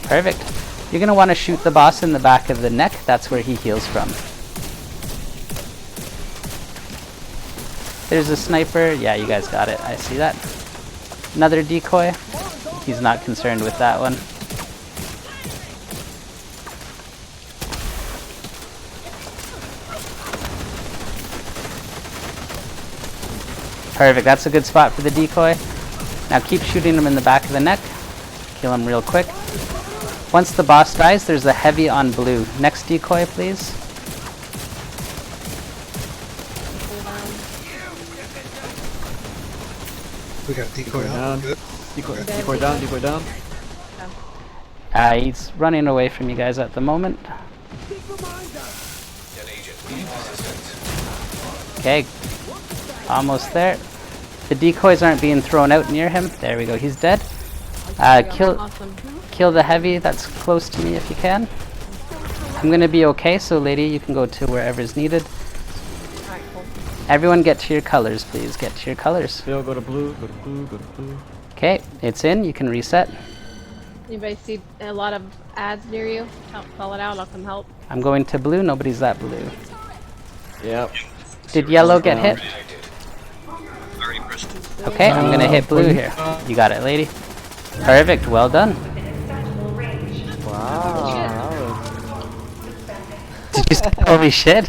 Perfect. You're going to want to shoot the boss in the back of the neck. That's where he heals from. There's a sniper. Yeah, you guys got it. I see that. Another decoy. He's not concerned with that one. Perfect, that's a good spot for the decoy. Now keep shooting him in the back of the neck. Kill him real quick. Once the boss dies, there's a heavy on blue. Next decoy, please. We got decoy down. Good. Decoy down, decoy down. He's running away from you guys at the moment. Okay, almost there. The decoys aren't being thrown out near him. There we go, he's dead. Kill the heavy that's close to me if you can. I'm gonna be okay, so lady, you can go to wherever's needed. Everyone get to your colors, please. Get to your colors. Bill, go to blue, go to blue, go to blue. Okay, it's in. You can reset. Anybody see a lot of ads near you? Call it out, I'll come help. I'm going to blue. Nobody's at blue. Yep. Did yellow get hit? Okay, I'm gonna hit blue here. You got it, lady. Perfect. Well done. Wow. Did you say holy shit?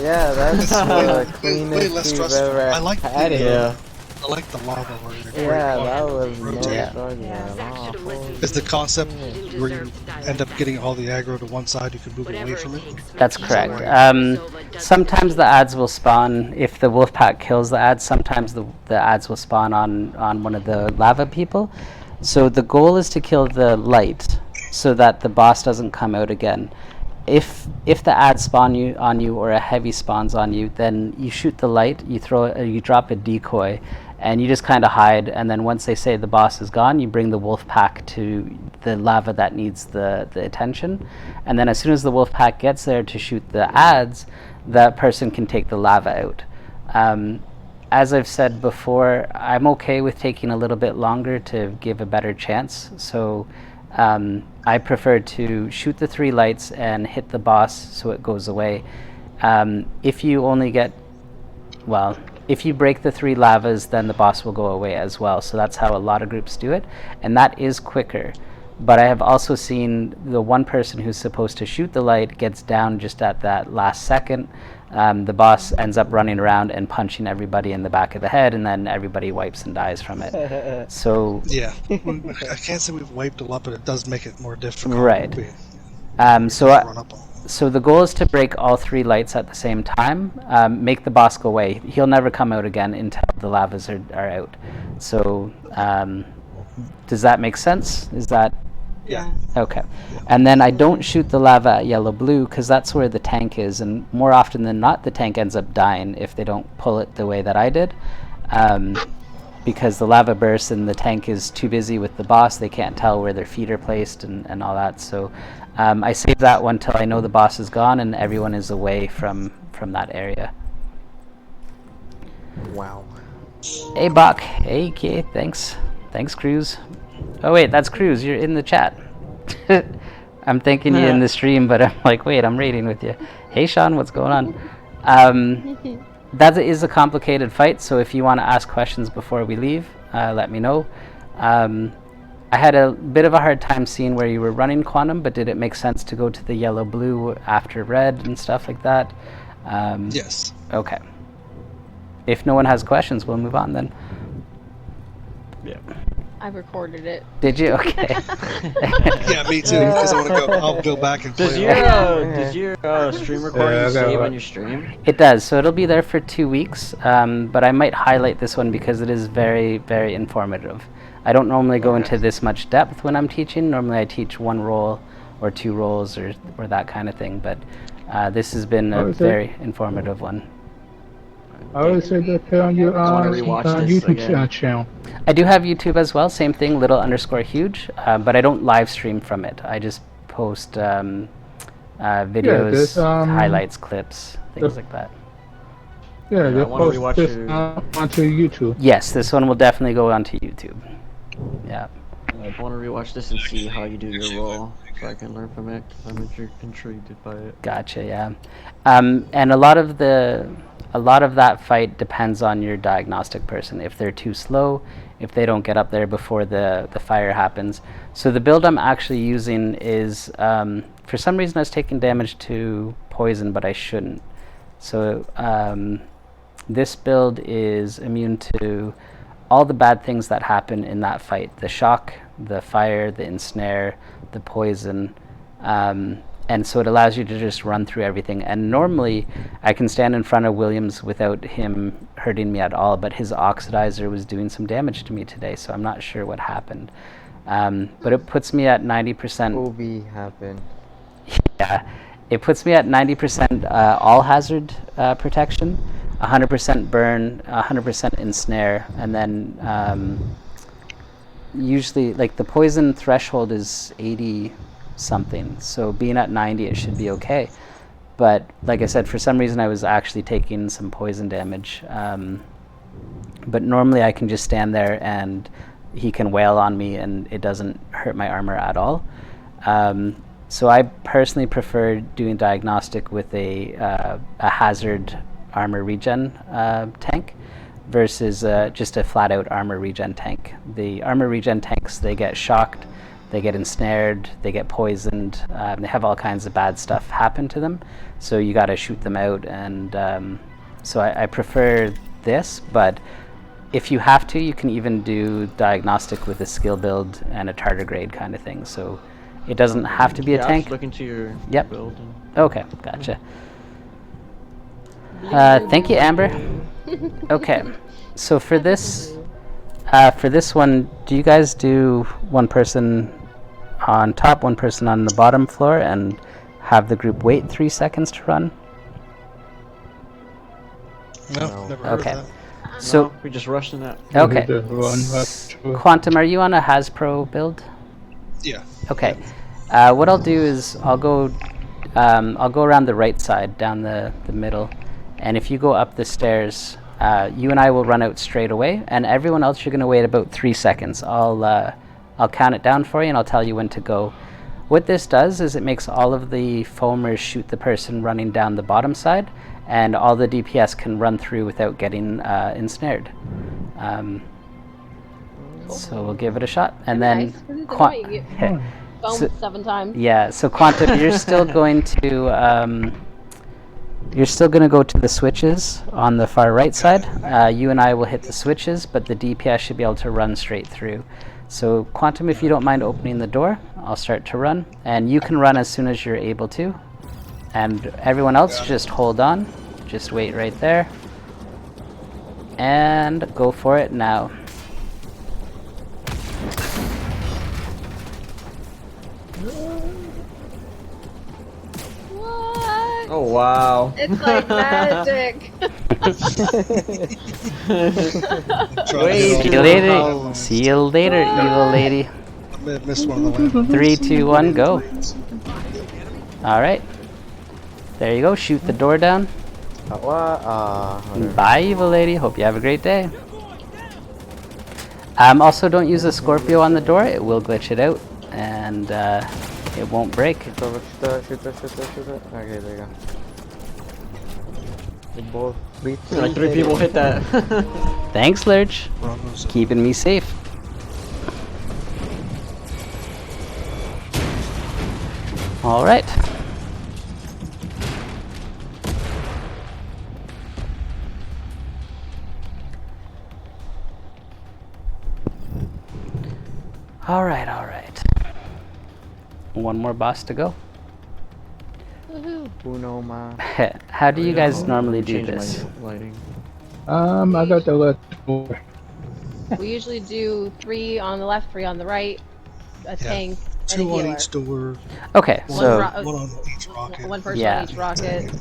Yeah, that's the cleanest way less you've stressful. ever I like had it. Yeah. I like the lava where Yeah, that was no Yeah. struggle at all. is the concept where you end up getting all the aggro to one side, you can move away from it. That's correct. Sometimes the ads will spawn if the wolf pack kills the ads. Sometimes the ads will spawn on one of the lava people. So the goal is to kill the light so that the boss doesn't come out again. If the ads spawn on you or a heavy spawns on you, then you shoot the light. You drop a decoy, and you just kind of hide, and then once they say the boss is gone, you bring the wolf pack to the lava that needs the attention, and then as soon as the wolf pack gets there to shoot the ads, that person can take the lava out. As I've said before, I'm okay with taking a little bit longer to give a better chance. So I prefer to shoot the 3 lights and hit the boss so it goes away. If you only get, well, if you break the 3 lavas, then the boss will go away as well. So that's how a lot of groups do it. And that is quicker. But I have also seen the one person who's supposed to shoot the light gets down just at that last second. The boss ends up running around and punching everybody in the back of the head, and then everybody wipes and dies from it. So yeah, I can't say we've wiped a lot, but it does make it more difficult. Right. So the goal is to break all 3 lights at the same time, make the boss go away. He'll never come out again until the lavas are out. So does that make sense? Is that... Yeah. Okay. And then I don't shoot the lava at yellow-blue because that's where the tank is, and more often than not, the tank ends up dying if they don't pull it the way that I did. Because the lava bursts and the tank is too busy with the boss, they can't tell where their feet are placed and all that. So I save that one till I know the boss is gone and everyone is away from that area. Wow. Hey, Bach. Hey, Kay. Thanks. Thanks, Cruz. Oh, wait, that's Cruz. You're in the chat. I'm thanking you in the stream, but I'm like, wait, I'm raiding with you. Hey, Sean, what's going on? That is a complicated fight, so if you want to ask questions before we leave, let me know. I had a bit of a hard time seeing where you were running Quantum, but did it make sense to go to the yellow-blue after red and stuff like that? Yes. Okay. If no one has questions, we'll move on then. Yeah. I recorded it. Did you? Okay. Yeah, me too. Because I'll go back and play. Does your stream recording save on your stream? It does. So it'll be there for 2 weeks. But I might highlight this one because it is very, very informative. I don't normally go into this much depth when I'm teaching. Normally I teach 1 role or 2 roles or that kind of thing. But this has been a very informative one. I would say that on your YouTube channel. I do have YouTube as well. Same thing, little_huge. But I don't live stream from it. I just post videos, highlights, clips, things like that. Yeah, I want to rewatch this onto YouTube. Yes, this one will definitely go onto YouTube. Yeah. I want to rewatch this and see how you do your role, so I can learn from it. I'm intrigued by it. Gotcha. Yeah. And a lot of that fight depends on your diagnostic person. If they're too slow, if they don't get up there before the fire happens. So the build I'm actually using is, for some reason I was taking damage to poison, but I shouldn't. So this build is immune to all the bad things that happen in that fight. The shock, the fire, the ensnare, the poison. And so it allows you to just run through everything. And normally, I can stand in front of Williams without him hurting me at all, but his oxidizer was doing some damage to me today, so I'm not sure what happened. But it puts me at 90%... Obi happened. Yeah. It puts me at 90% all hazard protection, 100% burn, 100% ensnare, and then usually, like, the poison threshold is 80 something, so being at 90 it should be okay. But like I said, for some reason I was actually taking some poison damage, but normally I can just stand there and he can wail on me and it doesn't hurt my armor at all. So I personally prefer doing diagnostic with a hazard armor regen tank versus just a flat out armor regen tank. The armor regen tanks, they get shocked, they get ensnared, they get poisoned, they have all kinds of bad stuff happen to them, so you got to shoot them out. And so I prefer this, but if you have to, you can even do diagnostic with a skill build and a tardigrade kind of thing, so it doesn't have to be a tank. I was looking to your build. Okay, gotcha. Thank you, Amber. Okay, so for this one, do you guys do one person on top, one person on the bottom floor, and have the group wait 3 seconds to run? No, never heard of that. So No, we just rushed in that. okay. Just run right through. Quantum, are you on a Hasbro build? Yeah. Okay. What I'll do is I'll go around the right side, down the middle, and if you go up the stairs, you and I will run out straight away, and everyone else you're going to wait about 3 seconds. I'll count it down for you, and I'll tell you when to go. What this does is it makes all of the foamers shoot the person running down the bottom side, and all the DPS can run through without getting ensnared. So we'll give it a shot, and then. Foam 7 times. Yeah, so Quantum, you're still going to go to the switches on the far right side. You and I will hit the switches, but the DPS should be able to run straight through. So Quantum, if you don't mind opening the door, I'll start to run, and you can run as soon as you're able to. And everyone else, just hold on. Just wait right there. And go for it now. What? Oh wow. It's like magic. See you later, evil lady. I missed one of the lamps. 3, 2, 1, go. Alright. There you go, shoot the door down. Bye, evil lady. Hope you have a great day. Also, don't use a Scorpio on the door. It will glitch it out, and it won't break. Shoot it. Okay, there you go. They both Like 3 people hit that. Thanks, Lurch. Keeping me safe. All right. All right. One more boss to go. Uno ma. How do you guys normally do Changing this? my lighting. I got the left door. We usually do 3 on the left, 3 on the right, a tank, and a 2 on healer. each door. Okay, so One on each rocket. One person Yeah. on each rocket,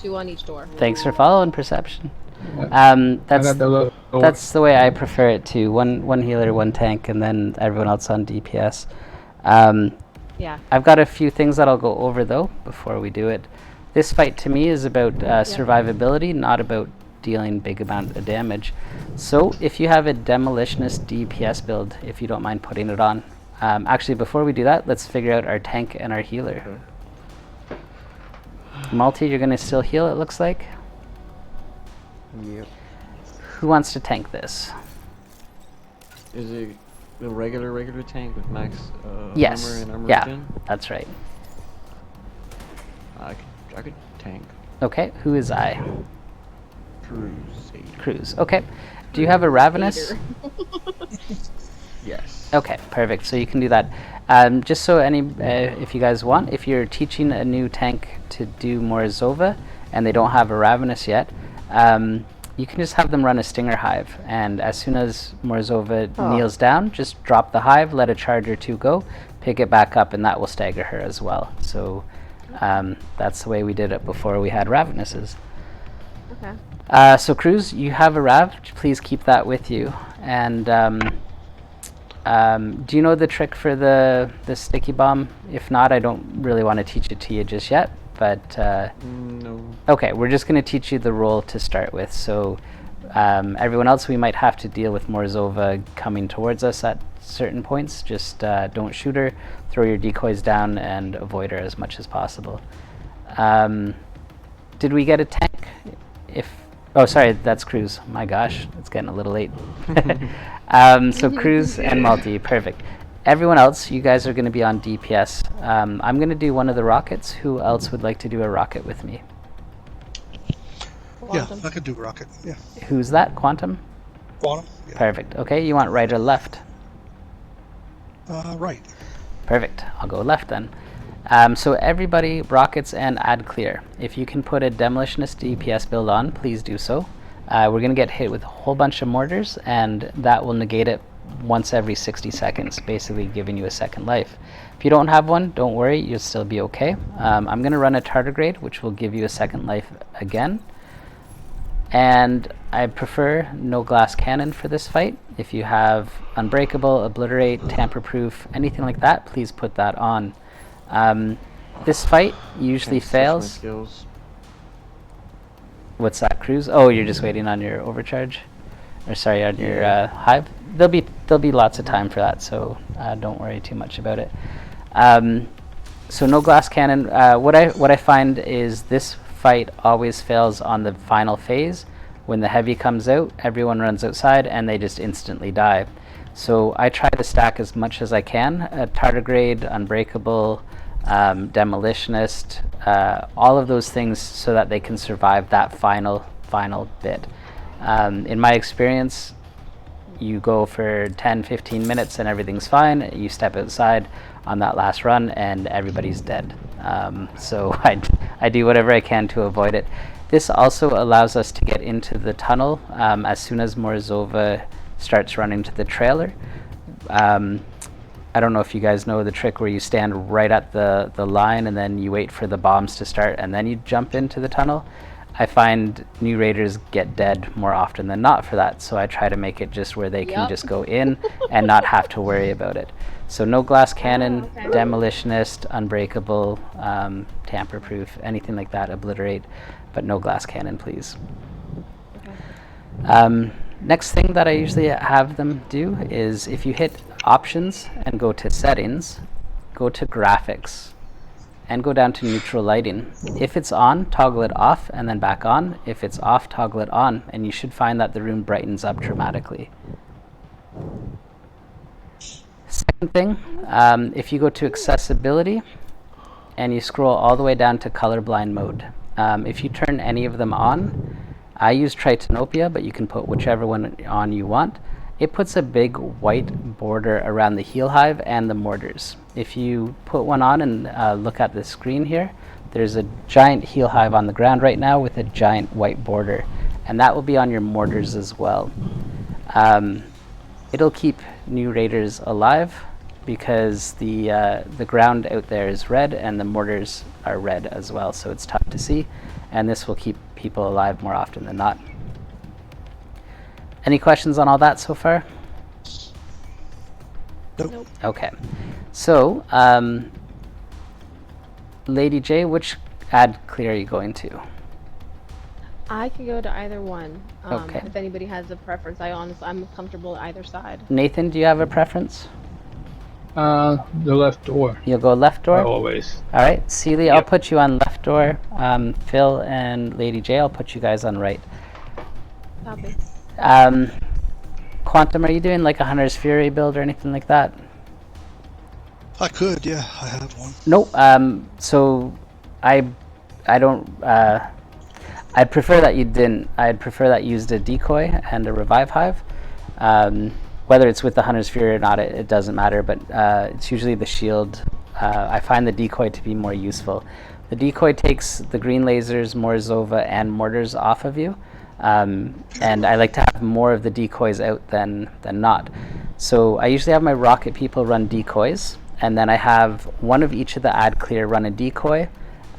2 on each door. thanks for following, Perception. I That's got the left door. that's the way I prefer it too. One healer, one tank, and then everyone else on DPS. Yeah. I've got a few things that I'll go over though before we do it. This fight to me is about survivability, not about dealing big amount of damage. So if you have a demolitionist DPS build, if you don't mind putting it on. Actually, before we do that, let's figure out our tank and our healer. Multi, you're gonna still heal, it looks like. Yep. Who wants to tank this? Is it the regular tank with max Yes. armor and armor Yeah, regen? that's right. I could tank. Okay, who is I? Crusader. Cruz. Okay. Do you have a Ravenous? Yes. Okay, perfect. So you can do that. Just so if you guys want, if you're teaching a new tank to do Morozova and they don't have a Ravenous yet, you can just have them run a Stinger Hive, and as soon as Morozova kneels down, just drop the hive, let a charge or 2 go, pick it back up, and that will stagger her as well. So that's the way we did it before we had Ravenouses. Okay. So Cruz, you have a Rav. Please keep that with you. And do you know the trick for the sticky bomb? If not, I don't really want to teach it to you just yet. But No. okay, we're just going to teach you the role to start with. So everyone else, we might have to deal with Morozova coming towards us at certain points. Just don't shoot her, throw your decoys down, and avoid her as much as possible. Did we get a tank? Oh, sorry, that's Cruz. My gosh, it's getting a little late. So Cruz and Multi, perfect. Everyone else, you guys are going to be on DPS. I'm going to do one of the rockets. Who else would like to do a rocket with me? Yeah, I could do rocket. Yeah. Who's that? Quantum? Quantum? Yeah. Perfect. Okay, you want right or left? Right. Perfect. I'll go left then. So everybody, rockets and add clear. If you can put a demolitionist DPS build on, please do so. We're going to get hit with a whole bunch of mortars, and that will negate it once every 60 seconds, basically giving you a second life. If you don't have one, don't worry, you'll still be okay. I'm going to run a tardigrade, which will give you a second life again. And I prefer no glass cannon for this fight. If you have Unbreakable, Obliterate, Tamper-Proof, anything like that, please put that on. This fight usually Can't switch my fails. skills. What's that, Cruise? Oh, you're just waiting on your overcharge? Or sorry, on your hive? There'll be lots of time for that, so don't worry too much about it. So no glass cannon. What I find is this fight always fails on the final phase. When the heavy comes out, everyone runs outside and they just instantly die. So I try to stack as much as I can. Tardigrade, Unbreakable, Demolitionist, all of those things so that they can survive that final bit. In my experience, you go for 10-15 minutes and everything's fine. You step outside on that last run and everybody's dead. So I do whatever I can to avoid it. This also allows us to get into the tunnel as soon as Morozova starts running to the trailer. I don't know if you guys know the trick where you stand right at the line and then you wait for the bombs to start and then you jump into the tunnel. I find new raiders get dead more often than not for that, so I try to make it just where they can just go in and not have to worry about it. So no glass cannon, Demolitionist, Unbreakable, Tamper-Proof, anything like that, Obliterate, but no glass cannon, please. Next thing that I usually have them do is if you hit Options and go to Settings, go to Graphics, and go down to neutral lighting. If it's on, toggle it off and then back on. If it's off, toggle it on, and you should find that the room brightens up dramatically. Second thing, if you go to accessibility and you scroll all the way down to colorblind mode, if you turn any of them on, I use Tritanopia, but you can put whichever one on you want. It puts a big white border around the heel hive and the mortars. If you put one on and look at the screen here, there's a giant heel hive on the ground right now with a giant white border, and that will be on your mortars as well. It'll keep new raiders alive because the ground out there is red and the mortars are red as well, so it's tough to see, and this will keep people alive more often than not. Any questions on all that so far? Nope. Okay. So, Lady J, which ad clear are you going to? I can go to either one. Okay. If anybody has a preference, I'm comfortable at either side. Nathan, do you have a preference? The left door. You'll go left door? Always. All right. Celie, I'll put you on left door. Phil and Lady J, I'll put you guys on right. Copy. Quantum, are you doing like a Hunter's Fury build or anything like that? I could, yeah, I have one. Nope. So I don't. I'd prefer that you didn't. I'd prefer that you used a decoy and a revive hive. Whether it's with the Hunter's Fury or not, it doesn't matter. But it's usually the shield. I find the decoy to be more useful. The decoy takes the green lasers, Morozova, and mortars off of you. And I like to have more of the decoys out than not. So I usually have my rocket people run decoys, and then I have one of each of the ad clear run a decoy.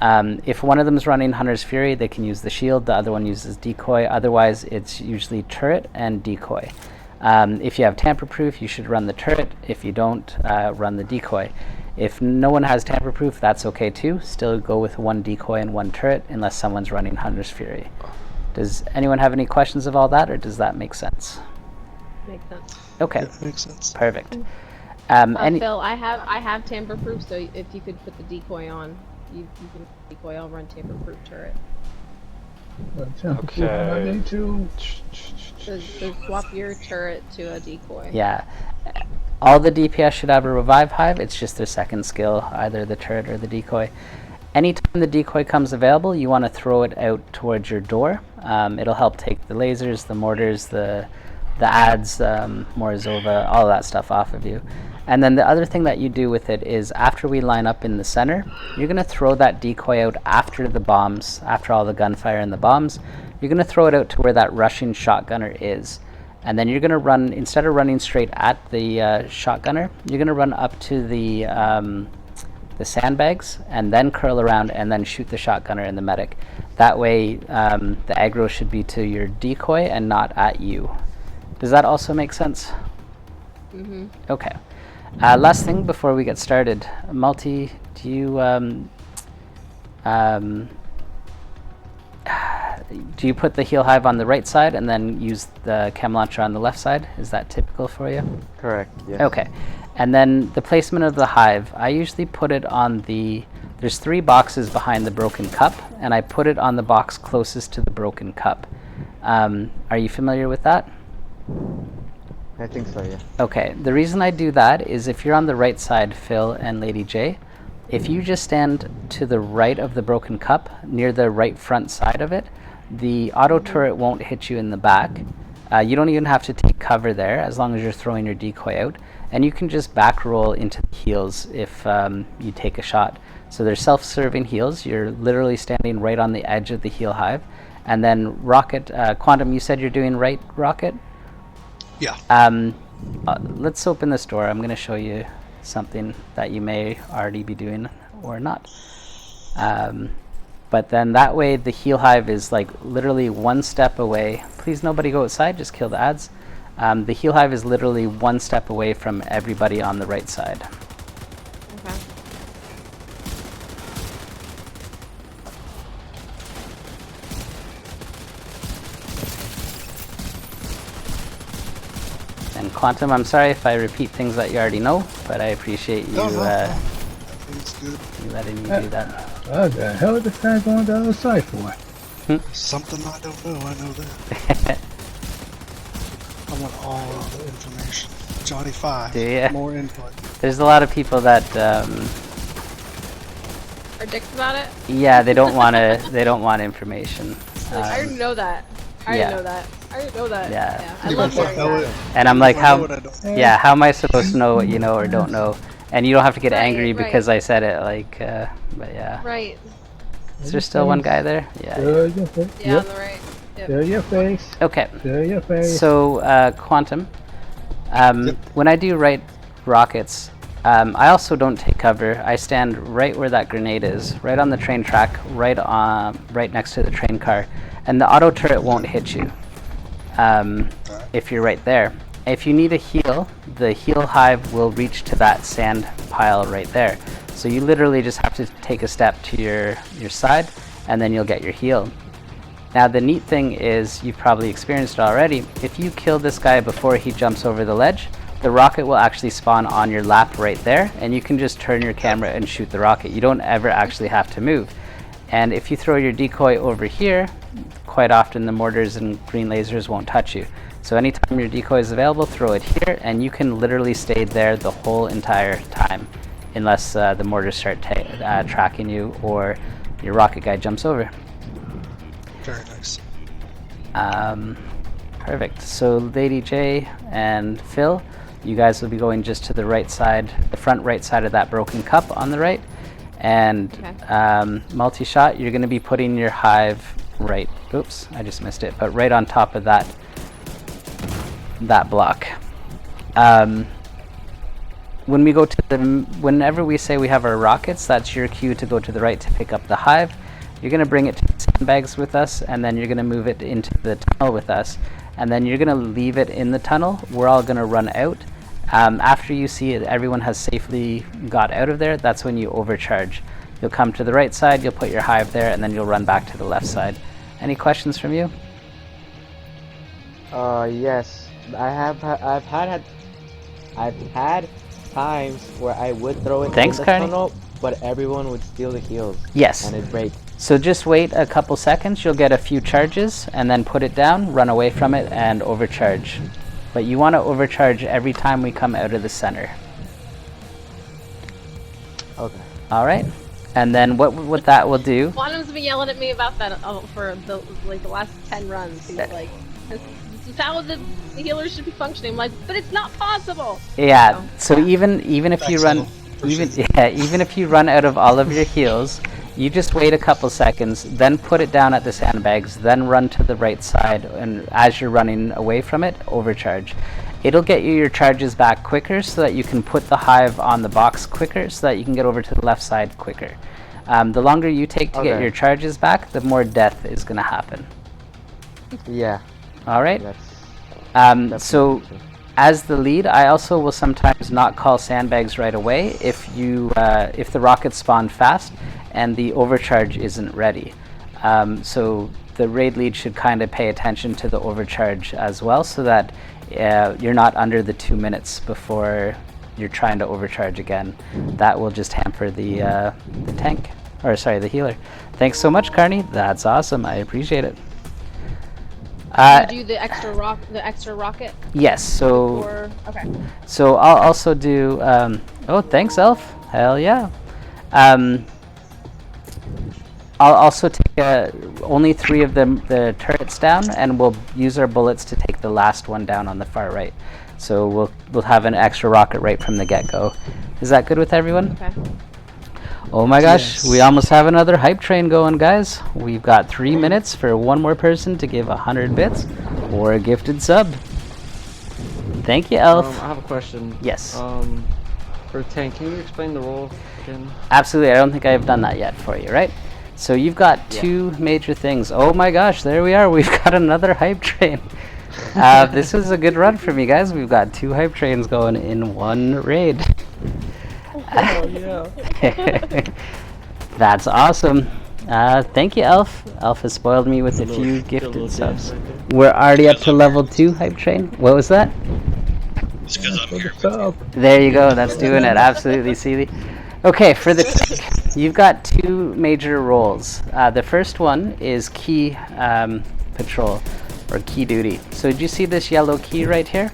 If one of them is running Hunter's Fury, they can use the shield, the other one uses decoy, otherwise it's usually turret and decoy. If you have tamper-proof, you should run the turret. If you don't, run the decoy. If no one has tamper-proof, that's okay too. Still go with one decoy and one turret unless someone's running Hunter's Fury. Does anyone have any questions of all that, or does that make sense? Makes sense. Okay. Yeah, makes sense. Perfect. Phil, I have tamper-proof, so if you could put the decoy on, you can decoy. I'll run tamper-proof turret. Okay. So swap your turret to a decoy. Yeah. All the DPS should have a revive hive. It's just their second skill, either the turret or the decoy. Anytime the decoy comes available, you want to throw it out towards your door. It'll help take the lasers, the mortars, the ads, Morozova, all that stuff off of you. And then the other thing that you do with it is after we line up in the center, you're going to throw that decoy out after the bombs, after all the gunfire and the bombs. You're going to throw it out to where that rushing shotgunner is. And then you're going to run, instead of running straight at the shotgunner, you're going to run up to the the sandbags, and then curl around and then shoot the shotgunner and the medic. That way, the aggro should be to your decoy and not at you. Does that also make sense? Mm-hmm. Okay. Last thing before we get started, Multi, do you do you put the heal hive on the right side and then use the chem launcher on the left side? Is that typical for you? Correct, yes. Okay. And then the placement of the hive, I usually put it on there's 3 boxes behind the broken cup, and I put it on the box closest to the broken cup. Are you familiar with that? I think so, yeah. Okay, the reason I do that is if you're on the right side, Phil and Lady J, if you just stand to the right of the broken cup, near the right front side of it, the auto turret won't hit you in the back. You don't even have to take cover there as long as you're throwing your decoy out. And you can just back roll into the heals if you take a shot. So they're self-serving heals. You're literally standing right on the edge of the heal hive. And then Rocket, Quantum, you said you're doing right, Rocket? Yeah. Let's open this door. I'm going to show you something that you may already be doing or not. But then that way the heal hive is like literally 1 step away. Please nobody go outside, just kill the ads. The heal hive is literally 1 step away from everybody on the right side. Okay. And Quantum, I'm sorry if I repeat things that you already know, but I appreciate you, It's good. you letting me do that. What the hell is this guy going to the other side for? Something I don't know, I know that. I want all of the information. Johnny 5. Do ya? More input. There's a lot of people that, Are dicks about it? yeah, they don't want to. They don't want information. Like, I already know that. I already know that. I already know that. Yeah. I love hearing that. And I'm like, how? Yeah, how am I supposed to know what you know or don't know? And you don't have to get angry because I said it. Like, but yeah. Right. Is there still one guy there? Yeah. Yeah, on the right. Yep. Show your face. Okay. Show your face. So, Quantum, when I do right rockets, I also don't take cover. I stand right where that grenade is, right on the train track, right next to the train car, and the auto turret won't hit you if you're right there. If you need a heal, the heal hive will reach to that sand pile right there. So you literally just have to take a step to your side, and then you'll get your heal. Now the neat thing is, you've probably experienced it already, if you kill this guy before he jumps over the ledge, the rocket will actually spawn on your lap right there, and you can just turn your camera and shoot the rocket. You don't ever actually have to move. And if you throw your decoy over here, quite often the mortars and green lasers won't touch you. So anytime your decoy is available, throw it here, and you can literally stay there the whole entire time, unless the mortars start tracking you or your rocket guy jumps over. Very nice. Perfect. So Lady J and Phil, you guys will be going just to the right side, the front right side of that broken cup on the right. And multi-shot, you're going to be putting your hive right, oops, I just missed it, but right on top of that block. When we go to whenever we say we have our rockets, that's your cue to go to the right to pick up the hive. You're going to bring it to the sandbags with us, and then you're going to move it into the tunnel with us, and then you're going to leave it in the tunnel. We're all going to run out. After you see it, everyone has safely got out of there, that's when you overcharge. You'll come to the right side, you'll put your hive there, and then you'll run back to the left side. Any questions from you? Yes. I've had times where I would throw it in the tunnel, but everyone would steal the heals. Yes. And it'd break. So just wait a couple seconds, you'll get a few charges, and then put it down, run away from it, and overcharge. But you want to overcharge every time we come out of the center. Okay. Alright. And then what that will do... Quantum's been yelling at me about that for the last 10 runs. He's like, this is how the healers should be functioning. I'm like, but it's not possible! Yeah, so even if you run... Even if you run out of all of your heals, you just wait a couple seconds, then put it down at the sandbags, then run to the right side, and as you're running away from it, overcharge. It'll get you your charges back quicker so that you can put the hive on the box quicker so that you can get over to the left side quicker. The longer you take to get your charges back, the more death is going to happen. Yeah. All right. So, true. as the lead, I also will sometimes not call sandbags right away if the rockets spawn fast and the overcharge isn't ready. So the raid lead should kind of pay attention to the overcharge as well, so that you're not under the 2 minutes before you're trying to overcharge again. That will just hamper the tank, or sorry, the healer. Thanks so much, Carney. That's awesome. I appreciate it. You do the extra rocket? Yes. So. Okay. So I'll also do. Oh, thanks, Elf. Hell yeah. I'll also take only 3 of the turrets down, and we'll use our bullets to take the last one down on the far right. So we'll have an extra rocket right from the get-go. Is that good with everyone? Okay. Oh my gosh, we almost have another hype train going, guys. We've got 3 minutes for one more person to give 100 bits or a gifted sub. Thank you, Elf. I have a question. Yes. For tank, can you explain the role again? Absolutely. I don't think I've done that yet for you, right? So you've got 2 major things. Oh my gosh, there we are. We've got another hype train. This is a good run for me, guys. We've got 2 hype trains going in one raid. Oh, yeah. That's awesome. Thank you, Elf. Elf has spoiled me with a few gifted subs. We're already up to level 2 hype train. What was that? It's because I'm here. There you go. That's doing it. Absolutely, Seeley. Okay, for the tank, you've got 2 major roles. The first one is key patrol, or key duty. So did you see this yellow key right here?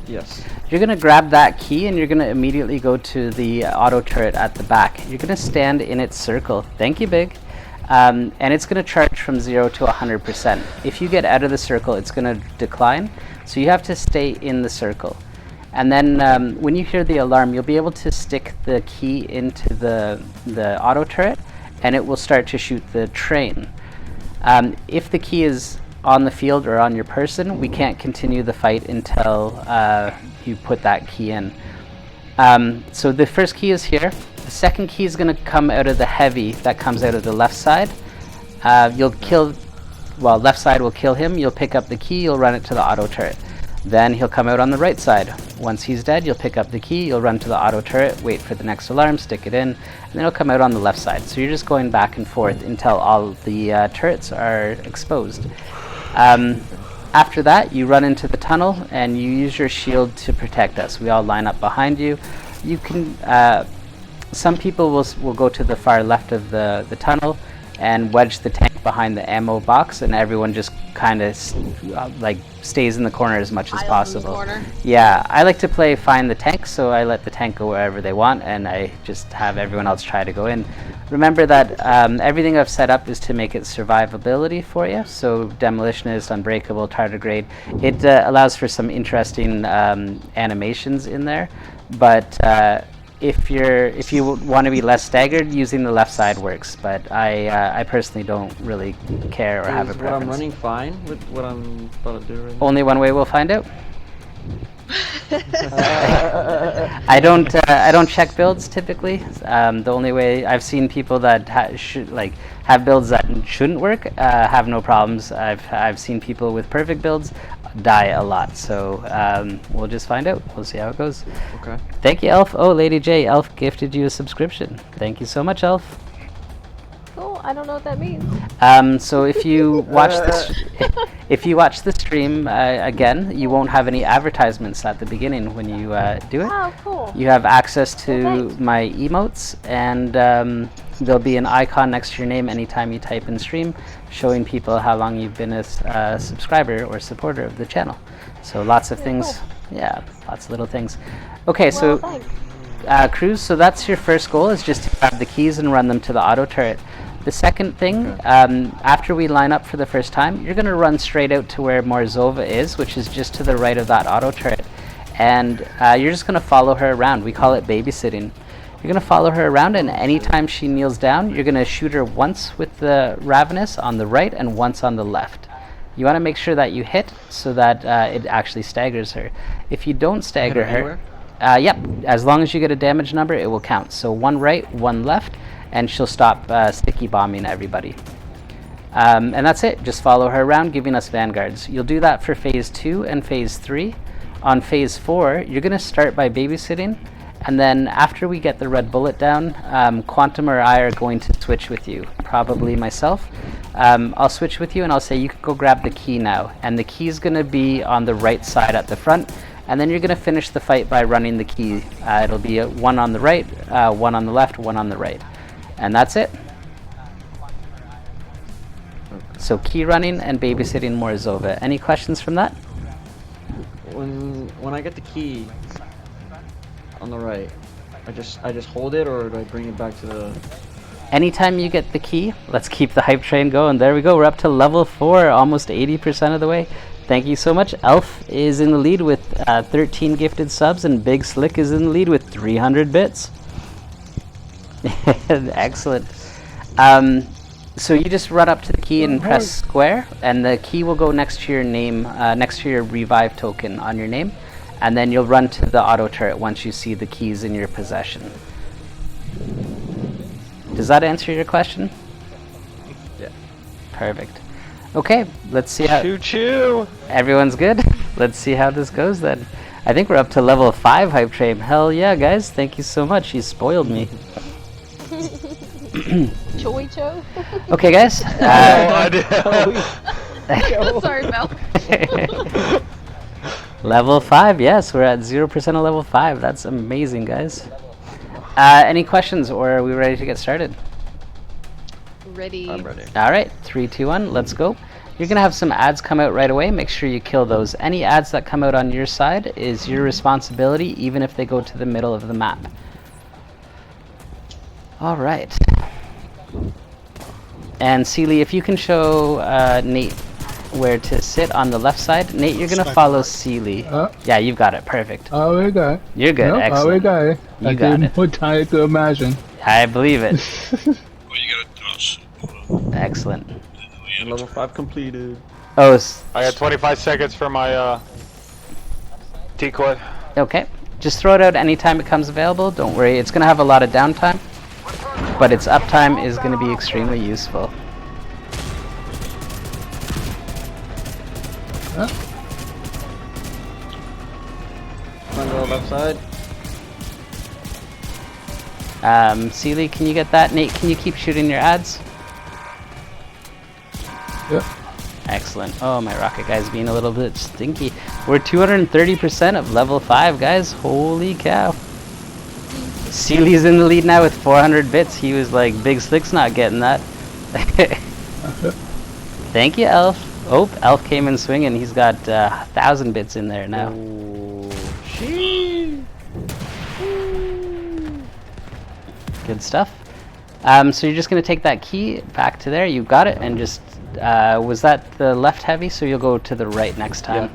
Yes. You're going to grab that key and you're going to immediately go to the auto turret at the back. You're going to stand in its circle. Thank you, Big. And it's going to charge from 0 to 100%. If you get out of the circle, it's going to decline. So you have to stay in the circle. And then when you hear the alarm, you'll be able to stick the key into the auto turret, and it will start to shoot the train. If the key is on the field or on your person, we can't continue the fight until you put that key in. So the first key is here. The second key is going to come out of the heavy that comes out of the left side. Left side will kill him. You'll pick up the key, you'll run it to the auto turret. Then he'll come out on the right side. Once he's dead, you'll pick up the key, you'll run to the auto turret, wait for the next alarm, stick it in, and then he'll come out on the left side. So you're just going back and forth until all the turrets are exposed. After that, you run into the tunnel and you use your shield to protect us. We all line up behind you. You can. Some people will go to the far left of the tunnel and wedge the tank behind the ammo box, and everyone just kind of stays in the corner as much as possible. Yeah, I like to play find the tank, so I let the tank go wherever they want, and I just have everyone else try to go in. Remember that everything I've set up is to make it survivability for you. So demolitionist, unbreakable, tardigrade. It allows for some interesting animations in there, but if you want to be less staggered, using the left side works. But I personally don't really care or have a preference. What I'm running fine with what I'm about to do right now? Only one way we'll find out. I don't check builds typically. The only way I've seen people that have builds that shouldn't work have no problems. I've seen people with perfect builds die a lot. So we'll just find out. We'll see how it goes. Okay. Thank you, Elf. Oh, Lady J, Elf gifted you a subscription. Thank you so much, Elf. Cool. I don't know what that means. So if you watch the stream again, you won't have any advertisements at the beginning when you do it. Oh, cool. You have access to my emotes, and there'll be an icon next to your name anytime you type in stream, showing people how long you've been a subscriber or supporter of the channel. So lots of things. Cool. Yeah, lots of little things. Okay, so Cruz, so that's your first goal, is just to grab the keys and run them to the auto turret. The second thing, after we line up for the first time, you're going to run straight out to where Morzova is, which is just to the right of that auto turret. And you're just going to follow her around. We call it babysitting. You're going to follow her around, and anytime she kneels down, you're going to shoot her once with the Ravenous on the right and once on the left. You want to make sure that you hit so that it actually staggers her. If you don't stagger her, yep, as long as you get a damage number, it will count. So 1 right, 1 left, and she'll stop sticky bombing everybody. And that's it. Just follow her around, giving us vanguards. You'll do that for phase 2 and phase 3. On phase 4, you're going to start by babysitting, and then after we get the red bullet down, Quantum or I are going to switch with you, probably myself. I'll switch with you and I'll say you can go grab the key now, and the key is going to be on the right side at the front, and then you're going to finish the fight by running the key. It'll be 1 on the right, 1 on the left, 1 on the right, and that's it. So key running and babysitting Morozova. Any questions from that? When I get the key on the right, I just hold it, or do I bring it back to the... Anytime you get the key, let's keep the hype train going. There we go. We're up to level 4, almost 80% of the way. Thank you so much. Elf is in the lead with 13 gifted subs, and Big Slick is in the lead with 300 bits. Excellent. So you just run up to the key and press square, and the key will go next to your name, next to your revive token on your name, and then you'll run to the auto turret once you see the keys in your possession. Does that answer your question? Yeah. Perfect. Okay, let's see how... Choo-choo! Everyone's good? Let's see how this goes then. I think we're up to level 5 hype train. Hell yeah, guys. Thank you so much. You spoiled me. Choi-cho? Okay, guys. Sorry, Mel. Level 5, yes. We're at 0% of level 5. That's amazing, guys. Any questions, or are we ready to get started? Ready. I'm ready. All right, 3, 2, 1, let's go. You're going to have some ads come out right away. Make sure you kill those. Any ads that come out on your side is your responsibility, even if they go to the middle of the map. All right. And Sealy, if you can show Nate where to sit on the left side. Nate, you're going to follow Sealy. Yeah, you've got it. Perfect. Oh, we got it. You're good. Nope, Excellent. we got it. You got it. What time to imagine? I believe it. Well, you gotta Excellent. Level 5 completed. Oh, I got 25 seconds for my decoy. okay. Just throw it out anytime it comes available. Don't worry. It's going to have a lot of downtime, but its uptime is going to be extremely useful. On the left side. Sealy, can you get that? Nate, can you keep shooting your ads? Yep. Excellent. Oh, my rocket guy's being a little bit stinky. We're 230% of level 5, guys. Holy cow. Sealy's in the lead now with 400 bits. He was like, Big Slick's not getting that. Thank you, Elf. Oh, Elf came in swinging. He's got 1,000 bits in there now. Good stuff. So you're just going to take that key back to there. You got it, and just was that the left heavy? So you'll go to the right next time. Yeah.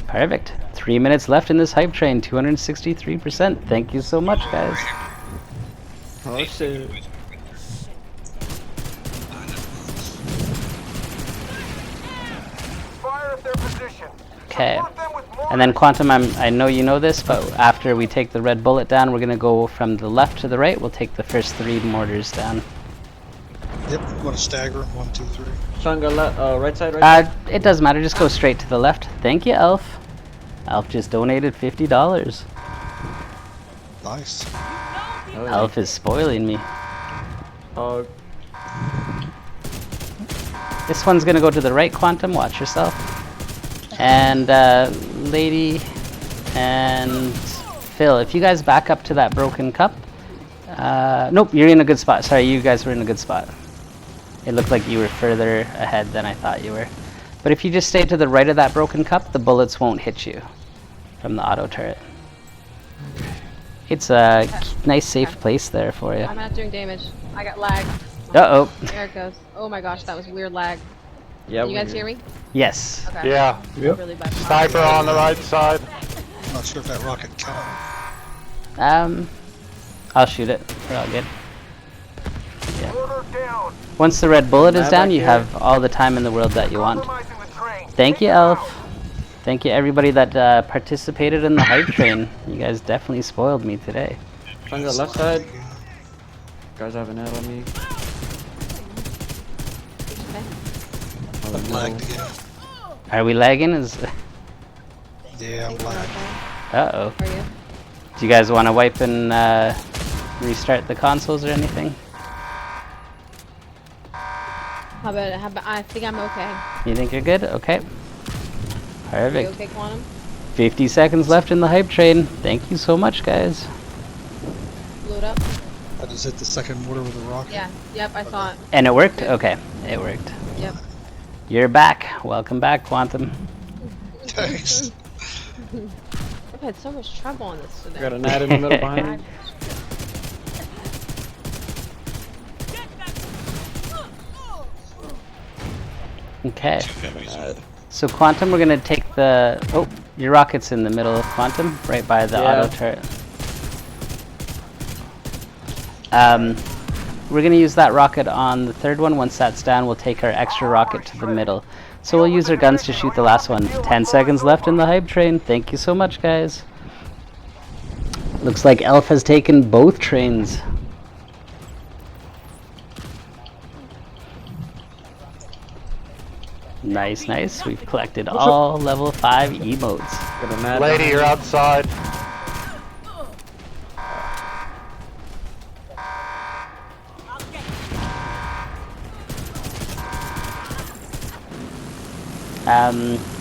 Perfect. 3 minutes left in this hype train. 263%. Thank you so much, guys. Oh shit. Okay. And then Quantum, I know you know this, but after we take the red bullet down, we're going to go from the left to the right. We'll take the first 3 mortars down. Yep, I'm gonna stagger. 1, 2, 3. Shanga, right side, right side? It doesn't matter. Just go straight to the left. Thank you, Elf. Elf just donated $50. Nice. Oh, Elf is spoiling me. This one's going to go to the right, Quantum. Watch yourself. And Lady and Phil, if you guys back up to that broken cup. Nope, you're in a good spot. Sorry, you guys were in a good spot. It looked like you were further ahead than I thought you were. But if you just stay to the right of that broken cup, the bullets won't hit you from the auto turret. It's a nice safe place there for you. I'm not doing damage. I got lag. Uh-oh. There it goes. Oh my gosh, that was weird lag. Yeah. Can you guys hear me? Yes. Okay. Yeah. Yep. Really bad. Sniper on the right side. I'm not sure if that rocket counted. I'll shoot it. We're all good. Yeah. Once the red bullet is down, you have all the time in the world that you want. Thank you, Elf. Thank you, everybody that participated in the hype train. You guys definitely spoiled me today. On the left side. Guys have an ad on me. I'm lagged again. Are we lagging? Yeah, I'm lagged. Uh-oh. Do you guys want to wipe and restart the consoles or anything? How about, I think I'm okay. You think you're good? Okay. Are you Perfect. okay, Quantum? 50 seconds left in the hype train. Thank you so much, guys. Load up. I just hit the second mortar with a rocket. Yeah. Yep, I saw it. And it worked? Okay. It worked. Yep. You're back. Welcome back, Quantum. Thanks. I've had so much trouble on this today. Got an ad in the middle behind me. Okay. So Quantum, we're gonna take the... Oh, your rocket's in the middle of Quantum, right by the auto turret. We're gonna use that rocket on the third one. Once that's down, we'll take our extra rocket to the middle. So we'll use our guns to shoot the last one. 10 seconds left in the hype train. Thank you so much, guys. Looks like Elf has taken both trains. Nice, nice. We've collected all level 5 emotes. Lady, you're outside.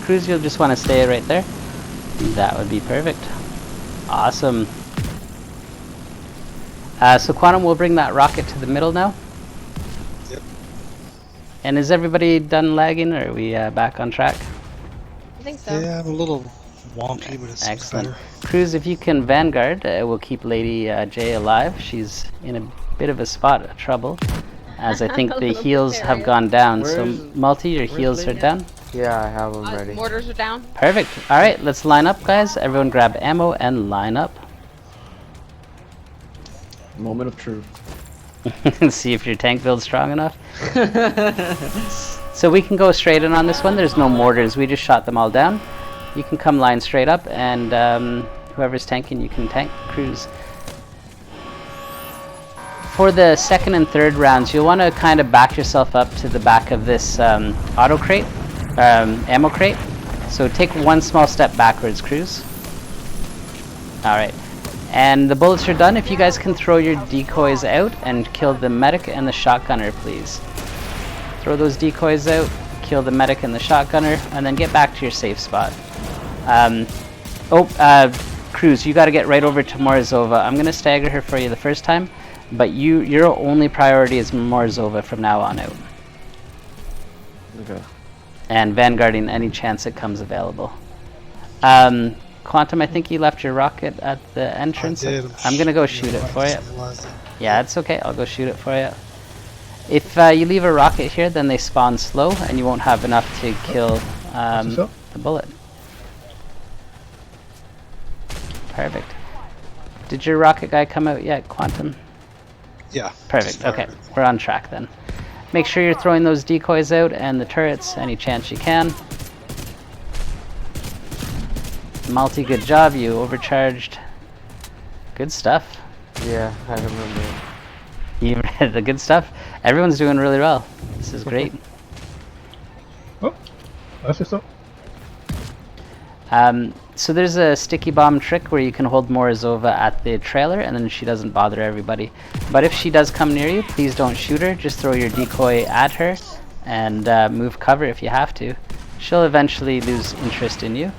Cruz, you'll just want to stay right there. That would be perfect. Awesome. So Quantum, we'll bring that rocket to the middle now. Yep. And is everybody done lagging, or are we back on track? I think so. Yeah, I'm a little wonky, but it's Excellent. better. Cruz, if you can vanguard, we'll keep Lady J alive. She's in a bit of a spot of trouble, as I think the heals have gone down. So Multi, your heals are down? Yeah, I have them ready. Mortars are down. Perfect. Alright, let's line up, guys. Everyone grab ammo and line up. Moment of truth. See if your tank build's strong enough. So we can go straight in on this one. There's no mortars. We just shot them all down. You can come line straight up, and whoever's tanking, you can tank. Cruise. For the second and third rounds, you'll want to kind of back yourself up to the back of this auto crate, ammo crate. So take one small step backwards, Cruz. Alright. And the bullets are done. If you guys can throw your decoys out and kill the medic and the shotgunner, please. Throw those decoys out, kill the medic and the shotgunner, and then get back to your safe spot. Cruz, you got to get right over to Morozova. I'm going to stagger her for you the first time, but your only priority is Morozova from now on out. Okay. And vanguarding any chance it comes available. Quantum, I think you left your rocket at the entrance. I did. I'm going to go shoot it for you. Yeah, it's okay. I'll go shoot it for you. If you leave a rocket here, then they spawn slow, and you won't have enough to kill the bullet. Perfect. Did your rocket guy come out yet, Quantum? Yeah. Perfect. Okay, we're on track then. Make sure you're throwing those decoys out and the turrets any chance you can. Multi, good job. You overcharged. Good stuff. Yeah, I remember. You read the good stuff. Everyone's doing really well. This is great. Oh, that's just so. So there's a sticky bomb trick where you can hold Morozova at the trailer and then she doesn't bother everybody. But if she does come near you, please don't shoot her. Just throw your decoy at her and move cover if you have to. She'll eventually lose interest in you.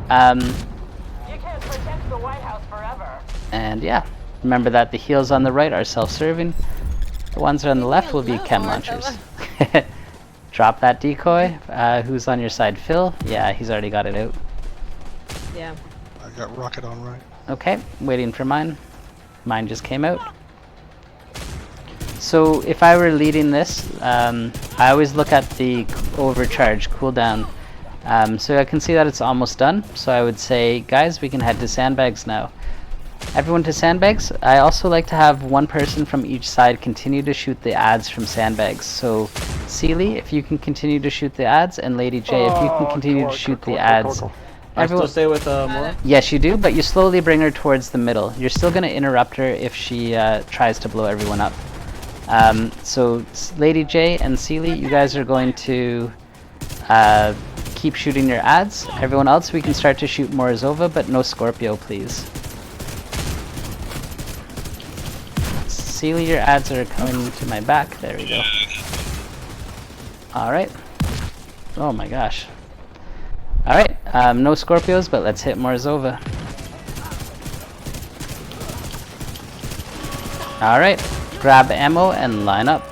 You can't protect the White House forever. And yeah, remember that the heals on the right are self-serving. The ones on the left will be chem launchers. Drop that decoy. Who's on your side? Phil? Yeah, he's already got it out. Yeah. I got rocket on right. Okay, waiting for mine. Mine just came out. So if I were leading this, I always look at the overcharge cooldown. So I can see that it's almost done. So I would say, guys, we can head to sandbags now. Everyone to sandbags. I also like to have one person from each side continue to shoot the ads from sandbags. So, Sealy, if you can continue to shoot the ads, and Lady J, if you can continue to shoot the ads. I still stay with Mora? Yes, you do, but you slowly bring her towards the middle. You're still going to interrupt her if she tries to blow everyone up. So, Lady J and Sealy, you guys are going to keep shooting your ads. Everyone else, we can start to shoot Morozova, but no Scorpio, please. Sealy, your ads are coming to my back. There we go. Alright. Oh my gosh. Alright, no Scorpios, but let's hit Morozova. Alright, grab ammo and line up.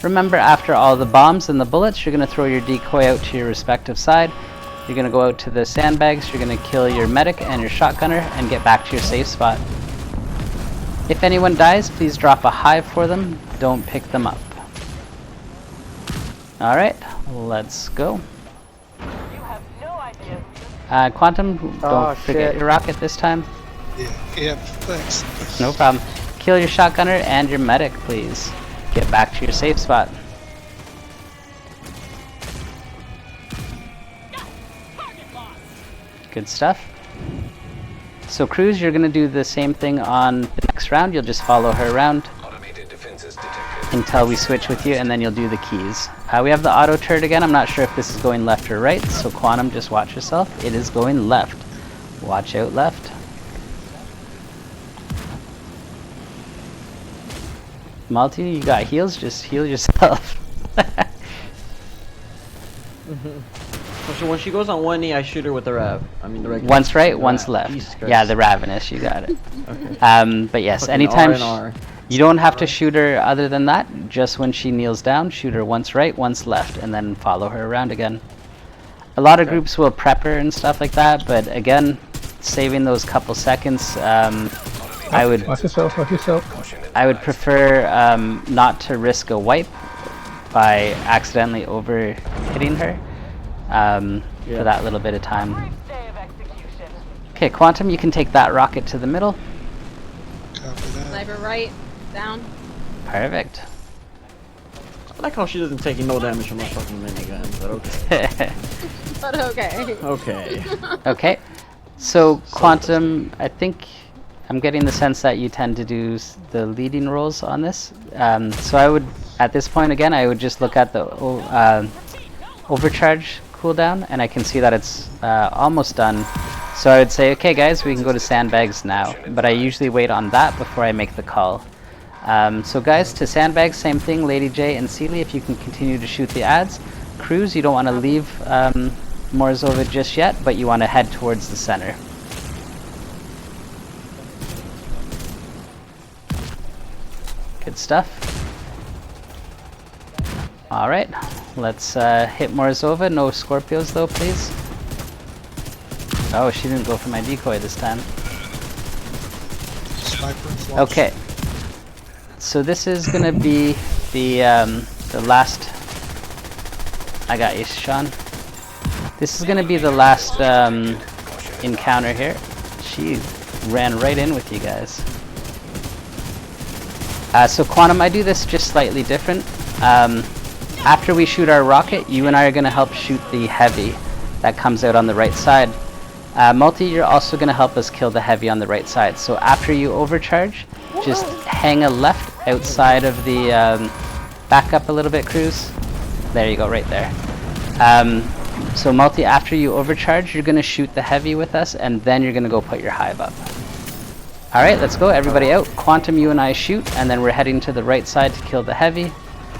Remember, after all the bombs and the bullets, you're going to throw your decoy out to your respective side. You're going to go out to the sandbags, you're going to kill your medic and your shotgunner, and get back to your safe spot. If anyone dies, please drop a hive for them. Don't pick them up. Alright, let's go. Quantum, don't forget your rocket this time. Yeah, thanks. No problem. Kill your shotgunner and your medic, please. Get back to your safe spot. Good stuff. So Cruz, you're going to do the same thing on the next round. You'll just follow her around until we switch with you, and then you'll do the keys. We have the auto turret again. I'm not sure if this is going left or right, so Quantum, just watch yourself. It is going left. Watch out left. Multi, you got heals? Just heal yourself. So when she goes on one knee, I shoot her with the Rav. I mean the regular. Once right, once left. Yeah, the Ravenous, you got it. Okay. But yes, Fucking anytime you don't have to shoot her other than that. Just when she kneels down, shoot her once right, once left, and then follow her around again. A lot of groups will prep her and stuff like that, but again, saving those couple seconds, I would. Watch yourself. Watch yourself. I would prefer not to risk a wipe by accidentally over hitting her. For that little bit of time. Okay, Quantum, you can take that rocket to the middle. Sniper right, down. Perfect. I like how she doesn't take no damage from my fucking minigun, but okay. But okay. Okay. Okay. So, Quantum, I think I'm getting the sense that you tend to do the leading roles on this. So I would, at this point again, I would just look at the overcharge cooldown, and I can see that it's almost done. So I would say, okay guys, we can go to sandbags now, but I usually wait on that before I make the call. So guys, to sandbags, same thing. Lady J and Sealy, if you can continue to shoot the ads. Cruz, you don't want to leave Morozova just yet, but you want to head towards the center. Good stuff. Alright, let's hit Morozova. No Scorpios though, please. Oh, she didn't go for my decoy this time. Okay. So this is gonna be the last. I got you, Sean. This is gonna be the last encounter here. She ran right in with you guys. So Quantum, I do this just slightly different. After we shoot our rocket, you and I are going to help shoot the heavy that comes out on the right side. Multi, you're also going to help us kill the heavy on the right side. So after you overcharge, just hang a left outside of the... back up a little bit, Cruz. There you go, right there. So Multi, after you overcharge, you're going to shoot the heavy with us, and then you're going to go put your hive up. Alright, let's go. Everybody out. Quantum, you and I shoot, and then we're heading to the right side to kill the heavy.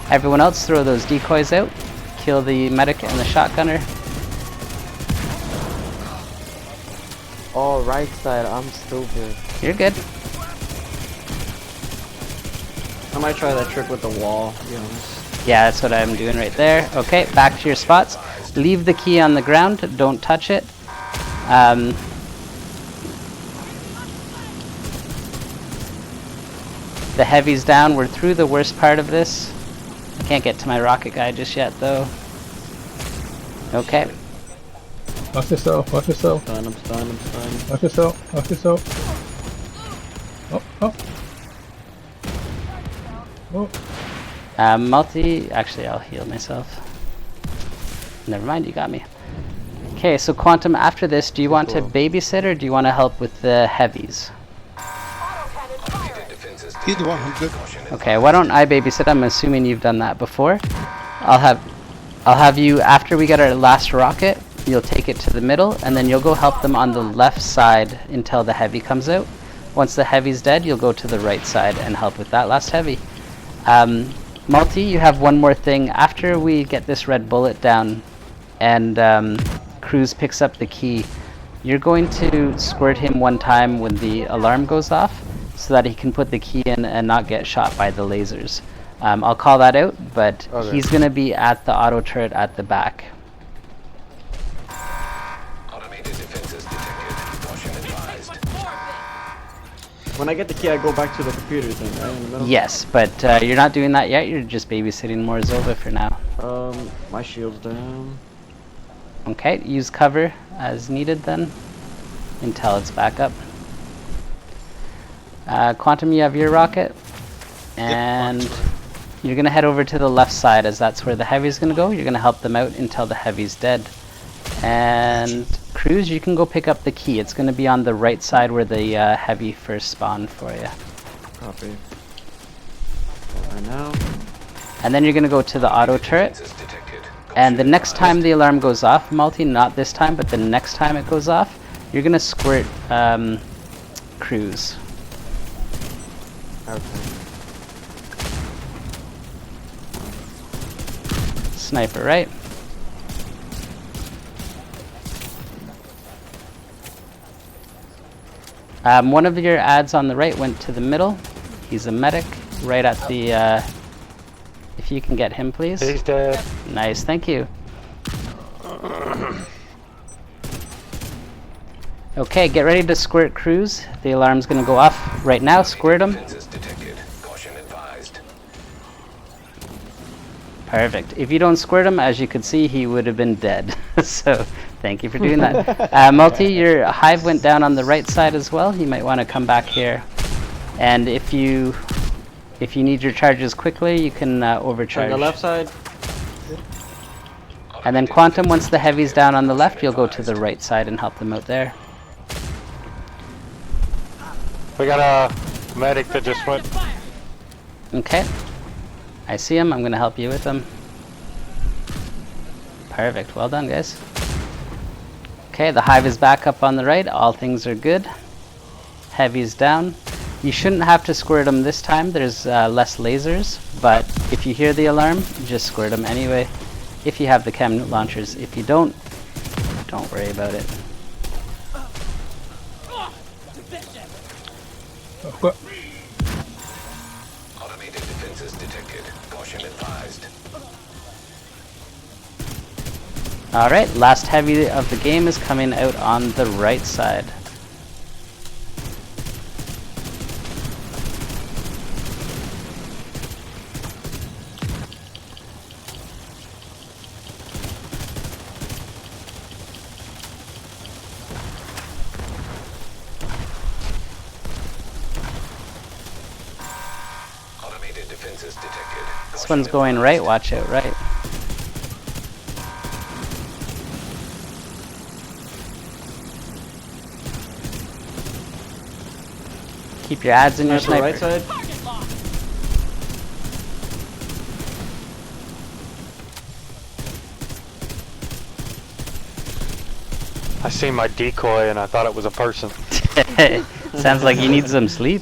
Everyone else, throw those decoys out. Kill the medic and the shotgunner. Oh, right side. I'm stupid. You're good. I might try that trick with the wall, to be honest. Yeah, that's what I'm doing right there. Okay, back to your spots. Leave the key on the ground. Don't touch it. The heavy's down. We're through the worst part of this. I can't get to my rocket guy just yet, though. Okay. Watch yourself. Watch yourself. I'm stunned. Watch yourself. Watch yourself. Oh. Oh. Actually, I'll heal myself. Never mind, you got me. Okay, so Quantum, after this, do you want to babysit or do you want to help with the heavies? Either one, I'm good. Okay, why don't I babysit? I'm assuming you've done that before. I'll have you, after we get our last rocket, you'll take it to the middle, and then you'll go help them on the left side until the heavy comes out. Once the heavy's dead, you'll go to the right side and help with that last heavy. Multi, you have one more thing. After we get this red bullet down and Cruz picks up the key, you're going to squirt him one time when the alarm goes off so that he can put the key in and not get shot by the lasers. I'll call that out, but he's going to be at the auto turret at the back. Automated defenses detected. Caution advised. When I get the key, I go back to the computer thing, right? In the middle? Yes, but you're not doing that yet. You're just babysitting Morozova for now. My shield's down. Okay, use cover as needed then until it's back up. Quantum, you have your rocket, and you're gonna head over to the left side as that's where the heavy's gonna go. You're gonna help them out until the heavy's dead. And Cruz, you can go pick up the key. It's gonna be on the right side where the heavy first spawned for you. Copy. Right now. And then you're gonna go to the auto turret. And the next time the alarm goes off, Multi, not this time, but the next time it goes off, you're gonna squirt Cruz. Okay. Sniper, right? One of your ads on the right went to the middle. He's a medic, right at the, if you can get him, please. He's dead. Nice, thank you. Okay, get ready to squirt Cruz. The alarm's gonna go off right now. Squirt him. Perfect. If you don't squirt him, as you could see, he would have been dead. So, thank you for doing that. Multi, your hive went down on the right side as well. You might want to come back here. And if you need your charges quickly, you can overcharge. On the left side. And then Quantum, once the heavy's down on the left, you'll go to the right side and help them out there. We got a medic that just went. Okay. I see him. I'm going to help you with him. Perfect. Well done, guys. Okay, the hive is back up on the right. All things are good. Heavy's down. You shouldn't have to squirt them this time. There's less lasers. But if you hear the alarm, just squirt them anyway. If you have the chem launchers. If you don't worry about it. Automated defenses detected. Caution advised. Alright, last heavy of the game is coming out on the right side. Automated defenses detected. This one's going right, watch out, right. Keep your ads in your sniper. Right side. I seen my decoy and I thought it was a person. Sounds like you need some sleep.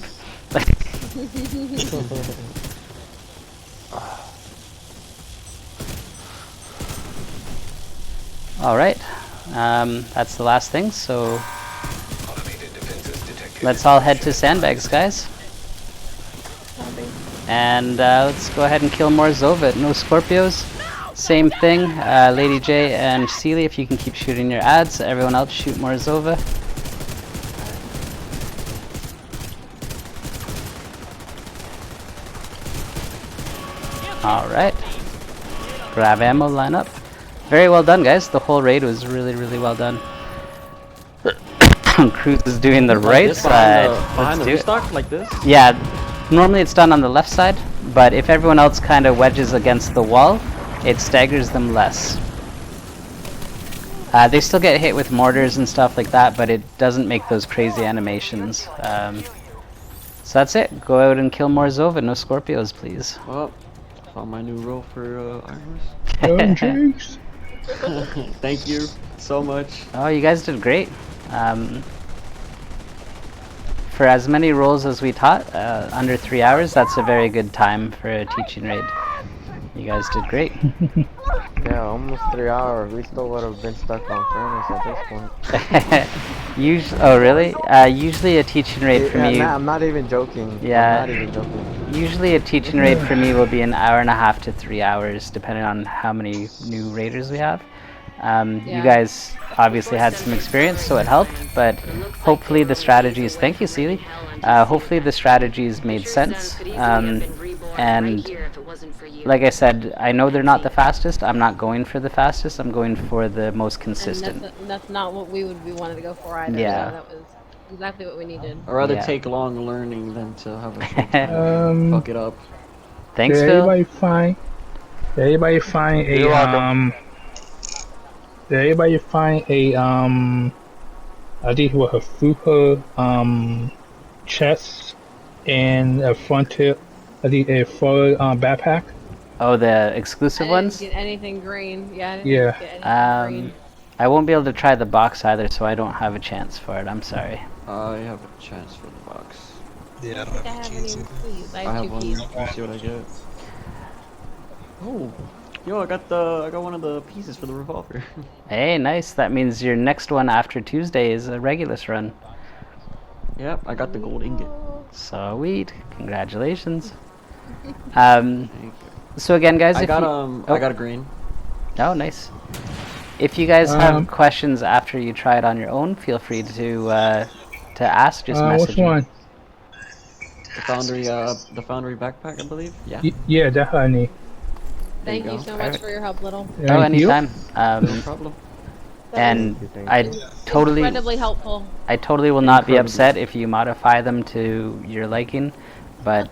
Alright, that's the last thing, so let's all head to sandbags, guys. And let's go ahead and kill more Zova. No Scorpios. Same thing, Lady J and Sealy, if you can keep shooting your ads. Everyone else shoot more Zova. Alright. Grab ammo, line up. Very well done, guys. The whole raid was really, really well done. Cruz is doing the Like right this, side. behind Let's the do it. restock, like this. Yeah, normally it's done on the left side, but if everyone else kind of wedges against the wall, it staggers them less. They still get hit with mortars and stuff like that, but it doesn't make those crazy animations. So that's it. Go out and kill more Zova. No Scorpios, please. Well, found my new role for armors. Thank you so much. Oh, you guys did great. For as many roles as we taught, under 3 hours, that's a very good time for a teaching raid. You guys did great. Yeah, almost 3 hours. We still would have been stuck on furnace at this point. Usually, oh really? Usually a teaching raid for me. I'm not even joking. Yeah. I'm not even joking. Usually a teaching raid for me will be an hour and a half to 3 hours, depending on how many new raiders we have. You guys obviously had some experience, so it helped, but hopefully the strategies, thank you Seely, hopefully the strategies made sense, and like I said, I know they're not the fastest. I'm not going for the fastest, I'm going for the most consistent. And that's not what we wanted to go for either. Yeah. So that was exactly what we needed. I'd rather take long learning than to have a short time fuck it up. Thanks, Did Phil. everybody find a You're welcome. Did everybody find a I think it was a Fupa chest and a frontal, I think a full backpack? Oh, the exclusive I ones? didn't get anything green. Yeah. I didn't Yeah. get anything green. I won't be able to try the box either, so I don't have a chance for it. I'm sorry. I have a chance for the box. Yeah, I don't have any keys. I I have have 2 one. keys. Let's see what I get. Oh, yo! I got one of the pieces for the revolver. Hey, nice. That means your next one after Tuesday is a Regulus run. Yep, I got the gold ingot. Sweet. Congratulations. So again, guys, I if got you... I got a green. Oh, nice. If you guys have questions after you try it on your own, feel free to ask. Just message which me. one? The foundry backpack, I believe. Yeah. Yeah, that's what I need. Thank you so much for your help, Little. Oh, anytime. No problem. And I totally incredibly helpful. I totally will not be upset if you modify them to your liking, but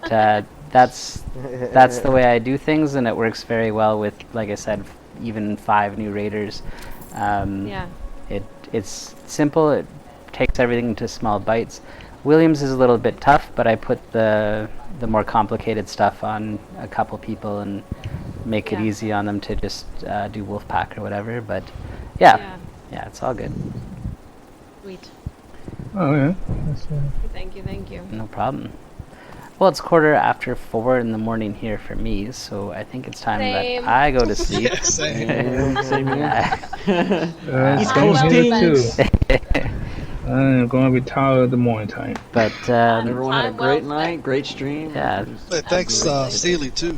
that's the way I do things, and it works very well with, like I said, even 5 new raiders. Yeah. It's simple. It takes everything into small bites. Williams is a little bit tough, but I put the more complicated stuff on a couple people and make it easy on them to just do Wolfpack or whatever. But yeah, it's all good. Sweet. Oh yeah. Thank you. No problem. Well, it's 4:15 in the morning here for me, so I think it's time Same. that I go to sleep. Same here. East Coast too. I'm going to be tired of the morning time. But everyone had a great night, great stream. Yeah. Hey, thanks, Seely, too.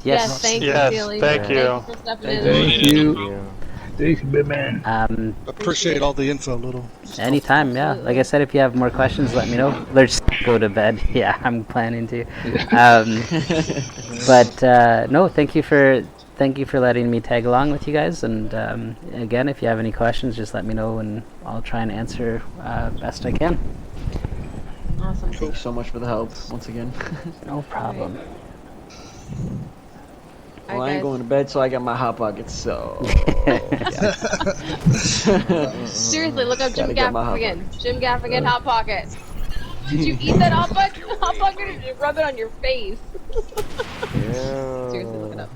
Yes. Thank you, Yes, Seely. thank you. Thank you for stepping in. Thank you. Thank you, big man. Appreciate all the info, Little. Anytime, yeah. Like I said, if you have more questions, let me know. Let's go to bed. Yeah, I'm planning to. But no, thank you for letting me tag along with you guys. And again, if you have any questions, just let me know, and I'll try and answer best I can. Awesome. Thank you so much for the help once again. No problem. Well, I ain't going to bed, so I got my hot pockets. So seriously, look up Jim Gotta get my Hot Gaffigan. Jim Gaffigan Hot Pocket. Did you eat that hot pocket, or did you rub it on your face? Yeah. Seriously, look it up.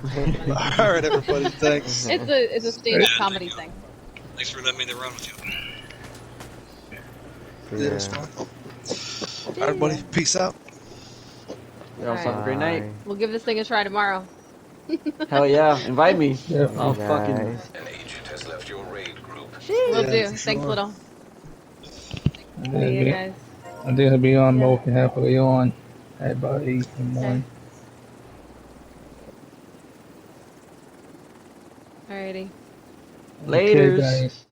All right, everybody. Thanks. It's a stand-up comedy thing. Thanks for letting me run with you. Yeah, it was fun. All right, everybody. Peace out. y'all have a great night. We'll give this thing a try tomorrow. Hell yeah, invite me. Yeah. I'll fucking. An agent has left your raid group. Will do. Yeah, Thanks, sure. Little. I See you guys. think it'll be on more halfway on at about 8 in the morning. Alrighty. Laters. Okay, guys.